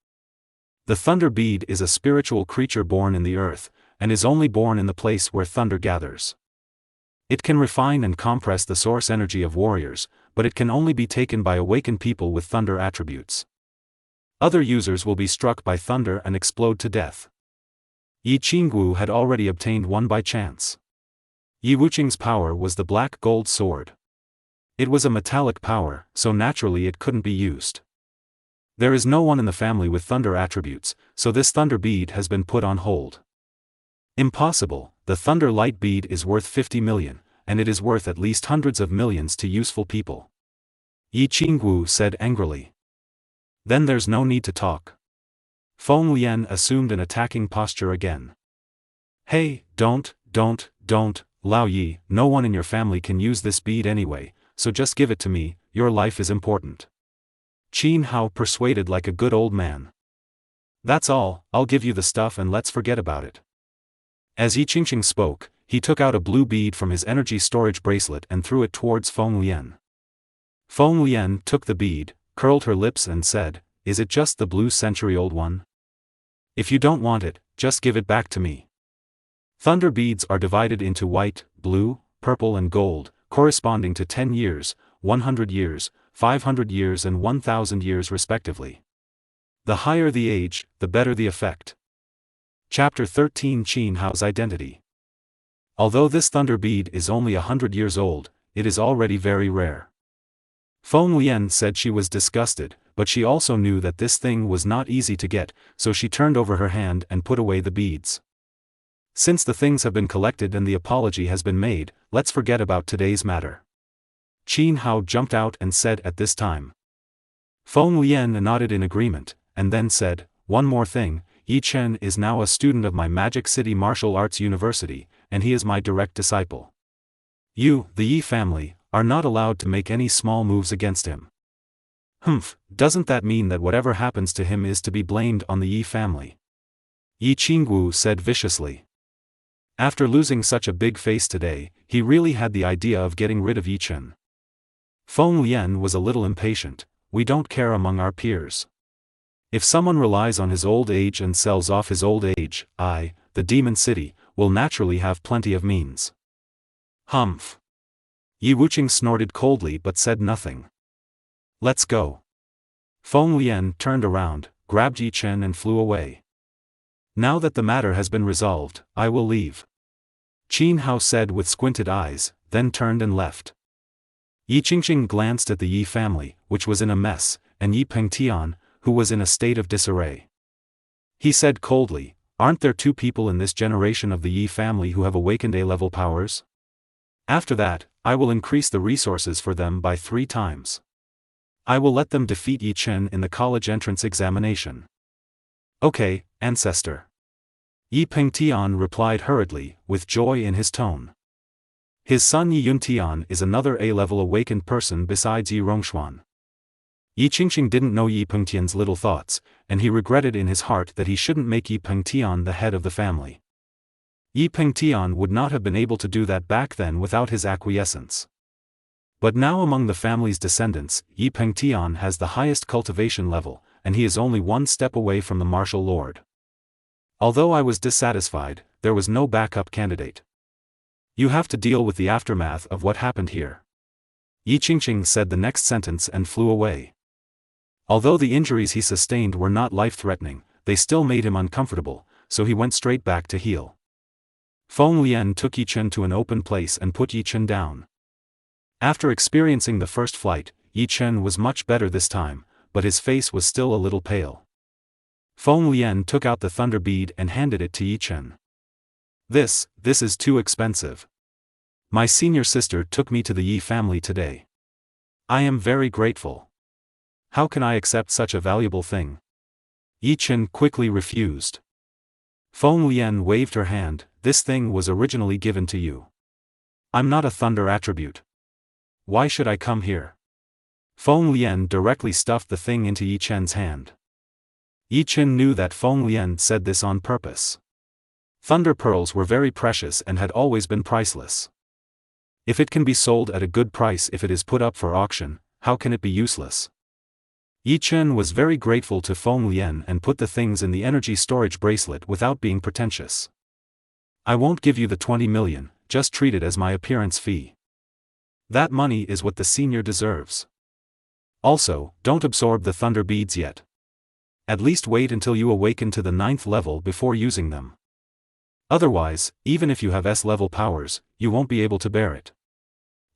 The thunder bead is a spiritual creature born in the earth, and is only born in the place where thunder gathers. It can refine and compress the source energy of warriors, but it can only be taken by awakened people with thunder attributes. Other users will be struck by thunder and explode to death. Yi Qingwu had already obtained one by chance. Yi Wuqing's power was the black gold sword. It was a metallic power, so naturally it couldn't be used. There is no one in the family with thunder attributes, so this thunder bead has been put on hold. Impossible, the thunder light bead is worth 50 million, and it is worth at least hundreds of millions to useful people. Yi Qingwu said angrily. Then there's no need to talk. Feng Lian assumed an attacking posture again. Hey, don't, Lao Yi, no one in your family can use this bead anyway, so just give it to me, your life is important. Qin Hao persuaded like a good old man. That's all, I'll give you the stuff and let's forget about it. As Yi Qingqing spoke, he took out a blue bead from his energy storage bracelet and threw it towards Feng Lian. Feng Lian took the bead, curled her lips and said, Is it just the blue century-old one? If you don't want it, just give it back to me. Thunder beads are divided into white, blue, purple and gold, corresponding to 10 years, 100 years, 500 years and 1000 years respectively. The higher the age, the better the effect. Chapter 13 Qin Hao's Identity. Although this thunder bead is only 100 years old, it is already very rare. Feng Lian said she was disgusted, but she also knew that this thing was not easy to get, so she turned over her hand and put away the beads. Since the things have been collected and the apology has been made, let's forget about today's matter. Qin Hao jumped out and said at this time. Feng Lian nodded in agreement, and then said, One more thing, Yi Chen is now a student of my Magic City Martial Arts University, and he is my direct disciple. You, the Yi family, are not allowed to make any small moves against him. Humph, doesn't that mean that whatever happens to him is to be blamed on the Yi family? Yi Qingwu said viciously. After losing such a big face today, he really had the idea of getting rid of Yi Chen. Feng Lian was a little impatient. We don't care among our peers. If someone relies on his old age and sells off his old age, I, the Demon City, will naturally have plenty of means. Humph. Yi Wuqing snorted coldly but said nothing. Let's go. Feng Lian turned around, grabbed Yi Chen and flew away. Now that the matter has been resolved, I will leave. Qin Hao said with squinted eyes, then turned and left. Yi Qingqing glanced at the Yi family, which was in a mess, and Yi Pengtian, who was in a state of disarray. He said coldly, aren't there two people in this generation of the Yi family who have awakened A-level powers? After that, I will increase the resources for them by 3 times. I will let them defeat Yi Chen in the college entrance examination. Okay, ancestor. Yi Pengtian replied hurriedly, with joy in his tone. His son Yi Yuntian is another A-level awakened person besides Yi Rongxuan. Yi Qingqing didn't know Yi Pengtian's little thoughts, and he regretted in his heart that he shouldn't make Yi Pengtian the head of the family. Yi Pengtian would not have been able to do that back then without his acquiescence. But now among the family's descendants, Yi Pengtian has the highest cultivation level, and he is only 1 step away from the martial lord. Although I was dissatisfied, there was no backup candidate. You have to deal with the aftermath of what happened here. Yi Qingqing said the next sentence and flew away. Although the injuries he sustained were not life-threatening, they still made him uncomfortable, so he went straight back to heal. Feng Lian took Yi Chen to an open place and put Yi Chen down. After experiencing the first flight, Yi Chen was much better this time, but his face was still a little pale. Feng Lian took out the thunder bead and handed it to Yi Chen. This is too expensive. My senior sister took me to the Yi family today. I am very grateful. How can I accept such a valuable thing? Yi Chen quickly refused. Feng Lian waved her hand, this thing was originally given to you. I'm not a thunder attribute. Why should I come here? Feng Lian directly stuffed the thing into Yi Chen's hand. Yi Chen knew that Feng Lian said this on purpose. Thunder pearls were very precious and had always been priceless. If it can be sold at a good price if it is put up for auction, how can it be useless? Yi Chen was very grateful to Feng Lian and put the things in the energy storage bracelet without being pretentious. I won't give you the 20 million, just treat it as my appearance fee. That money is what the senior deserves. Also, don't absorb the thunder beads yet. At least wait until you awaken to the 9th level before using them. Otherwise, even if you have S-level powers, you won't be able to bear it.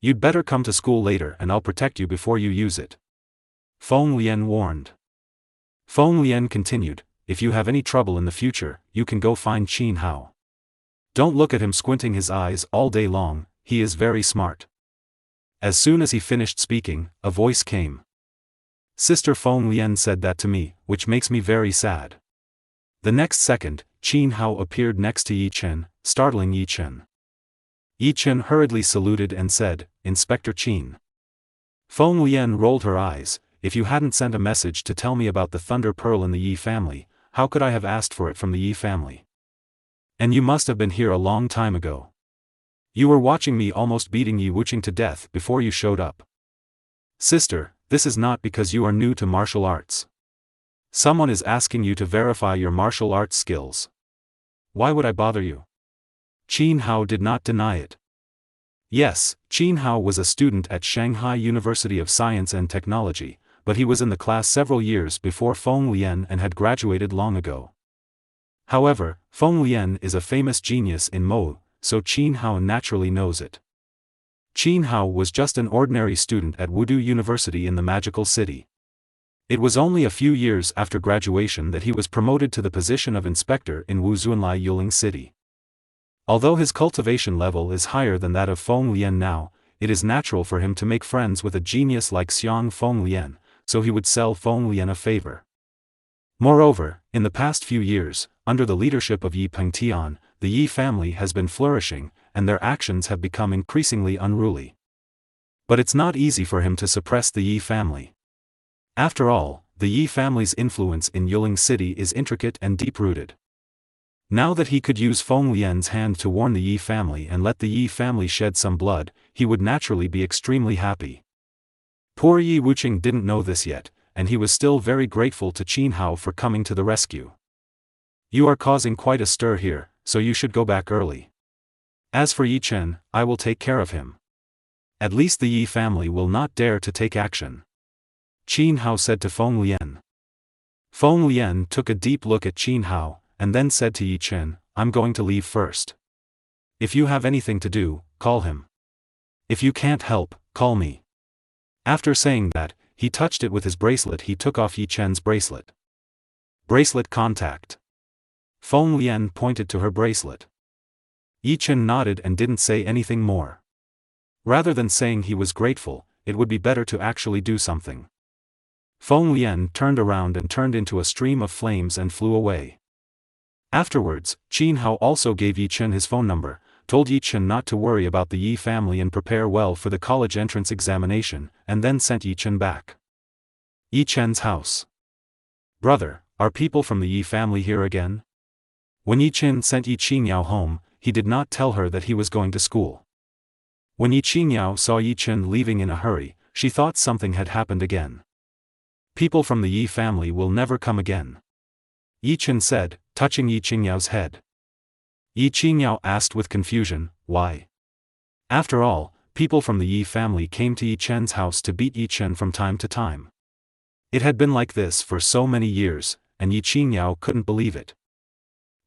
You'd better come to school later and I'll protect you before you use it. Feng Lian warned. Feng Lian continued, if you have any trouble in the future, you can go find Qin Hao. Don't look at him squinting his eyes all day long, he is very smart. As soon as he finished speaking, a voice came. Sister Feng Lian said that to me, which makes me very sad. The next second, Qin Hao appeared next to Yi Chen, startling Yi Chen. Yi Chen hurriedly saluted and said, Inspector Qin. Feng Lian rolled her eyes, if you hadn't sent a message to tell me about the Thunder Pearl in the Yi family, how could I have asked for it from the Yi family? And you must have been here a long time ago. You were watching me almost beating Yi Wuqing to death before you showed up. Sister, this is not because you are new to martial arts. Someone is asking you to verify your martial arts skills. Why would I bother you? Qin Hao did not deny it. Yes, Qin Hao was a student at Shanghai University of Science and Technology, but he was in the class several years before Feng Lian and had graduated long ago. However, Feng Lian is a famous genius in Mo, so Qin Hao naturally knows it. Qin Hao was just an ordinary student at Wudu University in the Magical City. It was only a few years after graduation that he was promoted to the position of inspector in Wuzunlai Yuling City. Although his cultivation level is higher than that of Feng Lian now, it is natural for him to make friends with a genius like Xiang Feng Lian, so he would sell Feng Lian a favor. Moreover, in the past few years, under the leadership of Yi Pengtian, the Yi family has been flourishing, and their actions have become increasingly unruly. But it's not easy for him to suppress the Yi family. After all, the Yi family's influence in Yuling City is intricate and deep-rooted. Now that he could use Feng Lian's hand to warn the Yi family and let the Yi family shed some blood, he would naturally be extremely happy. Poor Yi Wuqing didn't know this yet, and he was still very grateful to Qin Hao for coming to the rescue. You are causing quite a stir here, so you should go back early. As for Yi Chen, I will take care of him. At least the Yi family will not dare to take action, Qin Hao said to Feng Lian. Feng Lian took a deep look at Qin Hao, and then said to Yi Chen, I'm going to leave first. If you have anything to do, call him. If you can't help, call me. After saying that, he touched it with his bracelet. He took off Yi Chen's bracelet. Bracelet contact. Feng Lian pointed to her bracelet. Yi Chen nodded and didn't say anything more. Rather than saying he was grateful, it would be better to actually do something. Feng Lian turned around and turned into a stream of flames and flew away. Afterwards, Qin Hao also gave Yi Chen his phone number, told Yi Chen not to worry about the Yi family and prepare well for the college entrance examination, and then sent Yi Chen back. Yi Chen's house. Brother, are people from the Yi family here again? When Yi Chen sent Yi Qingyao home, he did not tell her that he was going to school. When Yi Qingyao saw Yi Chen leaving in a hurry, she thought something had happened again. People from the Yi family will never come again, Yi Chen said, touching Yi Qingyao's head. Yi Qingyao asked with confusion, why? After all, people from the Yi family came to Yi Chen's house to beat Yi Chen from time to time. It had been like this for so many years, and Yi Qingyao couldn't believe it.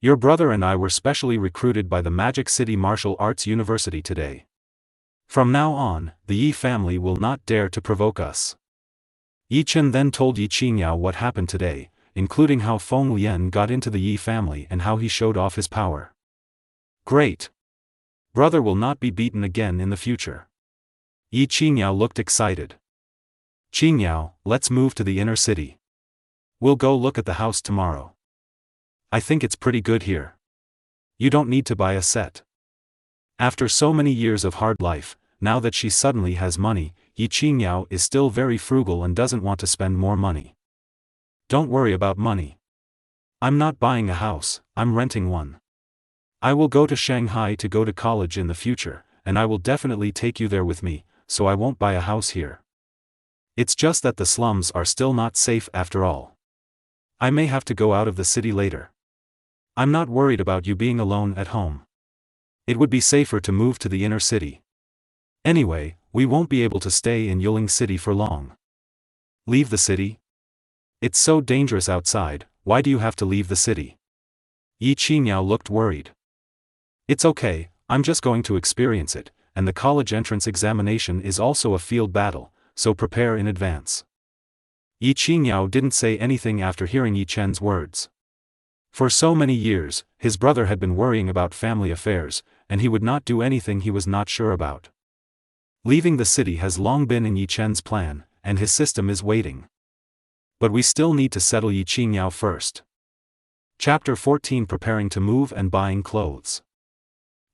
Your brother and I were specially recruited by the Magic City Martial Arts University today. From now on, the Yi family will not dare to provoke us. Yi Chen then told Yi Qingyao what happened today, including how Feng Lian got into the Yi family and how he showed off his power. Great! Brother will not be beaten again in the future. Yi Qingyao looked excited. Qingyao, let's move to the inner city. We'll go look at the house tomorrow. I think it's pretty good here. You don't need to buy a set. After so many years of hard life, now that she suddenly has money, Yi Qingyao is still very frugal and doesn't want to spend more money. Don't worry about money. I'm not buying a house, I'm renting one. I will go to Shanghai to go to college in the future, and I will definitely take you there with me, so I won't buy a house here. It's just that the slums are still not safe after all. I may have to go out of the city later. I'm not worried about you being alone at home. It would be safer to move to the inner city. Anyway, we won't be able to stay in Yuling City for long. Leave the city? It's so dangerous outside, why do you have to leave the city? Yi Qingyao looked worried. It's okay, I'm just going to experience it, and the college entrance examination is also a field battle, so prepare in advance. Yi Qingyao didn't say anything after hearing Yi Chen's words. For so many years, his brother had been worrying about family affairs, and he would not do anything he was not sure about. Leaving the city has long been in Yi Chen's plan, and his system is waiting. But we still need to settle Yi Qingyao first. Chapter 14 Preparing to Move and Buying Clothes.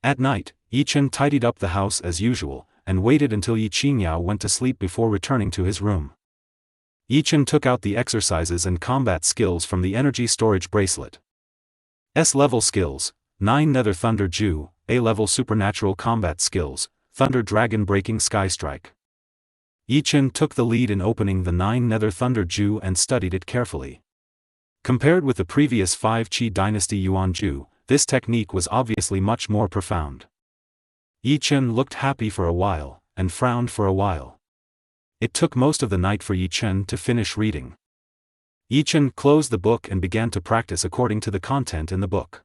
At night, Yi Chen tidied up the house as usual, and waited until Yi Qingyao went to sleep before returning to his room. Yi Chen took out the exercises and combat skills from the energy storage bracelet. S-level skills, 9 Nether Thunder Ju, A-level supernatural combat skills, Thunder Dragon Breaking Sky Strike. Yi Chen took the lead in opening the 9 Nether Thunder Ju and studied it carefully. Compared with the previous 5 Qi Dynasty Yuan Ju, this technique was obviously much more profound. Yi Chen looked happy for a while, and frowned for a while. It took most of the night for Yi Chen to finish reading. Yi Chen closed the book and began to practice according to the content in the book.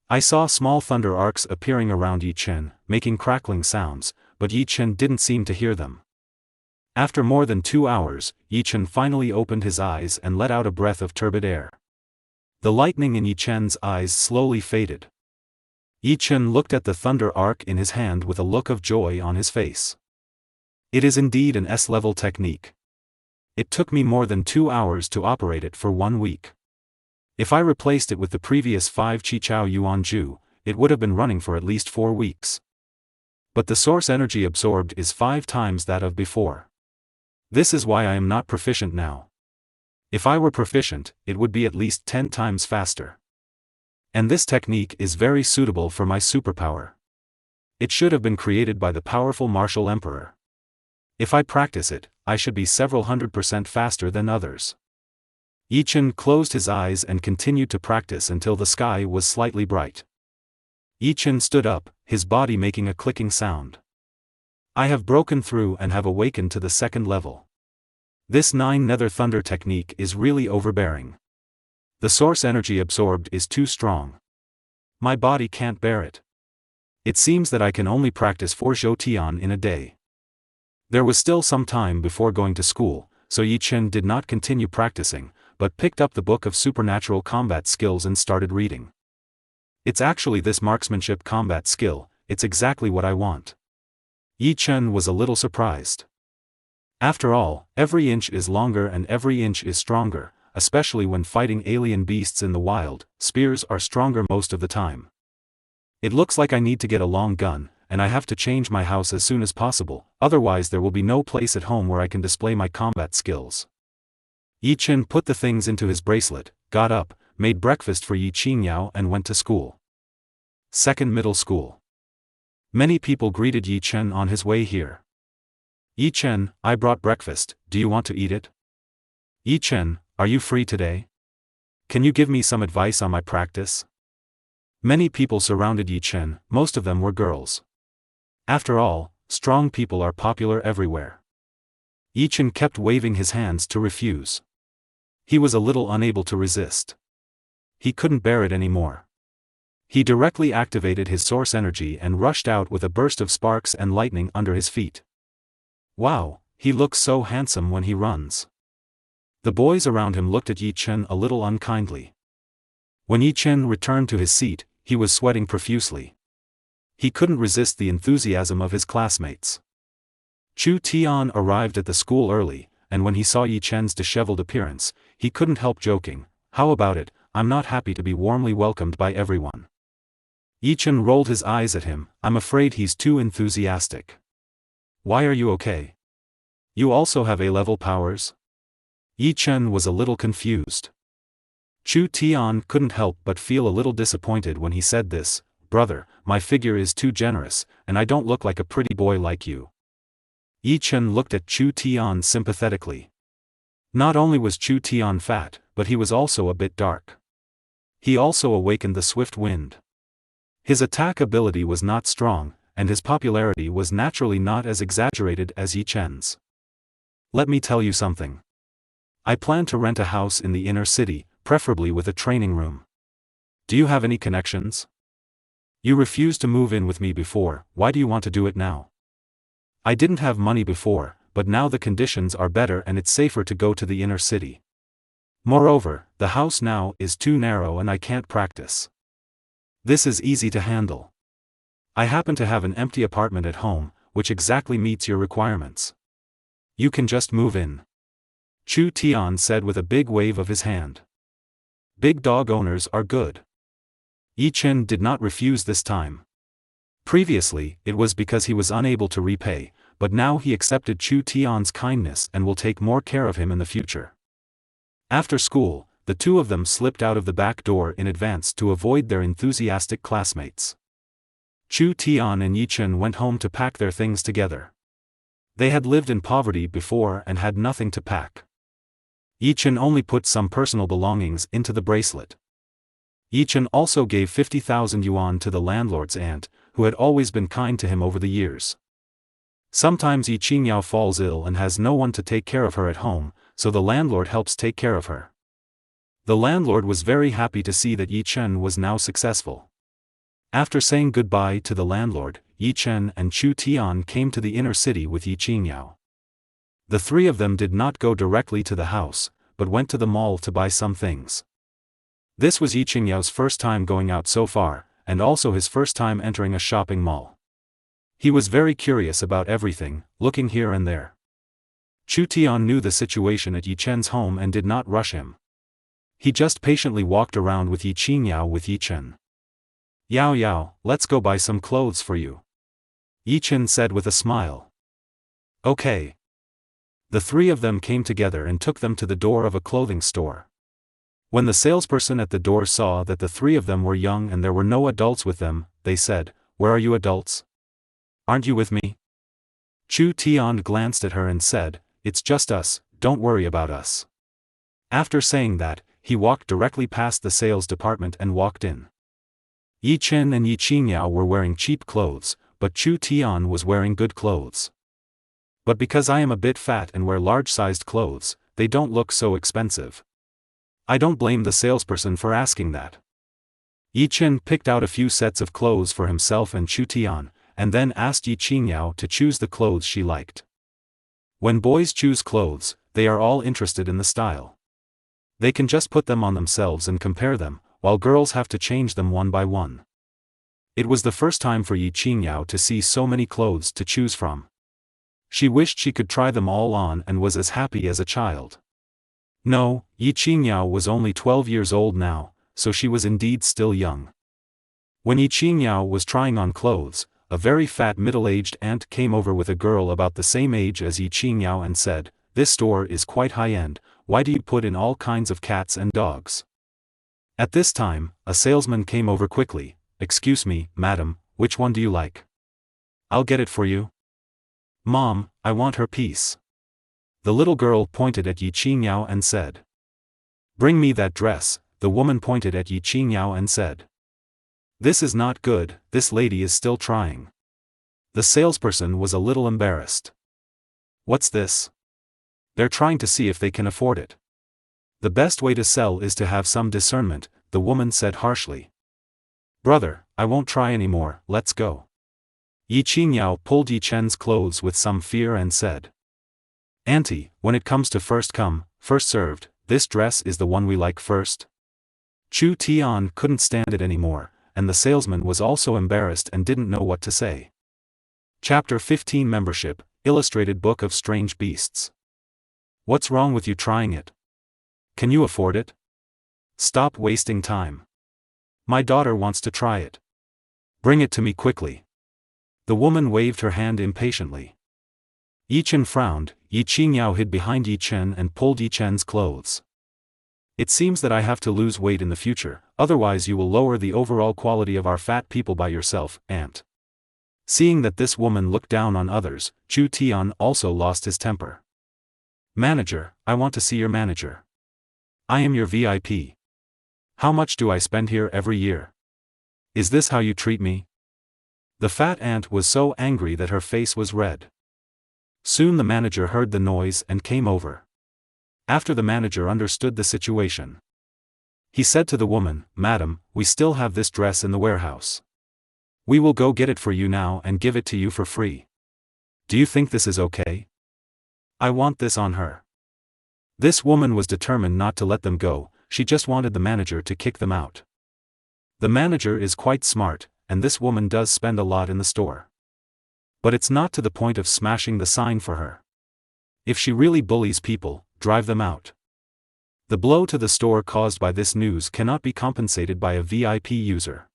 I saw small thunder arcs appearing around Yi Chen, making crackling sounds, but Yi Chen didn't seem to hear them. After more than 2 hours, Yi Chen finally opened his eyes and let out a breath of turbid air. The lightning in Yi Chen's eyes slowly faded. Yi Chen looked at the thunder arc in his hand with a look of joy on his face. It is indeed an S-level technique. It took me more than 2 hours to operate it for 1 week. If I replaced it with the previous 5 Qi Chao Yuan Ju, it would have been running for at least 4 weeks. But the source energy absorbed is 5 times that of before. This is why I am not proficient now. If I were proficient, it would be at least 10 times faster. And this technique is very suitable for my superpower. It should have been created by the powerful martial emperor. If I practice it, I should be several 100% faster than others. Yi Chen closed his eyes and continued to practice until the sky was slightly bright. Yi Chen stood up, his body making a clicking sound. I have broken through and have awakened to the second level. This 9 Nether Thunder technique is really overbearing. The source energy absorbed is too strong. My body can't bear it. It seems that I can only practice 4 Zhou Tian in a day. There was still some time before going to school, so Yi Chen did not continue practicing, but picked up the book of supernatural combat skills and started reading. It's actually this marksmanship combat skill, it's exactly what I want. Yi Chen was a little surprised. After all, every inch is longer and every inch is stronger, especially when fighting alien beasts in the wild, spears are stronger most of the time. It looks like I need to get a long gun, and I have to change my house as soon as possible, otherwise there will be no place at home where I can display my combat skills. Yi Chen put the things into his bracelet, got up, made breakfast for Yi Qingyao and went to school. Second middle school. Many people greeted Yi Chen on his way here. Yi Chen, I brought breakfast, do you want to eat it? Yi Chen, are you free today? Can you give me some advice on my practice? Many people surrounded Yi Chen, most of them were girls. After all, strong people are popular everywhere. Yi Chen kept waving his hands to refuse. He was a little unable to resist. He couldn't bear it anymore. He directly activated his source energy and rushed out with a burst of sparks and lightning under his feet. Wow, he looks so handsome when he runs. The boys around him looked at Yi Chen a little unkindly. When Yi Chen returned to his seat, he was sweating profusely. He couldn't resist the enthusiasm of his classmates. Chu Tian arrived at the school early, and when he saw Yi Chen's disheveled appearance, he couldn't help joking, "How about it, I'm not happy to be warmly welcomed by everyone." Yi Chen rolled his eyes at him, "I'm afraid he's too enthusiastic." "Why are you okay? You also have A-level powers?" Yi Chen was a little confused. Chu Tian couldn't help but feel a little disappointed when he said this, "Brother, my figure is too generous, and I don't look like a pretty boy like you." Yi Chen looked at Chu Tian sympathetically. Not only was Chu Tian fat, but he was also a bit dark. He also awakened the swift wind. His attack ability was not strong, and his popularity was naturally not as exaggerated as Yi Chen's. "Let me tell you something. I plan to rent a house in the inner city, preferably with a training room. Do you have any connections? You refused to move in with me before, why do you want to do it now? I didn't have money before, but now the conditions are better and it's safer to go to the inner city. Moreover, the house now is too narrow and I can't practice. This is easy to handle. I happen to have an empty apartment at home, which exactly meets your requirements. You can just move in." Chu Tian said with a big wave of his hand. Big dog owners are good. Yi Chen did not refuse this time. Previously, it was because he was unable to repay, but now he accepted Chu Tian's kindness and will take more care of him in the future. After school, the two of them slipped out of the back door in advance to avoid their enthusiastic classmates. Chu Tian and Yi Chen went home to pack their things together. They had lived in poverty before and had nothing to pack. Yi Chen only put some personal belongings into the bracelet. Yi Chen also gave 50,000 yuan to the landlord's aunt, who had always been kind to him over the years. Sometimes Yi Qingyao falls ill and has no one to take care of her at home, so the landlord helps take care of her. The landlord was very happy to see that Yi Chen was now successful. After saying goodbye to the landlord, Yi Chen and Chu Tian came to the inner city with Yi Qingyao. The three of them did not go directly to the house, but went to the mall to buy some things. This was Yi Qingyao's first time going out so far, and also his first time entering a shopping mall. He was very curious about everything, looking here and there. Chu Tian knew the situation at Yi Chen's home and did not rush him. He just patiently walked around with Yi Qingyao with Yi Chen. Yao Yao, let's go buy some clothes for you, Yi Chen said with a smile. Okay. The three of them came together and took them to the door of a clothing store. When the salesperson at the door saw that the three of them were young and there were no adults with them, they said, "Where are you adults? Aren't you with me?" Chu Tian glanced at her and said, "It's just us, don't worry about us." After saying that, he walked directly past the sales department and walked in. Yi Chen and Yi Qingyao were wearing cheap clothes, but Chu Tian was wearing good clothes. But because I am a bit fat and wear large-sized clothes, they don't look so expensive. I don't blame the salesperson for asking that. Yi Chen picked out a few sets of clothes for himself and Chu Tian, and then asked Yi Qingyao to choose the clothes she liked. When boys choose clothes, they are all interested in the style. They can just put them on themselves and compare them, while girls have to change them one by one. It was the first time for Yi Qingyao to see so many clothes to choose from. She wished she could try them all on and was as happy as a child. No, Yi Qingyao was only 12 years old now, so she was indeed still young. When Yi Qingyao was trying on clothes, a very fat middle-aged aunt came over with a girl about the same age as Yi Qingyao and said, "This store is quite high-end, why do you put in all kinds of cats and dogs?" At this time, a salesman came over quickly. "Excuse me, madam, which one do you like? I'll get it for you." "Mom, I want her piece." The little girl pointed at Yi Qingyao and said. "Bring me that dress," the woman pointed at Yi Qingyao and said. "This is not good, this lady is still trying." The salesperson was a little embarrassed. "What's this? They're trying to see if they can afford it. The best way to sell is to have some discernment," the woman said harshly. "Brother, I won't try anymore, let's go." Yi Qingyao pulled Yi Chen's clothes with some fear and said. "Auntie, when it comes to first come, first served, this dress is the one we like first." Chu Tian couldn't stand it anymore, and the salesman was also embarrassed and didn't know what to say. Chapter 15 Membership, Illustrated Book of Strange Beasts. What's wrong with you trying it? Can you afford it? Stop wasting time. My daughter wants to try it. Bring it to me quickly. The woman waved her hand impatiently. Yi Chen frowned. Yi Qingyao hid behind Yi Chen and pulled Yi Chen's clothes. "It seems that I have to lose weight in the future, otherwise you will lower the overall quality of our fat people by yourself, aunt." Seeing that this woman looked down on others, Chu Tian also lost his temper. "Manager, I want to see your manager. I am your VIP. How much do I spend here every year? Is this how you treat me?" The fat aunt was so angry that her face was red. Soon the manager heard the noise and came over. After the manager understood the situation, he said to the woman, "Madam, we still have this dress in the warehouse. We will go get it for you now and give it to you for free. Do you think this is okay? I want this on her." This woman was determined not to let them go, she just wanted the manager to kick them out. The manager is quite smart, and this woman does spend a lot in the store. But it's not to the point of smashing the sign for her. If she really bullies people, drive them out. The blow to the store caused by this news cannot be compensated by a VIP user.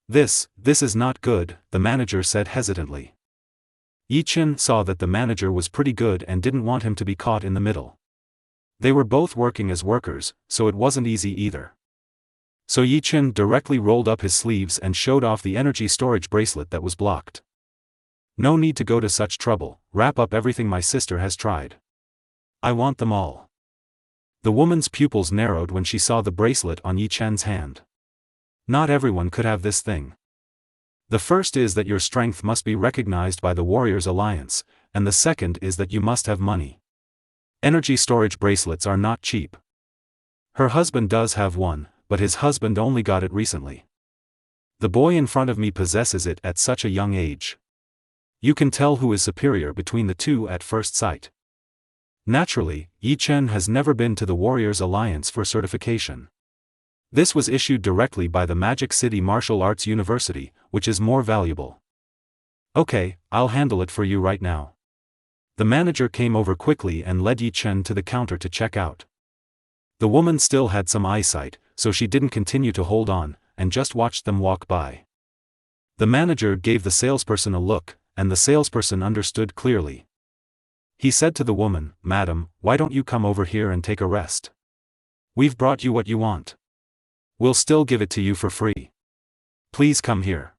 This is not good," the manager said hesitantly. Yi Chen saw that the manager was pretty good and didn't want him to be caught in the middle. They were both working as workers, so it wasn't easy either. So Yi Chen directly rolled up his sleeves and showed off the energy storage bracelet that was blocked. "No need to go to such trouble, wrap up everything my sister has tried. I want them all." The woman's pupils narrowed when she saw the bracelet on Yi Chen's hand. Not everyone could have this thing. The first is that your strength must be recognized by the Warriors Alliance, and the second is that you must have money. Energy storage bracelets are not cheap. Her husband does have one, but his husband only got it recently. The boy in front of me possesses it at such a young age. You can tell who is superior between the two at first sight. Naturally, Yi Chen has never been to the Warriors Alliance for certification. This was issued directly by the Magic City Martial Arts University, which is more valuable. "Okay, I'll handle it for you right now." The manager came over quickly and led Yi Chen to the counter to check out. The woman still had some eyesight, so she didn't continue to hold on, and just watched them walk by. The manager gave the salesperson a look, and the salesperson understood clearly. He said to the woman, "Madam, why don't you come over here and take a rest? We've brought you what you want. We'll still give it to you for free. Please come here."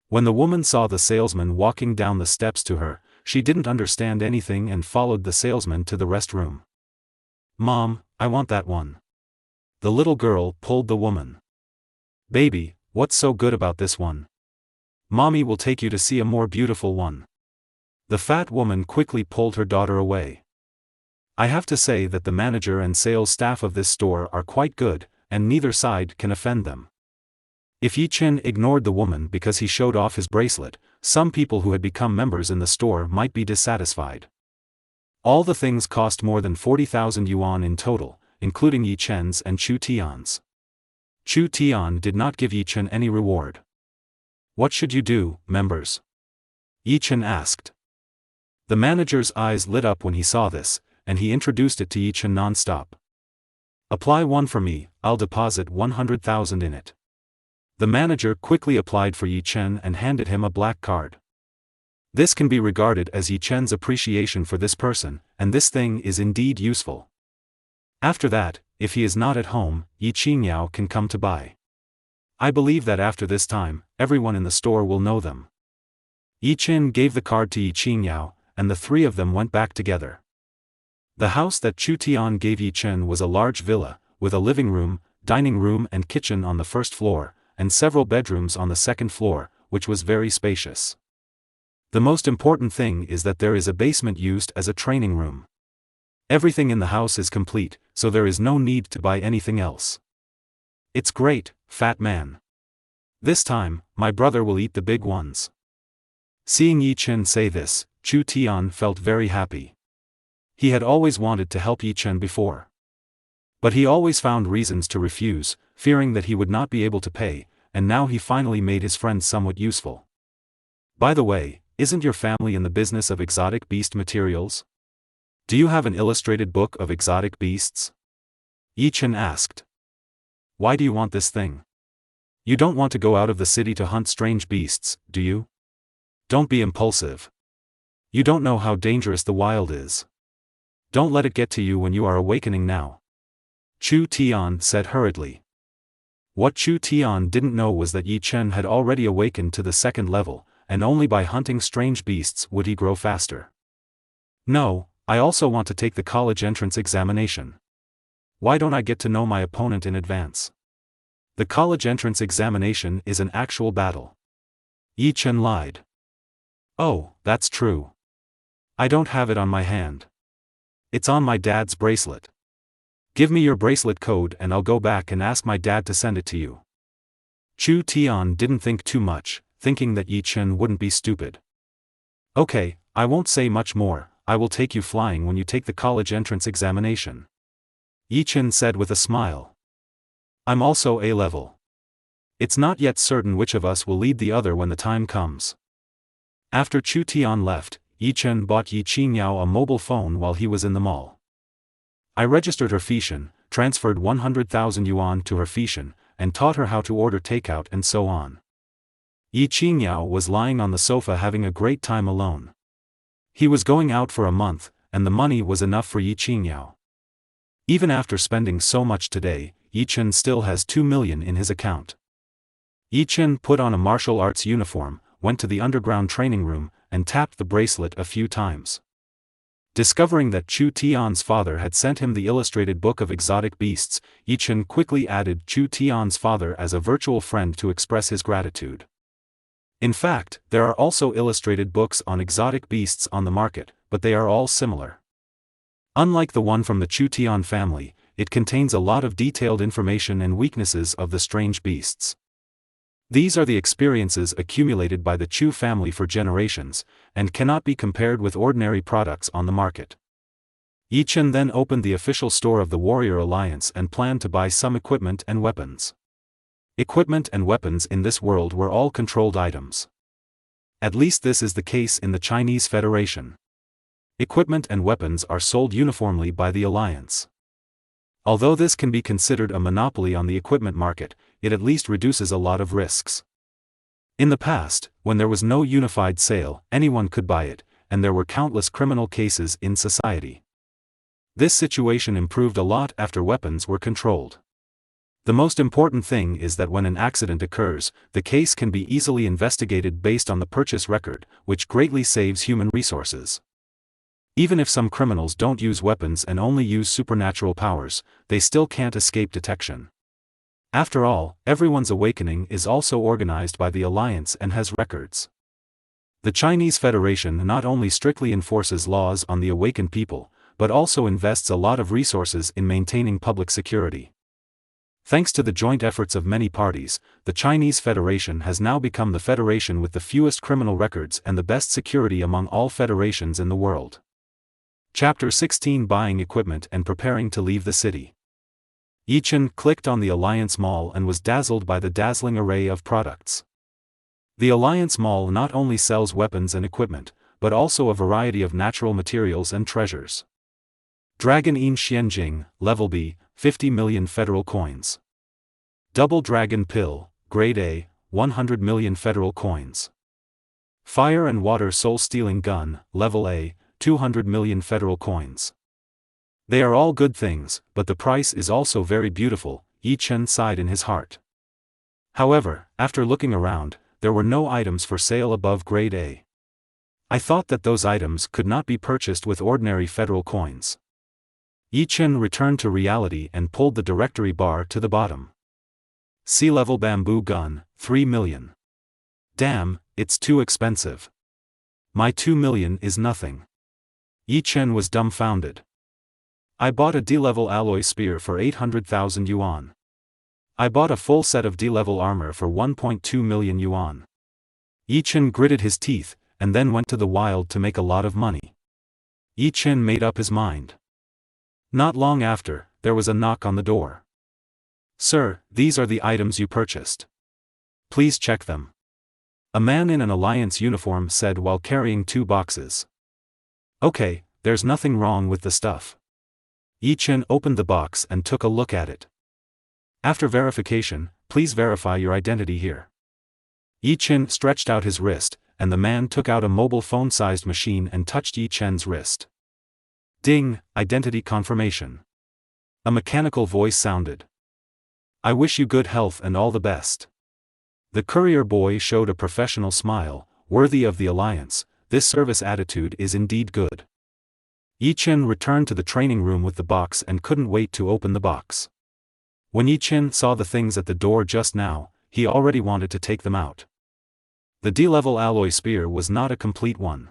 When the woman saw the salesman walking down the steps to her, she didn't understand anything and followed the salesman to the restroom. "Mom, I want that one." The little girl pulled the woman. "Baby, what's so good about this one? Mommy will take you to see a more beautiful one." The fat woman quickly pulled her daughter away. I have to say that the manager and sales staff of this store are quite good, and neither side can offend them. If Yi Chen ignored the woman because he showed off his bracelet, some people who had become members in the store might be dissatisfied. All the things cost more than 40,000 yuan in total, including Yi Chen's and Chu Tian's. Chu Tian did not give Yi Chen any reward. "What should you do, members?" Yi Chen asked. The manager's eyes lit up when he saw this, and he introduced it to Yi Chen non-stop. "Apply one for me, I'll deposit 100,000 in it." The manager quickly applied for Yi Chen and handed him a black card. This can be regarded as Yi Chen's appreciation for this person, and this thing is indeed useful. After that, if he is not at home, Yi Qingyao can come to buy. I believe that after this time, everyone in the store will know them. Yi Chen gave the card to Yi Qingyao, and the three of them went back together. The house that Chu Tian gave Yi Chen was a large villa, with a living room, dining room and kitchen on the first floor, and several bedrooms on the second floor, which was very spacious. The most important thing is that there is a basement used as a training room. Everything in the house is complete, so there is no need to buy anything else. It's great, fat man. This time, my brother will eat the big ones. Seeing Yi Chen say this, Chu Tian felt very happy. He had always wanted to help Yi Chen before. But he always found reasons to refuse, fearing that he would not be able to pay, and now he finally made his friend somewhat useful. By the way, isn't your family in the business of exotic beast materials? Do you have an illustrated book of exotic beasts? Yi Chen asked. Why do you want this thing? You don't want to go out of the city to hunt strange beasts, do you? Don't be impulsive. You don't know how dangerous the wild is. Don't let it get to you when you are awakening now. Chu Tian said hurriedly. What Chu Tian didn't know was that Yi Chen had already awakened to the second level, and only by hunting strange beasts would he grow faster. No, I also want to take the college entrance examination. Why don't I get to know my opponent in advance? The college entrance examination is an actual battle. Yi Chen lied. Oh, that's true. I don't have it on my hand. It's on my dad's bracelet. Give me your bracelet code and I'll go back and ask my dad to send it to you. Chu Tian didn't think too much, thinking that Yi Chen wouldn't be stupid. Okay, I won't say much more, I will take you flying when you take the college entrance examination. Yi Chen said with a smile. I'm also A-level. It's not yet certain which of us will lead the other when the time comes. After Chu Tian left, Yi Chen bought Yi Qingyao a mobile phone while he was in the mall. I registered her Feishan, transferred 100,000 yuan to her Feishan, and taught her how to order takeout and so on. Yi Qingyao was lying on the sofa having a great time alone. He was going out for a month, and the money was enough for Yi Qingyao. Even after spending so much today, Yi Chen still has 2 million in his account. Yi Chen put on a martial arts uniform, went to the underground training room, and tapped the bracelet a few times. Discovering that Chu Tian's father had sent him the illustrated book of exotic beasts, Yi Chen quickly added Chu Tian's father as a virtual friend to express his gratitude. In fact, there are also illustrated books on exotic beasts on the market, but they are all similar. Unlike the one from the Chu Tian family, it contains a lot of detailed information and weaknesses of the strange beasts. These are the experiences accumulated by the Chu family for generations, and cannot be compared with ordinary products on the market. Yi Chen then opened the official store of the Warrior Alliance and planned to buy some equipment and weapons. Equipment and weapons in this world were all controlled items. At least this is the case in the Chinese Federation. Equipment and weapons are sold uniformly by the Alliance. Although this can be considered a monopoly on the equipment market, it at least reduces a lot of risks. In the past, when there was no unified sale, anyone could buy it, and there were countless criminal cases in society. This situation improved a lot after weapons were controlled. The most important thing is that when an accident occurs, the case can be easily investigated based on the purchase record, which greatly saves human resources. Even if some criminals don't use weapons and only use supernatural powers, they still can't escape detection. After all, everyone's awakening is also organized by the Alliance and has records. The Chinese Federation not only strictly enforces laws on the awakened people, but also invests a lot of resources in maintaining public security. Thanks to the joint efforts of many parties, the Chinese Federation has now become the federation with the fewest criminal records and the best security among all federations in the world. Chapter 16: Buying Equipment and Preparing to Leave the City. Yi Chen clicked on the Alliance Mall and was dazzled by the dazzling array of products. The Alliance Mall not only sells weapons and equipment, but also a variety of natural materials and treasures. Dragon Yin Xianjing, Level B, 50 million federal coins. Double Dragon Pill, Grade A, 100 million federal coins. Fire and Water Soul Stealing Gun, Level A, 200 million federal coins. They are all good things, but the price is also very beautiful, Yi Chen sighed in his heart. However, after looking around, there were no items for sale above Grade A. I thought that those items could not be purchased with ordinary federal coins. Yi Chen returned to reality and pulled the directory bar to the bottom. Sea-level bamboo gun, 3 million. Damn, it's too expensive. My 2 million is nothing. Yi Chen was dumbfounded. I bought a D-level alloy spear for 800,000 yuan. I bought a full set of D-level armor for 1.2 million yuan. Yi Chen gritted his teeth, and then went to the wild to make a lot of money. Yi Chen made up his mind. Not long after, there was a knock on the door. Sir, these are the items you purchased. Please check them. A man in an Alliance uniform said while carrying 2 boxes. Okay, there's nothing wrong with the stuff. Yi Chen opened the box and took a look at it. After verification, please verify your identity here. Yi Chen stretched out his wrist, and the man took out a mobile phone-sized machine and touched Yi Chen's wrist. Ding, identity confirmation. A mechanical voice sounded. I wish you good health and all the best. The courier boy showed a professional smile, worthy of the Alliance. This service attitude is indeed good. Yi Chen returned to the training room with the box and couldn't wait to open the box. When Yi Chen saw the things at the door just now, he already wanted to take them out. The D-level alloy spear was not a complete one.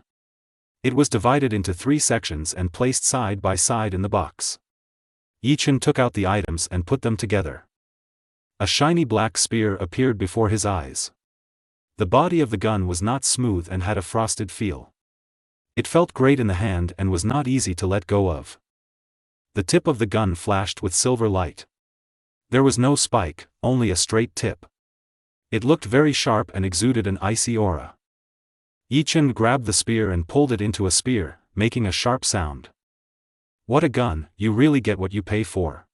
It was divided into 3 sections and placed side by side in the box. Yi Chen took out the items and put them together. A shiny black spear appeared before his eyes. The body of the gun was not smooth and had a frosted feel. It felt great in the hand and was not easy to let go of. The tip of the gun flashed with silver light. There was no spike, only a straight tip. It looked very sharp and exuded an icy aura. Yi Chen grabbed the spear and pulled it into a spear, making a sharp sound. What a gun, you really get what you pay for.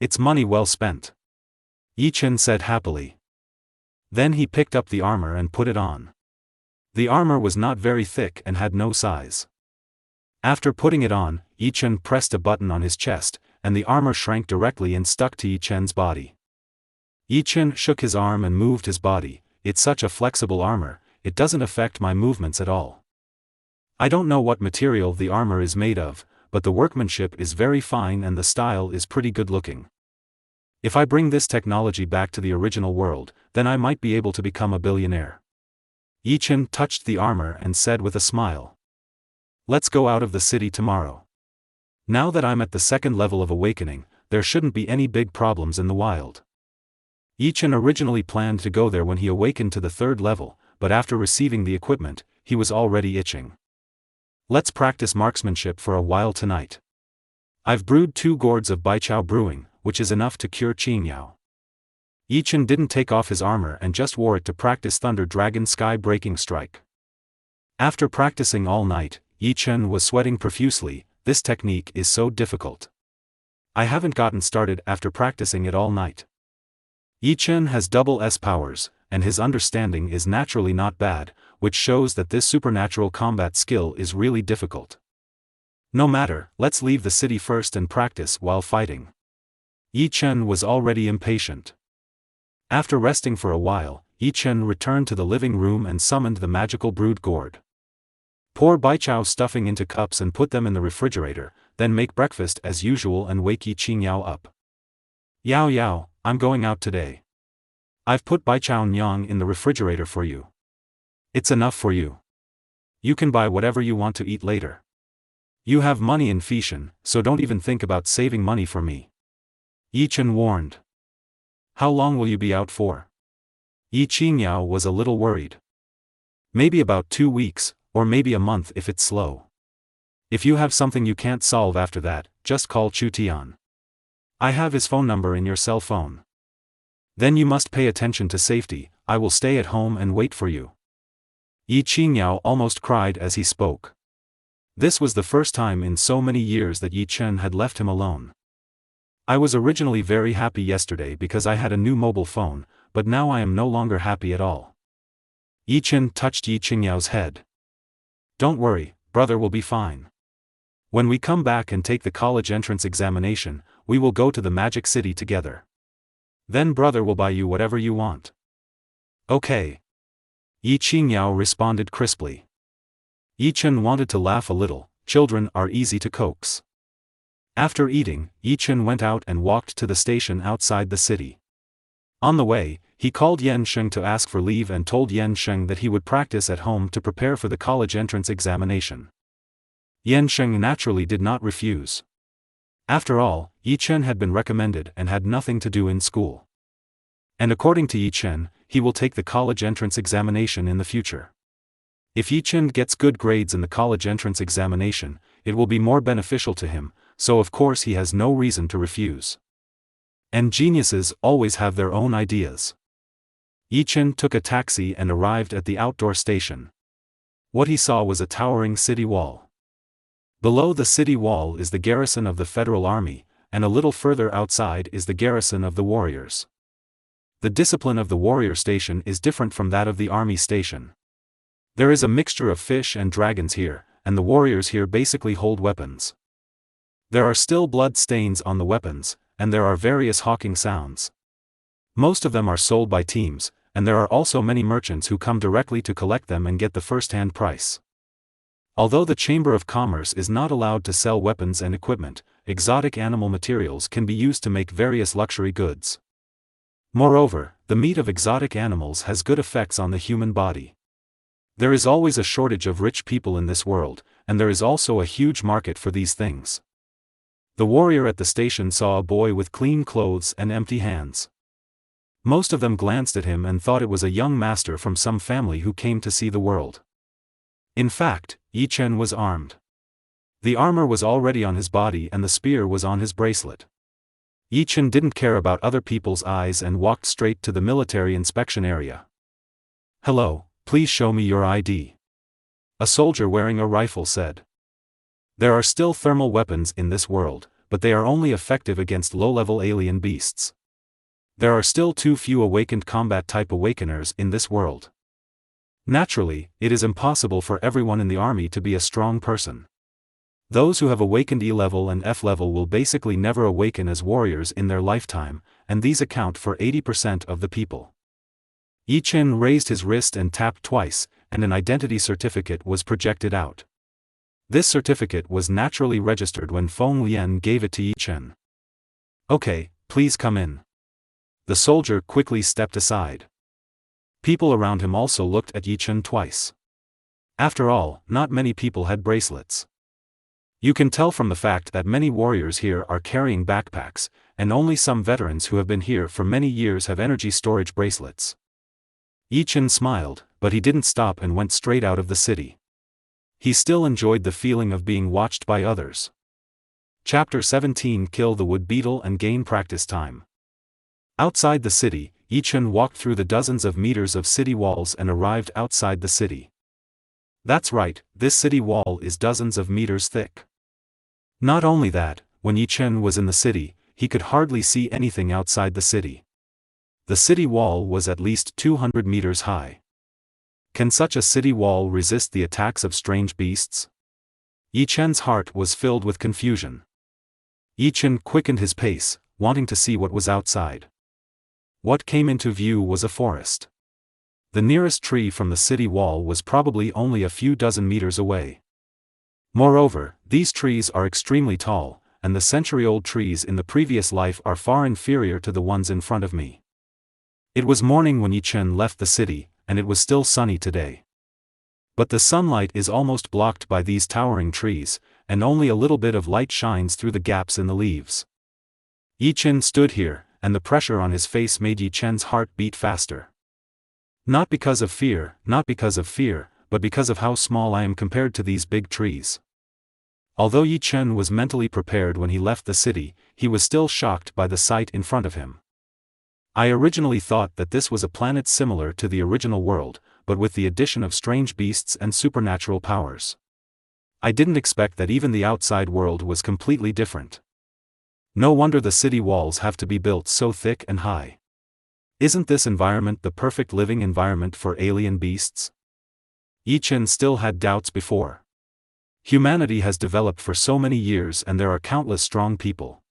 It's money well spent. Yi Chen said happily. Then he picked up the armor and put it on. The armor was not very thick and had no size. After putting it on, Yi Chen pressed a button on his chest, and the armor shrank directly and stuck to Yi Chen's body. Yi Chen shook his arm and moved his body. It's such a flexible armor, it doesn't affect my movements at all. I don't know what material the armor is made of, but the workmanship is very fine and the style is pretty good looking. If I bring this technology back to the original world, then I might be able to become a billionaire. Yi Chen touched the armor and said with a smile. Let's go out of the city tomorrow. Now that I'm at the 2nd level of awakening, there shouldn't be any big problems in the wild. Yi Chen originally planned to go there when he awakened to the 3rd level, but after receiving the equipment, he was already itching. Let's practice marksmanship for a while tonight. I've brewed 2 gourds of Baichao brewing, which is enough to cure Qingyao. Yi Chen didn't take off his armor and just wore it to practice Thunder Dragon Sky Breaking Strike. After practicing all night, Yi Chen was sweating profusely. This technique is so difficult. I haven't gotten started after practicing it all night. Yi Chen has double S powers, and his understanding is naturally not bad, which shows that this supernatural combat skill is really difficult. No matter, let's leave the city first and practice while fighting. Yi Chen was already impatient. After resting for a while, Yi Chen returned to the living room and summoned the magical brood gourd. Pour Baichao stuffing into cups and put them in the refrigerator, then make breakfast as usual and wake Yi Qingyao up. Yao Yao, I'm going out today. I've put Baichao Nyang in the refrigerator for you. It's enough for you. You can buy whatever you want to eat later. You have money in Feishan, so don't even think about saving money for me. Yi Chen warned. How long will you be out for? Yi Qingyao was a little worried. Maybe about 2 weeks, or maybe a month if it's slow. If you have something you can't solve after that, just call Chu Tian. I have his phone number in your cell phone. Then you must pay attention to safety. I will stay at home and wait for you. Yi Qingyao almost cried as he spoke. This was the first time in so many years that Yi Chen had left him alone. I was originally very happy yesterday because I had a new mobile phone, but now I am no longer happy at all. Yi Chen touched Yi Qingyao's head. Don't worry, brother will be fine. When we come back and take the college entrance examination, we will go to the Magic City together. Then brother will buy you whatever you want. Okay. Yi Qingyao responded crisply. Yi Chen wanted to laugh a little. Children are easy to coax. After eating, Yi Chen went out and walked to the station outside the city. On the way, he called Yan Sheng to ask for leave and told Yan Sheng that he would practice at home to prepare for the college entrance examination. Yan Sheng naturally did not refuse. After all, Yi Chen had been recommended and had nothing to do in school. And according to Yi Chen, he will take the college entrance examination in the future. If Yi Chen gets good grades in the college entrance examination, it will be more beneficial to him, so of course he has no reason to refuse. And geniuses always have their own ideas. Yi Chen took a taxi and arrived at the outdoor station. What he saw was a towering city wall. Below the city wall is the garrison of the Federal Army, and a little further outside is the garrison of the warriors. The discipline of the warrior station is different from that of the army station. There is a mixture of fish and dragons here, and the warriors here basically hold weapons. There are still blood stains on the weapons, and there are various hawking sounds. Most of them are sold by teams, and there are also many merchants who come directly to collect them and get the first-hand price. Although the Chamber of Commerce is not allowed to sell weapons and equipment, exotic animal materials can be used to make various luxury goods. Moreover, the meat of exotic animals has good effects on the human body. There is always a shortage of rich people in this world, and there is also a huge market for these things. The warrior at the station saw a boy with clean clothes and empty hands. Most of them glanced at him and thought it was a young master from some family who came to see the world. In fact, Yi Chen was armed. The armor was already on his body and the spear was on his bracelet. Yi Chen didn't care about other people's eyes and walked straight to the military inspection area. Hello, please show me your ID. A soldier wearing a rifle said. There are still thermal weapons in this world, but they are only effective against low-level alien beasts. There are still too few awakened combat-type awakeners in this world. Naturally, it is impossible for everyone in the army to be a strong person. Those who have awakened E-level and F-level will basically never awaken as warriors in their lifetime, and these account for 80% of the people. Yi Chen raised his wrist and tapped twice, and an identity certificate was projected out. This certificate was naturally registered when Feng Lian gave it to Yi Chen. Okay, please come in. The soldier quickly stepped aside. People around him also looked at Yi Chen twice. After all, not many people had bracelets. You can tell from the fact that many warriors here are carrying backpacks, and only some veterans who have been here for many years have energy storage bracelets. Yi Chen smiled, but he didn't stop and went straight out of the city. He still enjoyed the feeling of being watched by others. Chapter 17 Kill the Wood Beetle and Gain Practice Time. Outside the city, Yi Chen walked through the dozens of meters of city walls and arrived outside the city. That's right, this city wall is dozens of meters thick. Not only that, when Yi Chen was in the city, he could hardly see anything outside the city. The city wall was at least 200 meters high. Can such a city wall resist the attacks of strange beasts? Yi Chen's heart was filled with confusion. Yi Chen quickened his pace, wanting to see what was outside. What came into view was a forest. The nearest tree from the city wall was probably only a few dozen meters away. Moreover, these trees are extremely tall, and the century-old trees in the previous life are far inferior to the ones in front of me. It was morning when Yi Chen left the city, and it was still sunny today. But the sunlight is almost blocked by these towering trees, and only a little bit of light shines through the gaps in the leaves. Yi Chen stood here, and the pressure on his face made Yi Chen's heart beat faster. Not because of fear, but because of how small I am compared to these big trees. Although Yi Chen was mentally prepared when he left the city, he was still shocked by the sight in front of him. I originally thought that this was a planet similar to the original world, but with the addition of strange beasts and supernatural powers. I didn't expect that even the outside world was completely different. No wonder the city walls have to be built so thick and high. Isn't this environment the perfect living environment for alien beasts? Yi Chen still had doubts before. Humanity has developed for so many years and there are countless strong people.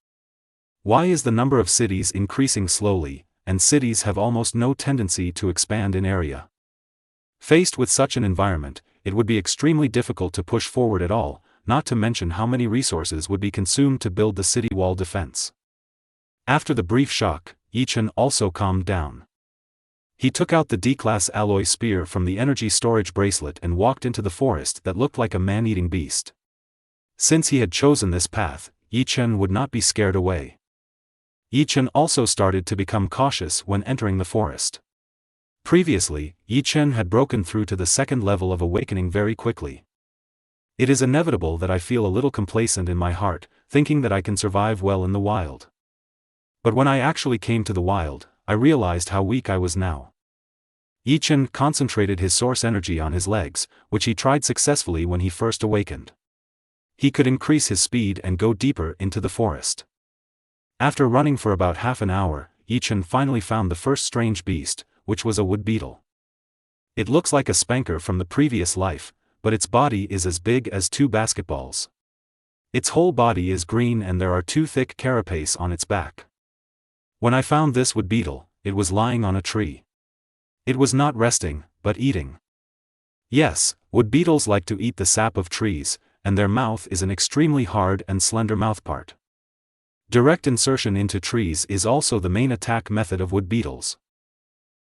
Why is the number of cities increasing slowly, and cities have almost no tendency to expand in area? Faced with such an environment, it would be extremely difficult to push forward at all, not to mention how many resources would be consumed to build the city wall defense. After the brief shock, Yi Chen also calmed down. He took out the D-class alloy spear from the energy storage bracelet and walked into the forest that looked like a man-eating beast. Since he had chosen this path, Yi Chen would not be scared away. Yi Chen also started to become cautious when entering the forest. Previously, Yi Chen had broken through to the second level of awakening very quickly. It is inevitable that I feel a little complacent in my heart, thinking that I can survive well in the wild. But when I actually came to the wild, I realized how weak I was now. Yi Chen concentrated his source energy on his legs, which he tried successfully when he first awakened. He could increase his speed and go deeper into the forest. After running for about half an hour, Yi Chen finally found the first strange beast, which was a wood beetle. It looks like a spanker from the previous life, but its body is as big as 2 basketballs. Its whole body is green and there are 2 thick carapace on its back. When I found this wood beetle, it was lying on a tree. It was not resting, but eating. Yes, wood beetles like to eat the sap of trees, and their mouth is an extremely hard and slender mouthpart. Direct insertion into trees is also the main attack method of wood beetles.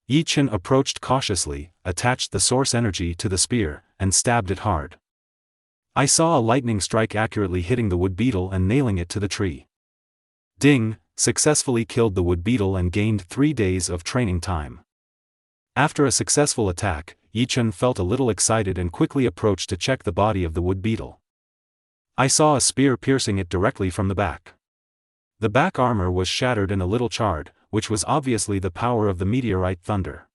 Yi Chen approached cautiously, attached the source energy to the spear, and stabbed it hard. I saw a lightning strike accurately hitting the wood beetle and nailing it to the tree. Ding! Successfully killed the wood beetle and gained 3 days of training time. After a successful attack, Yi Chen felt a little excited and quickly approached to check the body of the wood beetle. I saw a spear piercing it directly from the back. The back armor was shattered and a little charred, which was obviously the power of the meteorite thunder.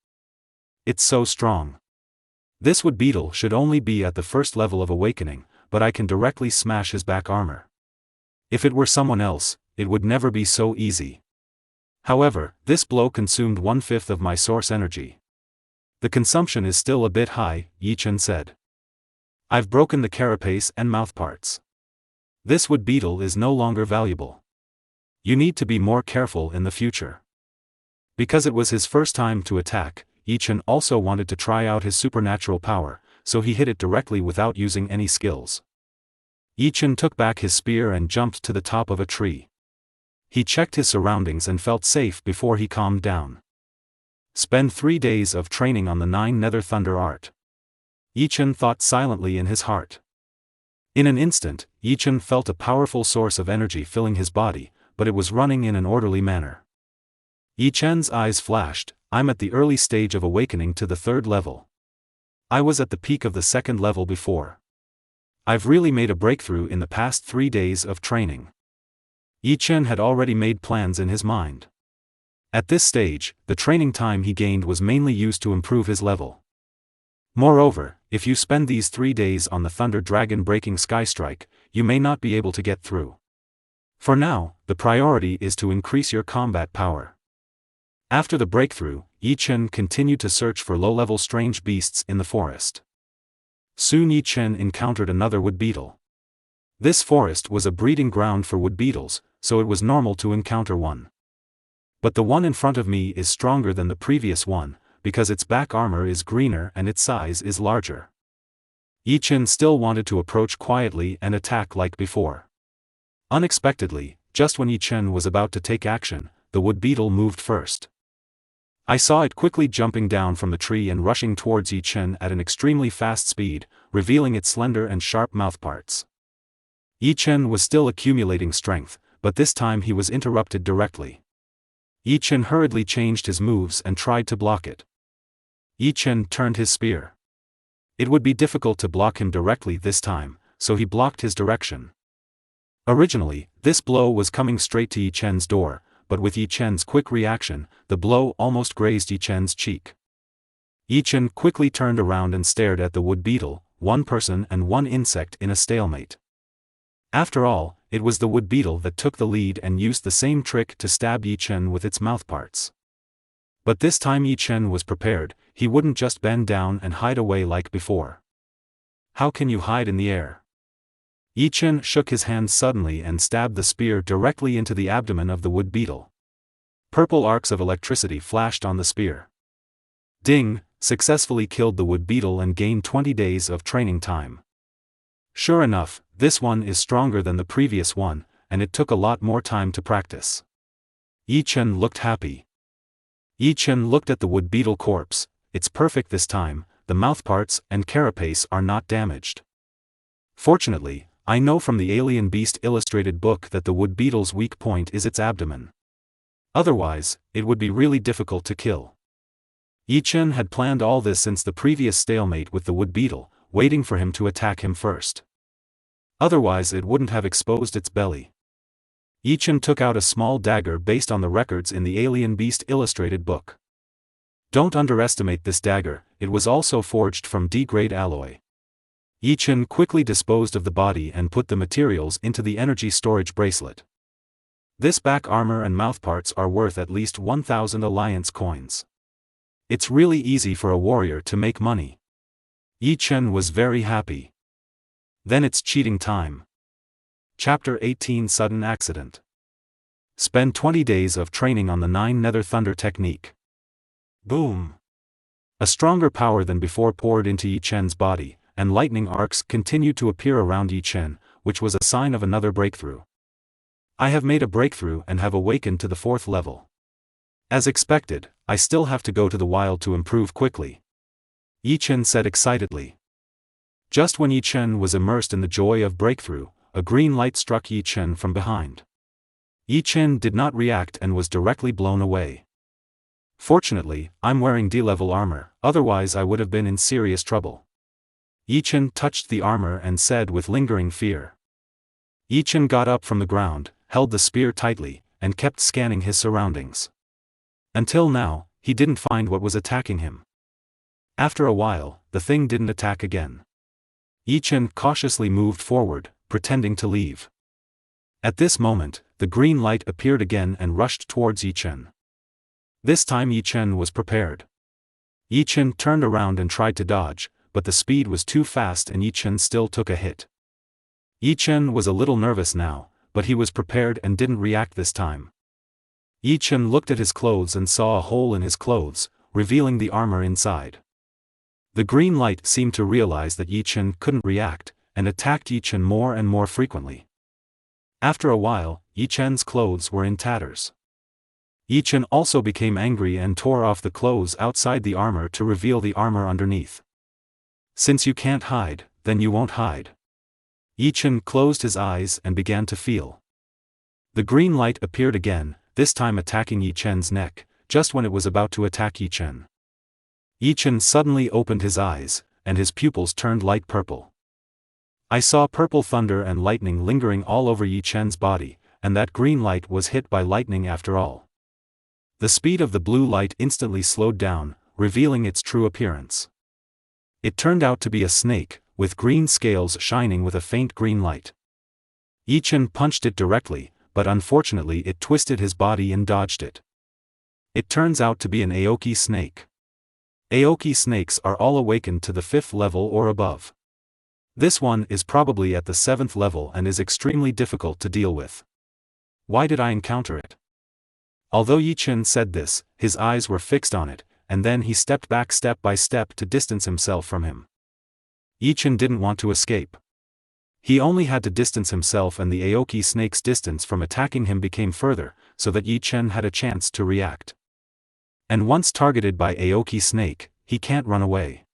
It's so strong. This wood beetle should only be at the first level of awakening, but I can directly smash his back armor. If it were someone else, it would never be so easy. However, this blow consumed 1/5 of my source energy. The consumption is still a bit high, Yi Chen said. I've broken the carapace and mouthparts. This wood beetle is no longer valuable. You need to be more careful in the future. Because it was his first time to attack, Yi Chen also wanted to try out his supernatural power, so he hit it directly without using any skills. Yi Chen took back his spear and jumped to the top of a tree. He checked his surroundings and felt safe before he calmed down. Spend 3 days of training on the 9 Nether Thunder art. Yi Chen thought silently in his heart. In an instant, Yi Chen felt a powerful source of energy filling his body, but it was running in an orderly manner. Yi Chen's eyes flashed. I'm at the early stage of awakening to the 3rd level. I was at the peak of the 2nd level before. I've really made a breakthrough in the past 3 days of training. Yi Chen had already made plans in his mind. At this stage, the training time he gained was mainly used to improve his level. Moreover, if you spend these 3 days on the Thunder Dragon breaking Sky Strike, you may not be able to get through. For now, the priority is to increase your combat power. After the breakthrough, Yi Chen continued to search for low-level strange beasts in the forest. Soon Yi Chen encountered another wood beetle. This forest was a breeding ground for wood beetles, so it was normal to encounter one. But the one in front of me is stronger than the previous one, because its back armor is greener and its size is larger. Yi Chen still wanted to approach quietly and attack like before. Unexpectedly, just when Yi Chen was about to take action, the wood beetle moved first. I saw it quickly jumping down from the tree and rushing towards Yi Chen at an extremely fast speed, revealing its slender and sharp mouthparts. Yi Chen was still accumulating strength, but this time he was interrupted directly. Yi Chen hurriedly changed his moves and tried to block it. Yi Chen turned his spear. It would be difficult to block him directly this time, so he blocked his direction. Originally, this blow was coming straight to Yi Chen's door, but with Yi Chen's quick reaction, the blow almost grazed Yi Chen's cheek. Yi Chen quickly turned around and stared at the wood beetle, one person and one insect in a stalemate. After all, it was the wood beetle that took the lead and used the same trick to stab Yi Chen with its mouthparts. But this time Yi Chen was prepared, he wouldn't just bend down and hide away like before. How can you hide in the air? Yi Chen shook his hand suddenly and stabbed the spear directly into the abdomen of the wood beetle. Purple arcs of electricity flashed on the spear. Ding! Successfully killed the wood beetle and gained 20 days of training time. Sure enough, this one is stronger than the previous one, and it took a lot more time to practice. Yi Chen looked happy. Yi Chen looked at the wood beetle corpse. It's perfect this time, the mouthparts and carapace are not damaged. Fortunately, I know from the Alien Beast illustrated book that the wood beetle's weak point is its abdomen. Otherwise, it would be really difficult to kill. Yi Chen had planned all this since the previous stalemate with the wood beetle, waiting for him to attack him first. Otherwise it wouldn't have exposed its belly. Yi Chen took out a small dagger based on the records in the Alien Beast illustrated book. Don't underestimate this dagger, it was also forged from D-grade alloy. Yi Chen quickly disposed of the body and put the materials into the energy storage bracelet. This back armor and mouthparts are worth at least 1,000 alliance coins. It's really easy for a warrior to make money. Yi Chen was very happy. Then it's cheating time. Chapter 18 Sudden Accident. Spend 20 days of training on the 9 Nether Thunder technique. Boom! A stronger power than before poured into Yi Chen's body, and lightning arcs continued to appear around Yi Chen, which was a sign of another breakthrough. I have made a breakthrough and have awakened to the 4th level. As expected, I still have to go to the wild to improve quickly. Yi Chen said excitedly. Just when Yi Chen was immersed in the joy of breakthrough, a green light struck Yi Chen from behind. Yi Chen did not react and was directly blown away. Fortunately, I'm wearing D-level armor, otherwise I would have been in serious trouble. Yi Chen touched the armor and said with lingering fear. Yi Chen got up from the ground, held the spear tightly, and kept scanning his surroundings. Until now, he didn't find what was attacking him. After a while, the thing didn't attack again. Yi Chen cautiously moved forward, pretending to leave. At this moment, the green light appeared again and rushed towards Yi Chen. This time Yi Chen was prepared. Yi Chen turned around and tried to dodge, but the speed was too fast and Yi Chen still took a hit. Yi Chen was a little nervous now, but he was prepared and didn't react this time. Yi Chen looked at his clothes and saw a hole in his clothes, revealing the armor inside. The green light seemed to realize that Yi Chen couldn't react, and attacked Yi Chen more and more frequently. After a while, Yi Chen's clothes were in tatters. Yi Chen also became angry and tore off the clothes outside the armor to reveal the armor underneath. Since you can't hide, then you won't hide. Yi Chen closed his eyes and began to feel. The green light appeared again, this time attacking Yi Chen's neck, just when it was about to attack Yi Chen. Yi Chen suddenly opened his eyes, and his pupils turned light purple. I saw purple thunder and lightning lingering all over Yi Chen's body, and that green light was hit by lightning after all. The speed of the blue light instantly slowed down, revealing its true appearance. It turned out to be a snake, with green scales shining with a faint green light. Yi Chen punched it directly, but unfortunately it twisted his body and dodged it. It turns out to be an Aoki snake. Aoki snakes are all awakened to the 5th level or above. This one is probably at the 7th level and is extremely difficult to deal with. Why did I encounter it? Although Yi Chen said this, his eyes were fixed on it, and then he stepped back step by step to distance himself from him. Yi Chen didn't want to escape. He only had to distance himself, and the Aoki snake's distance from attacking him became further, so that Yi Chen had a chance to react. And once targeted by Aoki snake, he can't run away.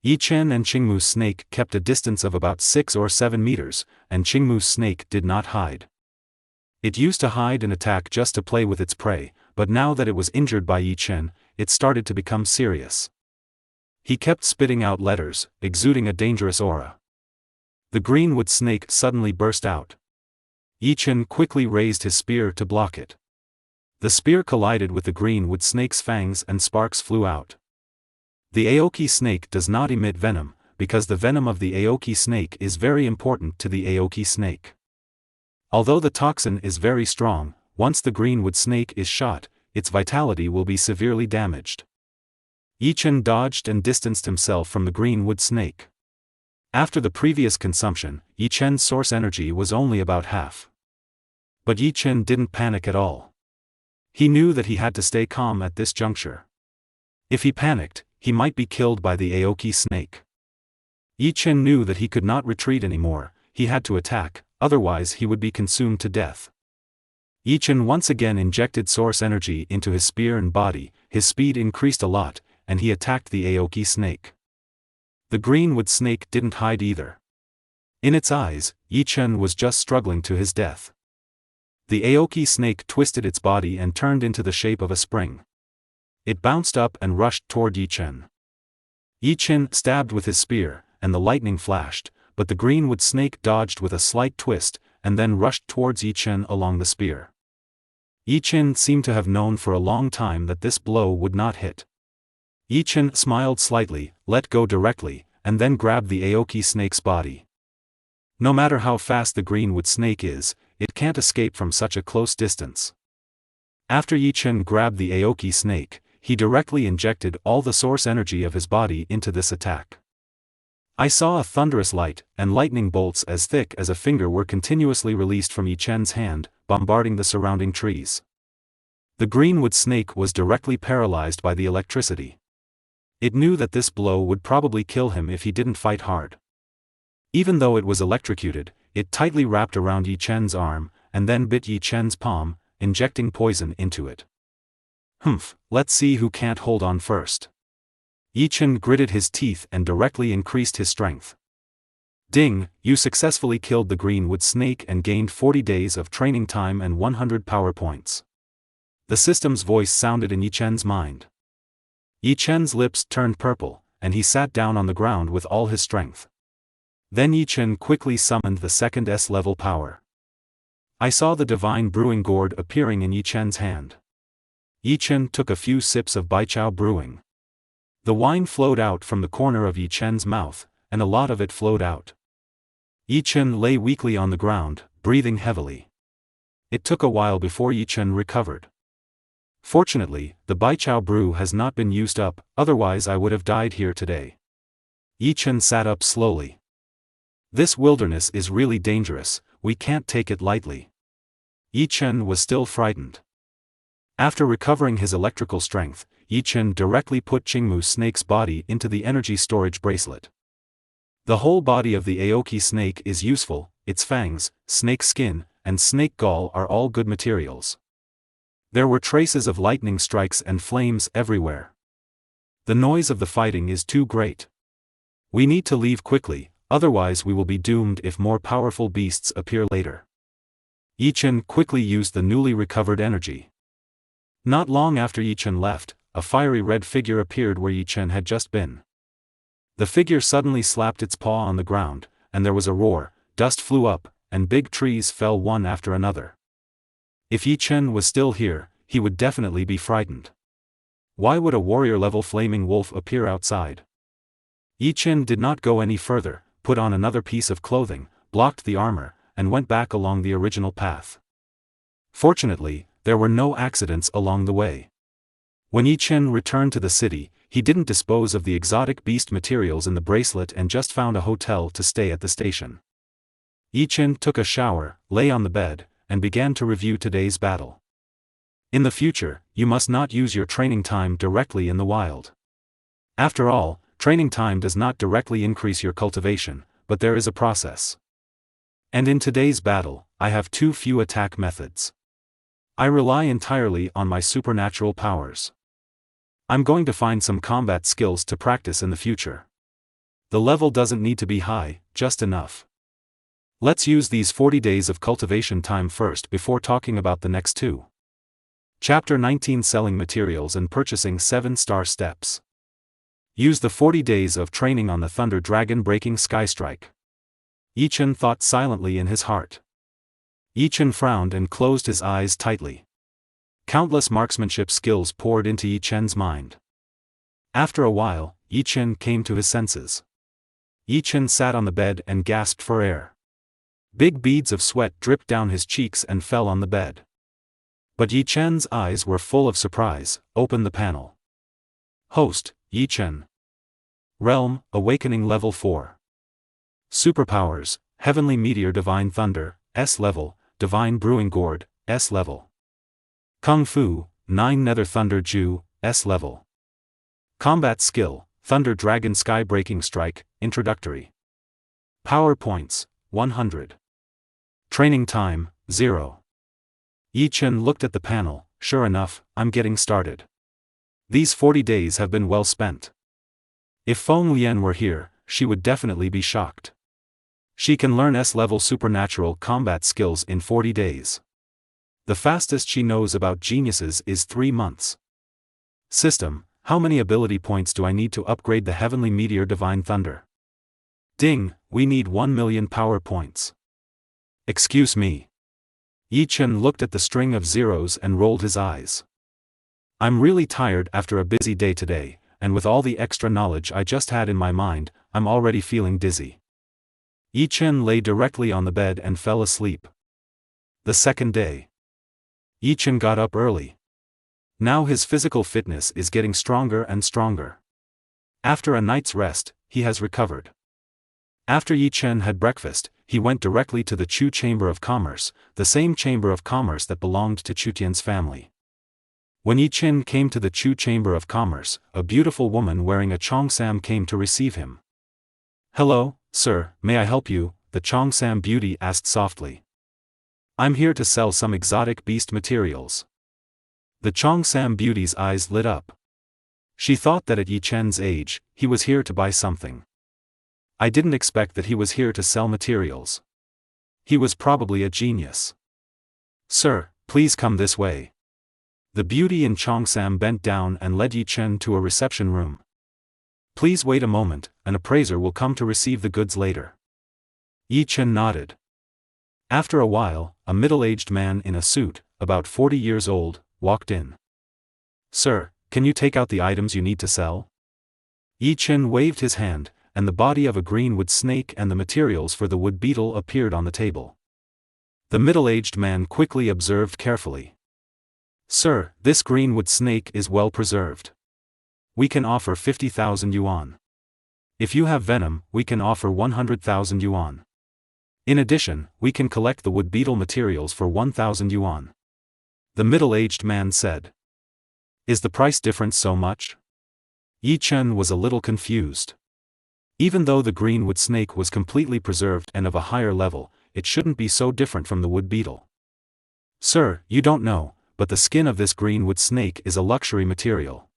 Yi Chen and Qingmu's snake kept a distance of about 6 or 7 meters, and Qingmu's snake did not hide. It used to hide and attack just to play with its prey, but now that it was injured by Yi Chen, it started to become serious. He kept spitting out letters, exuding a dangerous aura. The greenwood snake suddenly burst out. Yi Chen quickly raised his spear to block it. The spear collided with the greenwood snake's fangs and sparks flew out. The Aoki snake does not emit venom, because the venom of the Aoki snake is very important to the Aoki snake. Although the toxin is very strong, once the greenwood snake is shot, its vitality will be severely damaged. Yi Chen dodged and distanced himself from the greenwood snake. After the previous consumption, Yi Chen's source energy was only about half. But Yi Chen didn't panic at all. He knew that he had to stay calm at this juncture. If he panicked, he might be killed by the Aoki snake. Yi Chen knew that he could not retreat anymore, he had to attack, otherwise he would be consumed to death. Yi Chen once again injected source energy into his spear and body, his speed increased a lot, and he attacked the Aoki snake. The greenwood snake didn't hide either. In its eyes, Yi Chen was just struggling to his death. The Aoki snake twisted its body and turned into the shape of a spring. It bounced up and rushed toward Yi Chen. Yi Chen stabbed with his spear, and the lightning flashed, but the greenwood snake dodged with a slight twist, and then rushed towards Yi Chen along the spear. Yi Chen seemed to have known for a long time that this blow would not hit. Yi Chen smiled slightly, let go directly, and then grabbed the Aoki snake's body. No matter how fast the greenwood snake is, it can't escape from such a close distance. After Yi Chen grabbed the Aoki snake, he directly injected all the source energy of his body into this attack. I saw a thunderous light, and lightning bolts as thick as a finger were continuously released from Yi Chen's hand, bombarding the surrounding trees. The greenwood snake was directly paralyzed by the electricity. It knew that this blow would probably kill him if he didn't fight hard. Even though it was electrocuted, it tightly wrapped around Yi Chen's arm, and then bit Yi Chen's palm, injecting poison into it. Let's see who can't hold on first. Yi Chen gritted his teeth and directly increased his strength. Ding, you successfully killed the greenwood snake and gained 40 days of training time and 100 power points. The system's voice sounded in Yi Chen's mind. Yi Chen's lips turned purple, and he sat down on the ground with all his strength. Then Yi Chen quickly summoned the second S-level power. I saw the divine brewing gourd appearing in Yi Chen's hand. Yi Chen took a few sips of Baijiao brewing. The wine flowed out from the corner of Yi Chen's mouth, and a lot of it flowed out. Yi Chen lay weakly on the ground, breathing heavily. It took a while before Yi Chen recovered. Fortunately, the Baijiao brew has not been used up, otherwise I would have died here today. Yi Chen sat up slowly. This wilderness is really dangerous, we can't take it lightly. Yi Chen was still frightened. After recovering his electrical strength, Yi Chen directly put Qingmu's snake's body into the energy storage bracelet. The whole body of the Aoki snake is useful, its fangs, snake skin, and snake gall are all good materials. There were traces of lightning strikes and flames everywhere. The noise of the fighting is too great. We need to leave quickly, otherwise we will be doomed if more powerful beasts appear later. Yi Chen quickly used the newly recovered energy. Not long after Yi Chen left, a fiery red figure appeared where Yi Chen had just been. The figure suddenly slapped its paw on the ground, and there was a roar, dust flew up, and big trees fell one after another. If Yi Chen was still here, he would definitely be frightened. Why would a warrior-level flaming wolf appear outside? Yi Chen did not go any further, put on another piece of clothing, blocked the armor, and went back along the original path. Fortunately, there were no accidents along the way. When Yi Chen returned to the city, he didn't dispose of the exotic beast materials in the bracelet and just found a hotel to stay at the station. Yi Chen took a shower, lay on the bed, and began to review today's battle. In the future, you must not use your training time directly in the wild. After all, training time does not directly increase your cultivation, but there is a process. And in today's battle, I have too few attack methods. I rely entirely on my supernatural powers. I'm going to find some combat skills to practice in the future. The level doesn't need to be high, just enough. Let's use these 40 days of cultivation time first before talking about the next two. Chapter 19: Selling Materials and Purchasing 7-Star Steps. Use the 40 days of training on the Thunder Dragon breaking Sky Strike. Yi Chen thought silently in his heart. Yi Chen frowned and closed his eyes tightly. Countless marksmanship skills poured into Yi Chen's mind. After a while, Yi Chen came to his senses. Yi Chen sat on the bed and gasped for air. Big beads of sweat dripped down his cheeks and fell on the bed. But Yi Chen's eyes were full of surprise. Open the panel. Host, Yi Chen. Realm, Awakening Level 4. Superpowers, Heavenly Meteor Divine Thunder, S level, Divine Brewing Gourd, S level. Kung Fu, 9 Nether Thunder Ju, S level. Combat Skill, Thunder Dragon Sky Breaking Strike, Introductory. Power Points, 100. Training Time, 0. Yi Chen looked at the panel. Sure enough, I'm getting started. These 40 days have been well spent. If Feng Lian were here, she would definitely be shocked. She can learn S-level supernatural combat skills in 40 days. The fastest she knows about geniuses is 3 months. System: how many ability points do I need to upgrade the Heavenly Meteor Divine Thunder? Ding, we need 1 million power points. Excuse me. Yi Chen looked at the string of zeros and rolled his eyes. I'm really tired after a busy day today, and with all the extra knowledge I just had in my mind, I'm already feeling dizzy. Yi Chen lay directly on the bed and fell asleep. The second day. Yi Chen got up early. Now his physical fitness is getting stronger and stronger. After a night's rest, he has recovered. After Yi Chen had breakfast, he went directly to the Chu Chamber of Commerce, the same Chamber of Commerce that belonged to Chu Tian's family. When Yi Chen came to the Chu Chamber of Commerce, a beautiful woman wearing a Cheongsam came to receive him. Hello, sir, may I help you? The Cheongsam beauty asked softly. I'm here to sell some exotic beast materials. The Cheongsam beauty's eyes lit up. She thought that at Yi Chen's age, he was here to buy something. I didn't expect that he was here to sell materials. He was probably a genius. Sir, please come this way. The beauty in Cheongsam bent down and led Yi Chen to a reception room. Please wait a moment, an appraiser will come to receive the goods later. Yi Chen nodded. After a while, a middle-aged man in a suit, about 40 years old, walked in. Sir, can you take out the items you need to sell? Yi Chen waved his hand, and the body of a greenwood snake and the materials for the wood beetle appeared on the table. The middle-aged man quickly observed carefully. Sir, this greenwood snake is well preserved. We can offer 50,000 yuan. If you have venom, we can offer 100,000 yuan. In addition, we can collect the wood beetle materials for 1,000 yuan. The middle-aged man said. Is the price difference so much? Yi Chen was a little confused. Even though the greenwood snake was completely preserved and of a higher level, it shouldn't be so different from the wood beetle. Sir, you don't know, but the skin of this greenwood snake is a luxury material.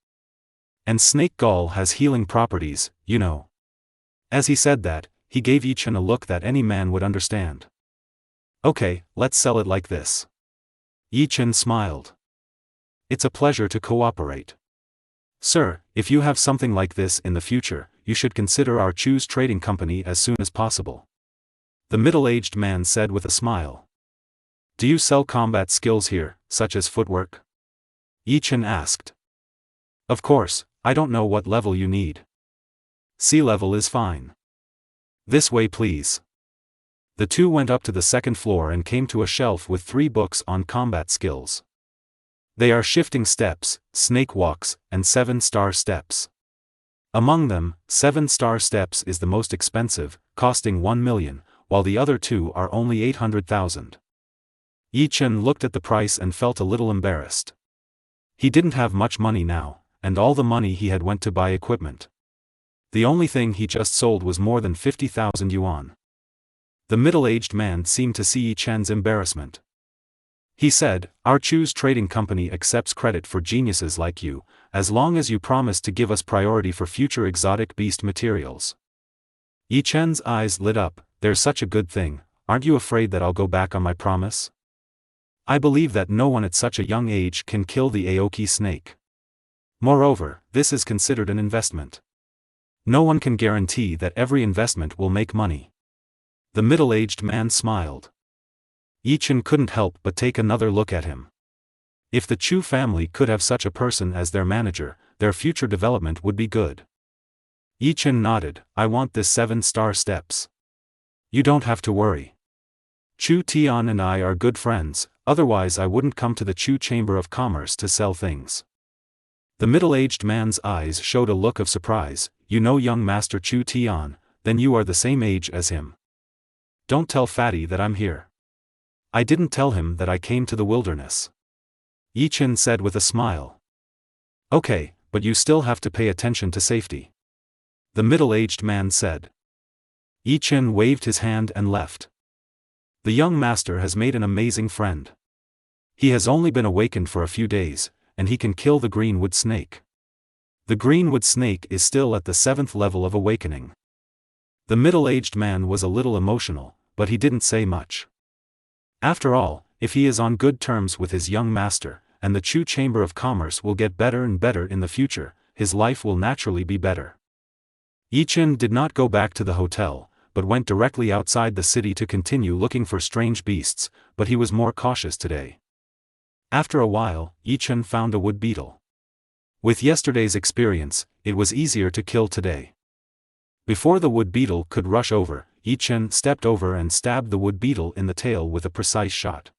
And snake gall has healing properties, you know. As he said that, he gave Yi Chen a look that any man would understand. Okay, let's sell it like this. Yi Chen smiled. It's a pleasure to cooperate. Sir, if you have something like this in the future, you should consider our Chu's trading company as soon as possible. The middle-aged man said with a smile. Do you sell combat skills here, such as footwork? Yi Chen asked. Of course, I don't know what level you need. Sea level is fine. This way please. The two went up to the second floor and came to a shelf with 3 books on combat skills. They are shifting steps, snake walks, and 7-star steps. Among them, 7-star steps is the most expensive, costing 1 million, while the other two are only 800,000. Yi Chen looked at the price and felt a little embarrassed. He didn't have much money now, and all the money he had went to buy equipment. The only thing he just sold was more than 50,000 yuan. The middle-aged man seemed to see Yi Chen's embarrassment. He said, "Our Chu's trading company accepts credit for geniuses like you, as long as you promise to give us priority for future exotic beast materials." Yi Chen's eyes lit up. "There's such a good thing, aren't you afraid that I'll go back on my promise? I believe that no one at such a young age can kill the Aoki snake. Moreover, this is considered an investment. No one can guarantee that every investment will make money." The middle-aged man smiled. Yi Chen couldn't help but take another look at him. If the Chu family could have such a person as their manager, their future development would be good. Yi Chen nodded. "I want this 7-star steps. You don't have to worry. Chu Tian and I are good friends, otherwise I wouldn't come to the Chu Chamber of Commerce to sell things." The middle-aged man's eyes showed a look of surprise. "You know young Master Chu Tian, then you are the same age as him. Don't tell Fatty that I'm here." "I didn't tell him that I came to the wilderness," Yi Chen said with a smile. "Okay, but you still have to pay attention to safety," the middle-aged man said. Yi Chen waved his hand and left. The young master has made an amazing friend. He has only been awakened for a few days, and he can kill the greenwood snake. The greenwood snake is still at the 7th level of awakening. The middle-aged man was a little emotional, but he didn't say much. After all, if he is on good terms with his young master, and the Chu Chamber of Commerce will get better and better in the future, his life will naturally be better. Yi Chen did not go back to the hotel, but went directly outside the city to continue looking for strange beasts, but he was more cautious today. After a while, Yi Chen found a wood beetle. With yesterday's experience, it was easier to kill today. Before the wood beetle could rush over, Yi Chen stepped over and stabbed the wood beetle in the tail with a precise shot.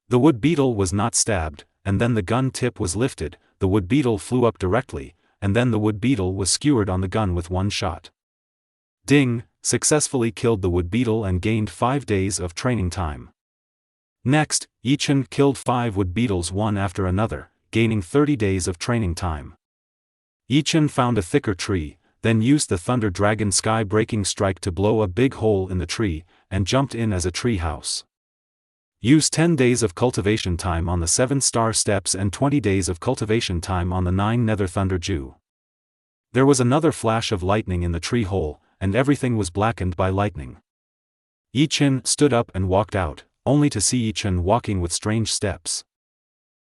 The wood beetle was not stabbed, and then the gun tip was lifted, the wood beetle flew up directly, and then the wood beetle was skewered on the gun with one shot. Ding! Successfully killed the wood beetle and gained 5 days of training time. Next, Yi Chen killed 5 wood beetles one after another, gaining 30 days of training time. Yi Chen found a thicker tree, then used the Thunder Dragon Sky-Breaking Strike to blow a big hole in the tree, and jumped in as a tree house. Use 10 days of cultivation time on the 7-star steps and 20 days of cultivation time on the 9 Nether Thunder Ju. There was another flash of lightning in the tree hole, and everything was blackened by lightning. Yi Chen stood up and walked out, only to see Yi Chen walking with strange steps.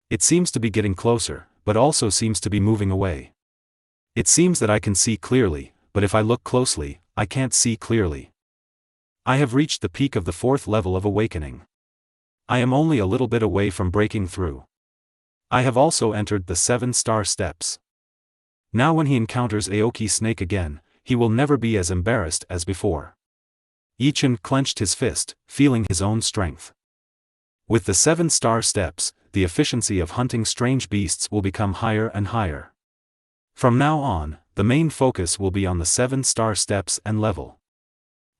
It seems to be getting closer, but also seems to be moving away. It seems that I can see clearly, but if I look closely, I can't see clearly. I have reached the peak of the 4th level of awakening. I am only a little bit away from breaking through. I have also entered the 7-star steps. Now when he encounters Aoki Snake again, he will never be as embarrassed as before. Yi Chen clenched his fist, feeling his own strength. With the 7-star steps, the efficiency of hunting strange beasts will become higher and higher. From now on, the main focus will be on the 7-star steps and level.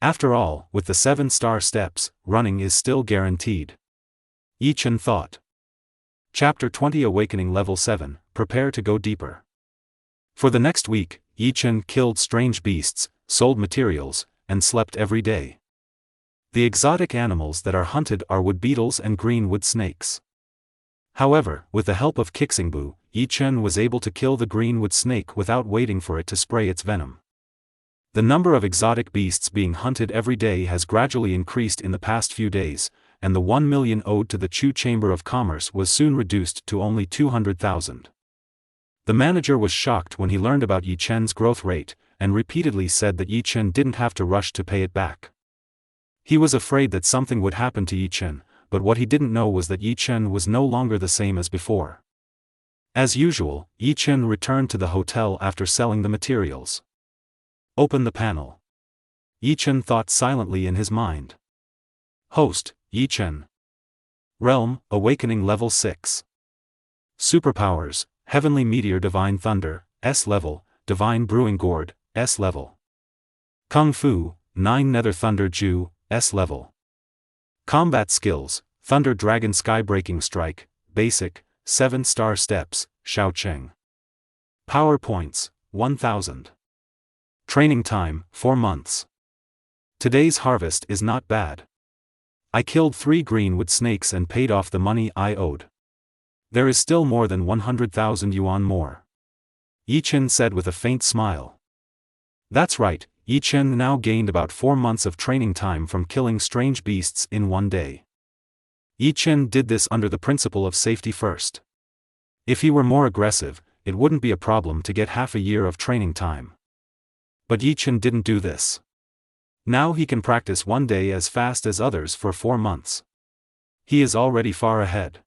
After all, with the 7-star steps, running is still guaranteed. Yi Chen thought. Chapter 20 Awakening Level 7, Prepare to go deeper. For the next week, Yi Chen killed strange beasts, sold materials, and slept every day. The exotic animals that are hunted are wood beetles and greenwood snakes. However, with the help of Kixingbu, Yi Chen was able to kill the greenwood snake without waiting for it to spray its venom. The number of exotic beasts being hunted every day has gradually increased in the past few days, and the 1 million owed to the Chu Chamber of Commerce was soon reduced to only 200,000. The manager was shocked when he learned about Yi Chen's growth rate, and repeatedly said that Yi Chen didn't have to rush to pay it back. He was afraid that something would happen to Yi Chen, but what he didn't know was that Yi Chen was no longer the same as before. As usual, Yi Chen returned to the hotel after selling the materials. Open the panel. Yi Chen thought silently in his mind. Host, Yi Chen. Realm, Awakening Level 6. Superpowers: Heavenly Meteor, Divine Thunder, S level, Divine Brewing Gourd, S level. Kung Fu, 9 Nether Thunder Ju, S level. Combat Skills: Thunder Dragon Skybreaking Strike, Basic, 7 Star Steps, Shao Cheng. Power Points, 1000. Training Time, 4 months. Today's harvest is not bad. I killed 3 greenwood snakes and paid off the money I owed. There is still more than 100,000 yuan more. Yi Chen said with a faint smile. That's right, Yi Chen now gained about 4 months of training time from killing strange beasts in one day. Yi Chen did this under the principle of safety first. If he were more aggressive, it wouldn't be a problem to get half a year of training time. But Yi Chen didn't do this. Now he can practice one day as fast as others for 4 months. He is already far ahead.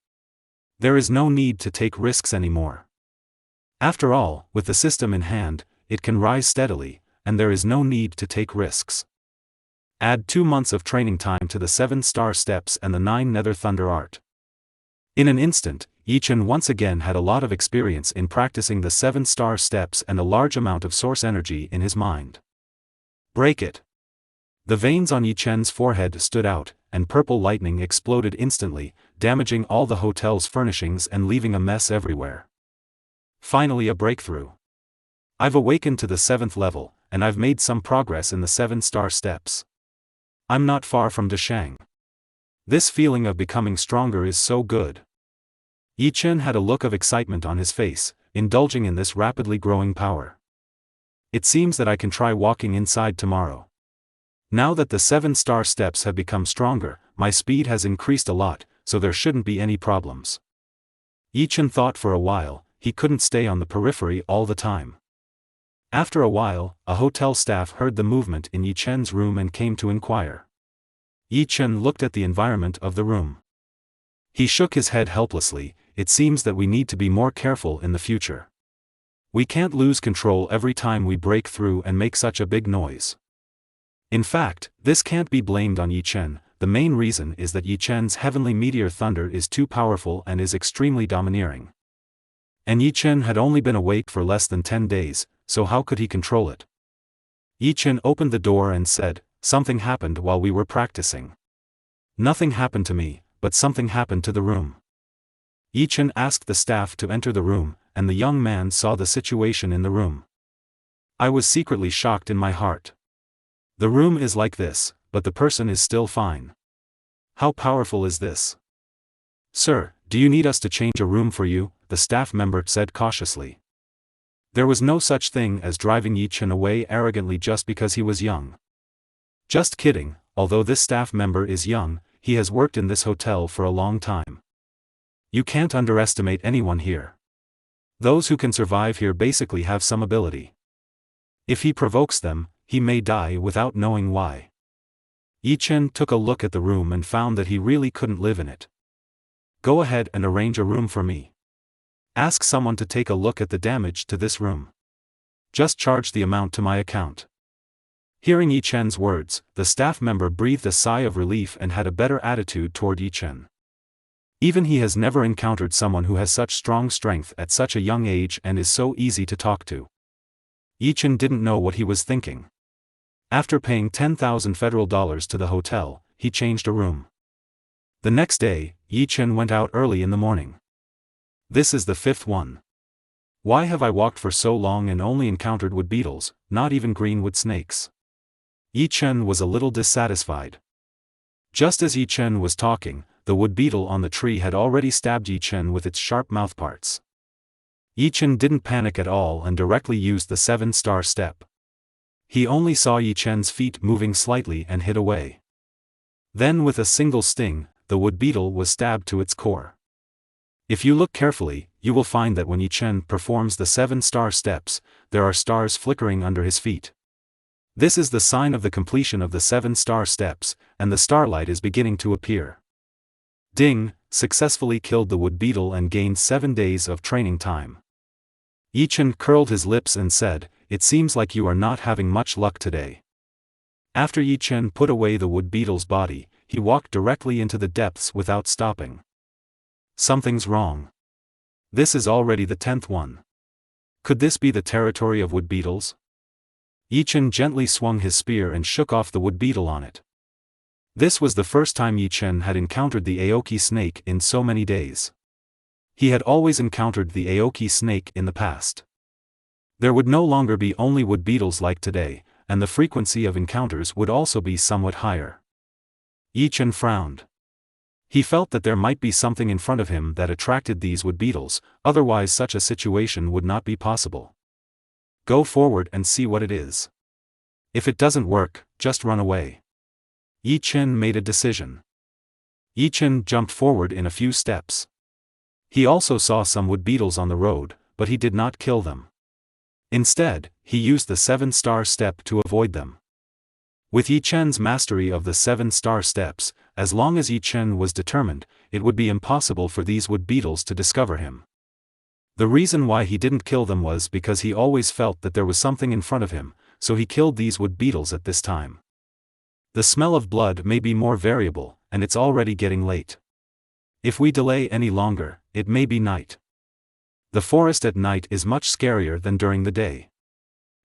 There is no need to take risks anymore. After all, with the system in hand, it can rise steadily, and there is no need to take risks. Add 2 months of training time to the 7 Star Steps and the 9 Nether Thunder Art. In an instant, Yi Chen once again had a lot of experience in practicing the 7 Star Steps and a large amount of source energy in his mind. Break it. The veins on Yi Chen's forehead stood out, and purple lightning exploded instantly, damaging all the hotel's furnishings and leaving a mess everywhere. Finally a breakthrough. I've awakened to the 7th level, and I've made some progress in the 7 Star Steps. I'm not far from Deshang. This feeling of becoming stronger is so good. Yi Chen had a look of excitement on his face, indulging in this rapidly growing power. It seems that I can try walking inside tomorrow. Now that the 7 Star Steps have become stronger, my speed has increased a lot, so there shouldn't be any problems. Yi Chen thought for a while. He couldn't stay on the periphery all the time. After a while, a hotel staff heard the movement in Yi Chen's room and came to inquire. Yi Chen looked at the environment of the room. He shook his head helplessly. It seems that we need to be more careful in the future. We can't lose control every time we break through and make such a big noise. In fact, this can't be blamed on Yi Chen. The main reason is that Yi Chen's Heavenly Meteor Thunder is too powerful and is extremely domineering. And Yi Chen had only been awake for less than 10 days, so how could he control it? Yi Chen opened the door and said, "Something happened while we were practicing." "Nothing happened to me, but something happened to the room." Yi Chen asked the staff to enter the room, and the young man saw the situation in the room. I was secretly shocked in my heart. The room is like this, but the person is still fine. How powerful is this? "Sir, do you need us to change a room for you?" the staff member said cautiously. There was no such thing as driving Yi Chen away arrogantly just because he was young. Just kidding, although this staff member is young, he has worked in this hotel for a long time. You can't underestimate anyone here. Those who can survive here basically have some ability. If he provokes them, he may die without knowing why. Yi Chen took a look at the room and found that he really couldn't live in it. "Go ahead and arrange a room for me. Ask someone to take a look at the damage to this room. Just charge the amount to my account." Hearing Yi Chen's words, the staff member breathed a sigh of relief and had a better attitude toward Yi Chen. Even he has never encountered someone who has such strong strength at such a young age and is so easy to talk to. Yi Chen didn't know what he was thinking. After paying 10,000 federal dollars to the hotel, he changed a room. The next day, Yi Chen went out early in the morning. This is the 5th one. Why have I walked for so long and only encountered wood beetles, not even greenwood snakes? Yi Chen was a little dissatisfied. Just as Yi Chen was talking, the wood beetle on the tree had already stabbed Yi Chen with its sharp mouthparts. Yi Chen didn't panic at all and directly used the 7-star step. He only saw Yi Chen's feet moving slightly and hid away. Then with a single sting, the wood beetle was stabbed to its core. If you look carefully, you will find that when Yi Chen performs the 7-star steps, there are stars flickering under his feet. This is the sign of the completion of the 7-star steps, and the starlight is beginning to appear. Ding, successfully killed the wood beetle and gained 7 days of training time. Yi Chen curled his lips and said, "It seems like you are not having much luck today." After Yi Chen put away the wood beetle's body, he walked directly into the depths without stopping. Something's wrong. This is already the 10th one. Could this be the territory of wood beetles? Yi Chen gently swung his spear and shook off the wood beetle on it. This was the first time Yi Chen had encountered the Aoki snake in so many days. He had always encountered the Aoki snake in the past. There would no longer be only wood beetles like today, and the frequency of encounters would also be somewhat higher. Yi Chen frowned. He felt that there might be something in front of him that attracted these wood beetles, otherwise such a situation would not be possible. Go forward and see what it is. If it doesn't work, just run away. Yi Chen made a decision. Yi Chen jumped forward in a few steps. He also saw some wood beetles on the road, but he did not kill them. Instead, he used the 7-star step to avoid them. With Yi Chen's mastery of the 7-star steps, as long as Yi Chen was determined, it would be impossible for these wood beetles to discover him. The reason why he didn't kill them was because he always felt that there was something in front of him, so he killed these wood beetles at this time. The smell of blood may be more variable, and it's already getting late. If we delay any longer, it may be night. The forest at night is much scarier than during the day.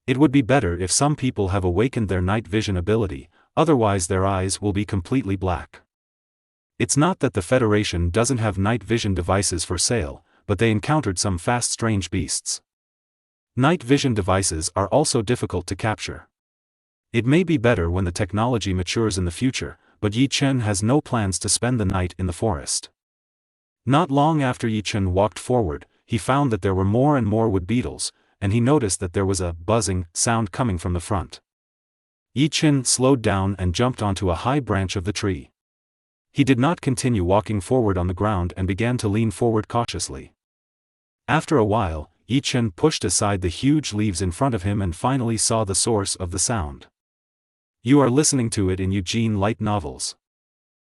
It would be better if some people have awakened their night vision ability, otherwise their eyes will be completely black. It's not that the Federation doesn't have night vision devices for sale, but they encountered some fast strange beasts. Night vision devices are also difficult to capture. It may be better when the technology matures in the future, but Yi Chen has no plans to spend the night in the forest. Not long after Yi Chen walked forward, he found that there were more and more wood beetles, and he noticed that there was a buzzing sound coming from the front. Yi Chen slowed down and jumped onto a high branch of the tree. He did not continue walking forward on the ground and began to lean forward cautiously. After a while, Yi Chen pushed aside the huge leaves in front of him and finally saw the source of the sound. You are listening to it in Eugene Light Novels.